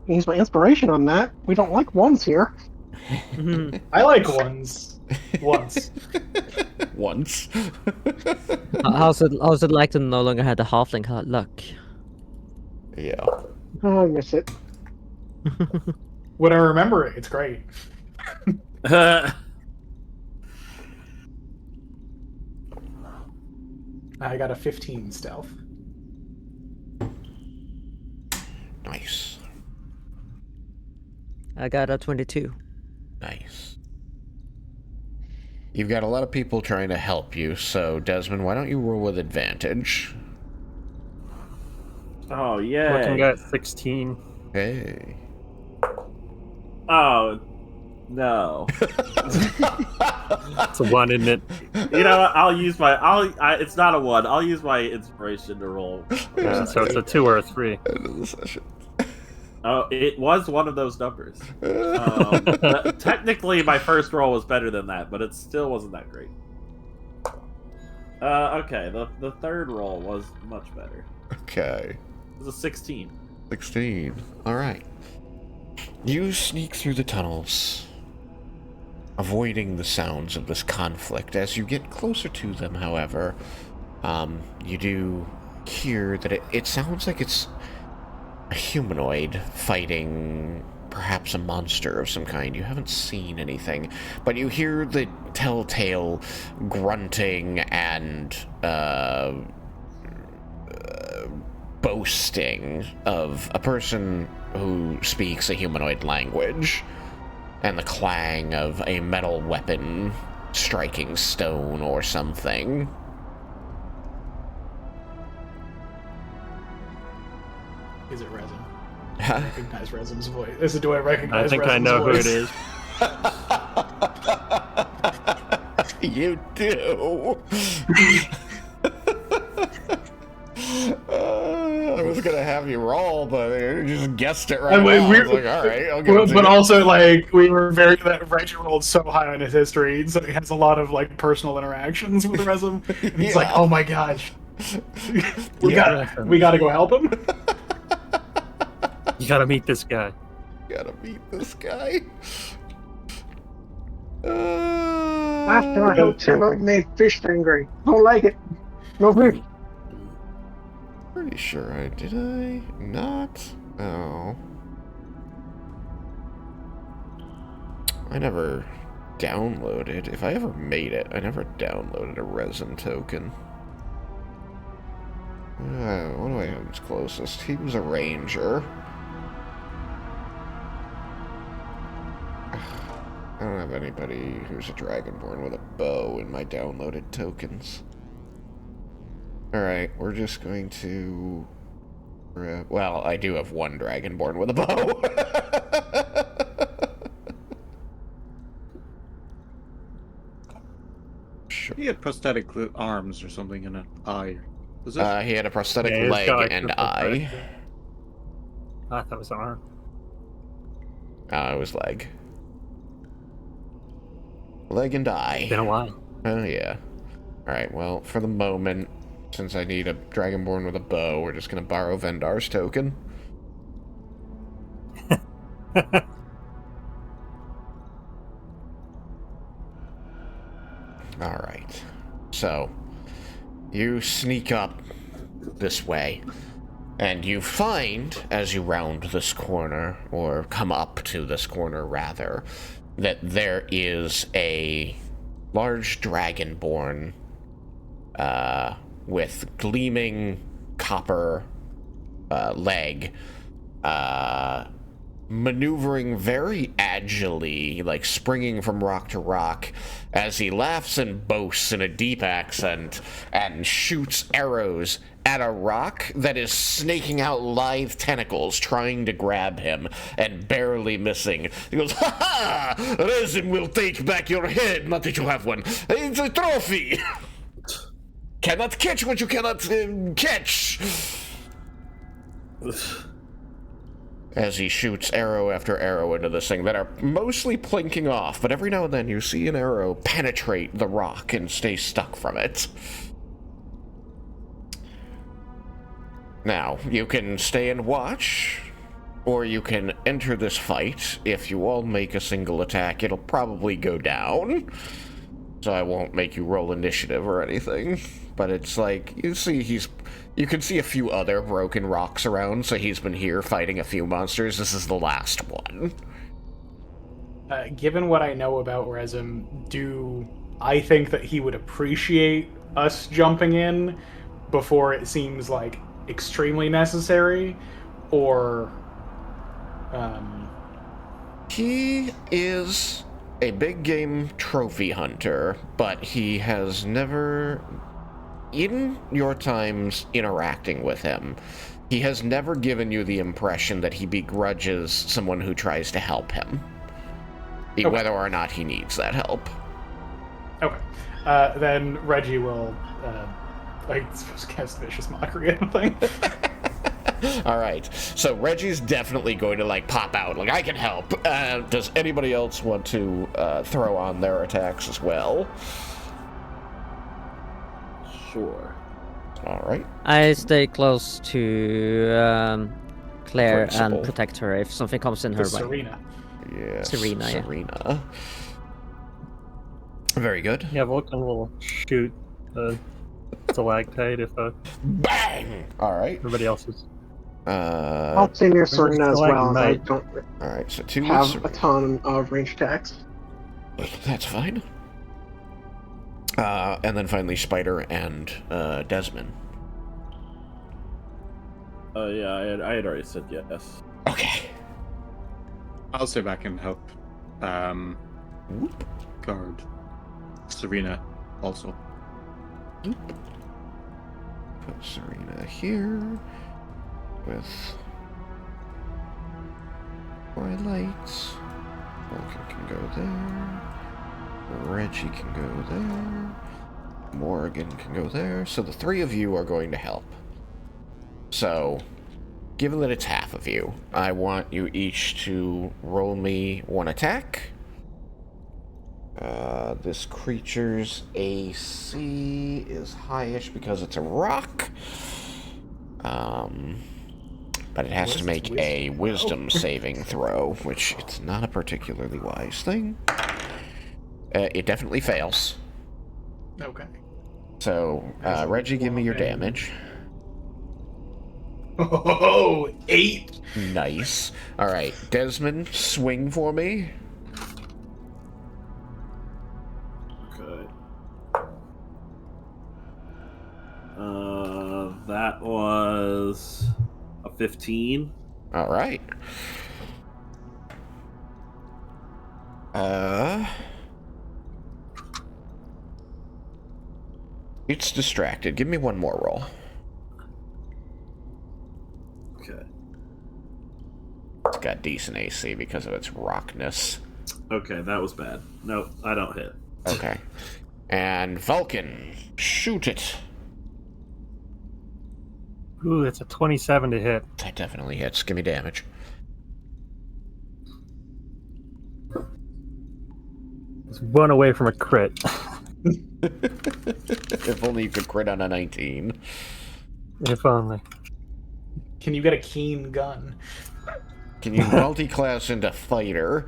[SPEAKER 6] Use my inspiration on that. We don't like ones here.
[SPEAKER 5] I like ones. Once.
[SPEAKER 1] Once.
[SPEAKER 4] How's it like to no longer have the halfling luck?
[SPEAKER 1] Yeah.
[SPEAKER 6] Oh, I miss it.
[SPEAKER 5] When I remember it, it's great. I got a 15 stealth.
[SPEAKER 1] Nice.
[SPEAKER 4] I got a 22.
[SPEAKER 1] Nice. You've got a lot of people trying to help you, so Desmond, why don't you roll with advantage?
[SPEAKER 8] Oh, yeah.
[SPEAKER 3] Looking at 16.
[SPEAKER 1] Hey.
[SPEAKER 8] Oh, no.
[SPEAKER 3] It's a 1, isn't it?
[SPEAKER 8] You know what? I'll use my. It's not a 1. I'll use my inspiration to roll.
[SPEAKER 3] So it's a 2 or a 3.
[SPEAKER 1] End of the session.
[SPEAKER 8] Oh, it was one of those numbers. Technically, my first roll was better than that, but it still wasn't that great. Okay, the third roll was much better.
[SPEAKER 1] Okay.
[SPEAKER 8] It was a 16.
[SPEAKER 1] 16. Alright. You sneak through the tunnels, avoiding the sounds of this conflict. As you get closer to them, however, you do hear that it sounds like it's a humanoid fighting perhaps a monster of some kind. You haven't seen anything, but you hear the telltale grunting and boasting of a person who speaks a humanoid language, and the clang of a metal weapon striking stone or something.
[SPEAKER 5] Is it Resin?
[SPEAKER 1] Huh?
[SPEAKER 5] I recognize Resin's voice. Do I recognize
[SPEAKER 3] I think
[SPEAKER 5] Resin's
[SPEAKER 3] I know
[SPEAKER 5] voice?
[SPEAKER 3] who it is.
[SPEAKER 1] You do. I was gonna have you roll, but you just guessed it right
[SPEAKER 5] And
[SPEAKER 1] now. I
[SPEAKER 5] we-
[SPEAKER 1] was like, all right, I'll give it to
[SPEAKER 5] But
[SPEAKER 1] you.
[SPEAKER 5] also, we were that Reggie rolled so high on his history, so he has a lot of personal interactions with Resin. And he's like, "Oh my gosh, we got to go help him."
[SPEAKER 3] You gotta meet this guy.
[SPEAKER 1] Gotta meet this guy.
[SPEAKER 6] Last time I helped him, I made fish angry. Don't like it. No fish.
[SPEAKER 1] Pretty sure I did. I not? Oh, I never downloaded. If I ever made it, I never downloaded a resin token. What do I have that's closest? He was a ranger. I don't have anybody who's a dragonborn with a bow in my downloaded tokens. Alright, we're just going to... well, I do have one dragonborn with a bow. Sure.
[SPEAKER 7] He had prosthetic arms or something and an eye. Was it?
[SPEAKER 1] He had a prosthetic
[SPEAKER 3] Yeah, he's
[SPEAKER 1] leg
[SPEAKER 3] got, like,
[SPEAKER 1] and
[SPEAKER 3] triple
[SPEAKER 1] eye.
[SPEAKER 3] fracture. I thought it was an arm.
[SPEAKER 1] It was leg. Leg and eye.
[SPEAKER 3] Been a while.
[SPEAKER 1] Oh, yeah. Alright, well, for the moment, since I need a dragonborn with a bow, we're just gonna borrow Vendar's token. Alright. So, you sneak up this way, and you find, as you round this corner, or come up to this corner rather, that there is a large dragonborn with gleaming copper leg, maneuvering very agilely, like springing from rock to rock, as he laughs and boasts in a deep accent and shoots arrows at a rock that is snaking out lithe tentacles trying to grab him and barely missing. He goes, "Ha ha! Resin will take back your head, not that you have one. It's a trophy! Cannot catch what you cannot catch!" As he shoots arrow after arrow into this thing that are mostly plinking off, but every now and then you see an arrow penetrate the rock and stay stuck from it. Now, you can stay and watch, or you can enter this fight. If you all make a single attack, it'll probably go down. So I won't make you roll initiative or anything. But it's like, you can see a few other broken rocks around, so he's been here fighting a few monsters. This is the last one.
[SPEAKER 5] Given what I know about Resim, do I think that he would appreciate us jumping in before it seems like extremely necessary, or
[SPEAKER 1] He is a big game trophy hunter, but he has never, in your times interacting with him, he has never given you the impression that he begrudges someone who tries to help him,
[SPEAKER 5] Okay.
[SPEAKER 1] whether or not he needs that help.
[SPEAKER 5] Okay. Then Reggie will, I suppose, cast Vicious Mockery, I don't think.
[SPEAKER 1] Alright, so Reggie's definitely going to, like, pop out, like, I can help. Does anybody else want to throw on their attacks as well?
[SPEAKER 8] Sure.
[SPEAKER 1] Alright.
[SPEAKER 4] I stay close to Claire
[SPEAKER 1] Principal.
[SPEAKER 4] and protect her if something comes in her way.
[SPEAKER 5] Serena.
[SPEAKER 1] Yes,
[SPEAKER 4] Serena, yeah.
[SPEAKER 1] Serena. Very good.
[SPEAKER 3] Yeah, Vulcan will shoot the stalactite if
[SPEAKER 1] Bang! Alright.
[SPEAKER 3] everybody else is.
[SPEAKER 6] I'll stay near Serena as well. I
[SPEAKER 3] Stalagmite.
[SPEAKER 6] don't
[SPEAKER 1] Alright, so 2
[SPEAKER 6] have
[SPEAKER 1] with
[SPEAKER 6] a ton of range attacks.
[SPEAKER 1] That's fine. And then finally Spider and Desmin.
[SPEAKER 8] Yeah, I had already said yes.
[SPEAKER 1] Okay.
[SPEAKER 7] I'll stay back and help.
[SPEAKER 1] Whoop.
[SPEAKER 7] Guard Serena also.
[SPEAKER 1] Put Serena here with Twilight. Vulcan can go there. Reggie can go there. Morgan can go there. So the 3 of you are going to help. So, given that it's half of you, I want you each to roll me 1 attack. This creature's AC is highish because it's a rock. But it has to make a wisdom saving throw, which it's not a particularly wise thing. It definitely fails.
[SPEAKER 5] Okay.
[SPEAKER 1] So, Reggie, give me your damage.
[SPEAKER 5] Oh, 8.
[SPEAKER 1] Nice. Alright, Desmond, swing for me.
[SPEAKER 8] Okay. That was a 15.
[SPEAKER 1] All right. It's distracted. Give me one more roll.
[SPEAKER 8] Okay.
[SPEAKER 1] It's got decent AC because of its rockness.
[SPEAKER 8] Okay, that was bad. Nope, I don't hit.
[SPEAKER 1] Okay. And Vulcan, shoot it.
[SPEAKER 3] Ooh, it's a 27 to hit.
[SPEAKER 1] That definitely hits. Give me damage.
[SPEAKER 3] It's one away from a crit.
[SPEAKER 1] If only you could crit on a 19.
[SPEAKER 3] If only.
[SPEAKER 5] Can you get a keen gun?
[SPEAKER 1] Can you multi-class into fighter?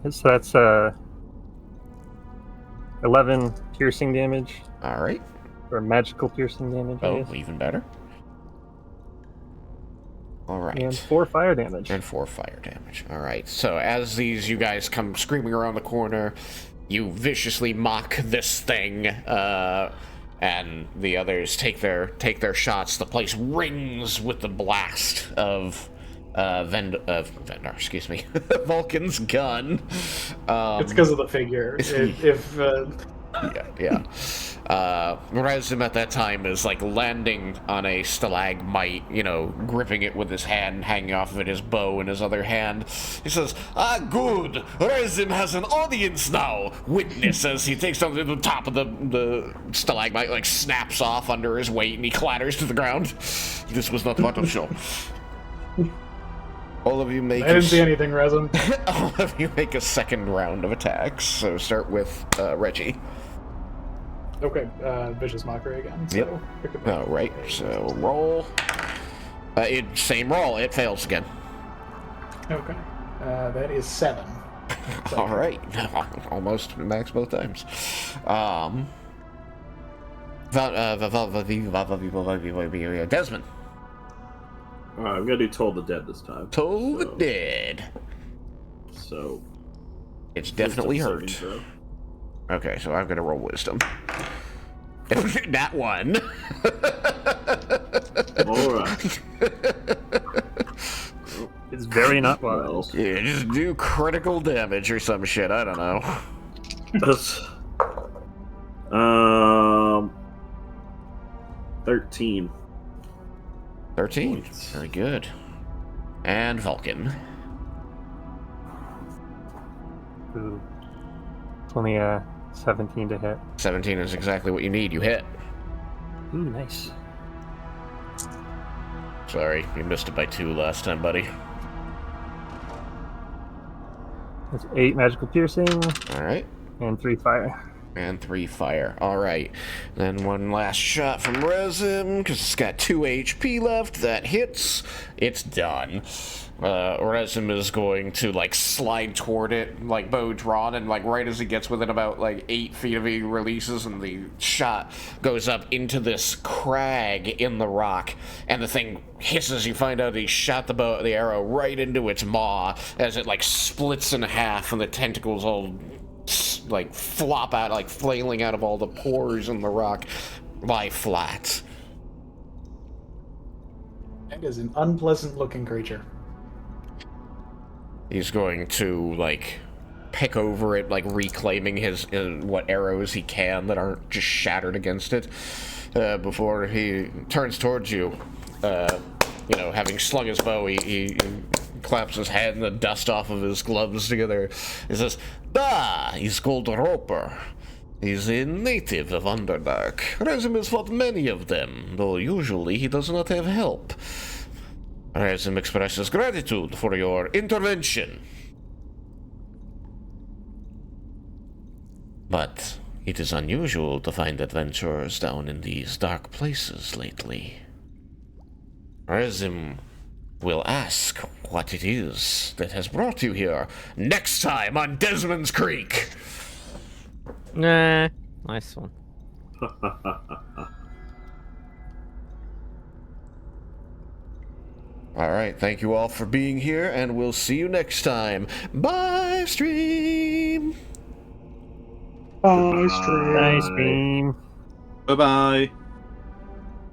[SPEAKER 3] So that's 11 piercing damage,
[SPEAKER 1] All right.
[SPEAKER 3] or magical piercing damage, I
[SPEAKER 1] Oh,
[SPEAKER 3] guess.
[SPEAKER 1] even better. All right.
[SPEAKER 3] And 4 fire damage.
[SPEAKER 1] And 4 fire damage. All right. So as you guys come screaming around the corner, you viciously mock this thing, and the others take their shots. The place rings with the blast of Vendar, excuse me, Vulcan's gun.
[SPEAKER 5] It's because of the figure.
[SPEAKER 1] Yeah. Resim at that time is like landing on a stalagmite, gripping it with his hand, hanging off of it, his bow in his other hand. He says, good. Resim has an audience now. Witness as he takes on the top of the stalagmite, like snaps off under his weight, and he clatters to the ground. This was not part of the show. All of you make.
[SPEAKER 5] I didn't see anything, Resin.
[SPEAKER 1] All of you make a second round of attacks. So start with Reggie.
[SPEAKER 5] Okay, vicious mockery again. So
[SPEAKER 1] Yep. Oh, right. So roll. Same roll. It fails again.
[SPEAKER 5] Okay. That is 7.
[SPEAKER 1] All right. Almost max both times. Desmond.
[SPEAKER 8] I'm gonna do Toll the Dead this time.
[SPEAKER 1] Toll the Dead.
[SPEAKER 8] So.
[SPEAKER 1] It's definitely
[SPEAKER 8] Wisdom
[SPEAKER 1] hurt.
[SPEAKER 8] saving
[SPEAKER 1] Okay, so I'm gonna roll wisdom. That one.
[SPEAKER 8] throw. Alright.
[SPEAKER 3] It's very not wise.
[SPEAKER 1] Yeah, just do critical damage or some shit. I don't know.
[SPEAKER 8] That's 13.
[SPEAKER 1] 13.
[SPEAKER 8] Points.
[SPEAKER 1] Very good. And Vulcan.
[SPEAKER 3] Ooh. It's only 17 to hit.
[SPEAKER 1] 17 is exactly what you need. You hit.
[SPEAKER 3] Ooh, nice.
[SPEAKER 1] Sorry, you missed it by 2 last time, buddy.
[SPEAKER 3] That's 8 magical piercing
[SPEAKER 1] All right.
[SPEAKER 3] and 3 fire.
[SPEAKER 1] And 3 fire. All right. Then one last shot from Resim, because it's got 2 HP left. That hits. It's done. Resim is going to, slide toward it, bow drawn, and, right as he gets within about, 8 feet of it, he releases, and the shot goes up into this crag in the rock, and the thing hisses. You find out he shot the arrow right into its maw as it, splits in half, and the tentacles all flop out, flailing out of all the pores in the rock, lie flat.
[SPEAKER 5] That is an unpleasant looking creature.
[SPEAKER 1] He's going to, pick over it, reclaiming his what arrows he can that aren't just shattered against it, before he turns towards you. Having slung his bow, he claps his head and the dust off of his gloves together. He says, he's called Roper. He's a native of Underdark. Resim has fought many of them, though usually he does not have help. Resim expresses gratitude for your intervention. But it is unusual to find adventurers down in these dark places lately. Resim will ask what it is that has brought you here next time on Desmond's Creek.
[SPEAKER 4] Nah, nice one.
[SPEAKER 1] All right, thank you all for being here, and we'll see you next time. Bye, stream!
[SPEAKER 6] Bye, stream.
[SPEAKER 3] Nice beam.
[SPEAKER 2] Bye bye.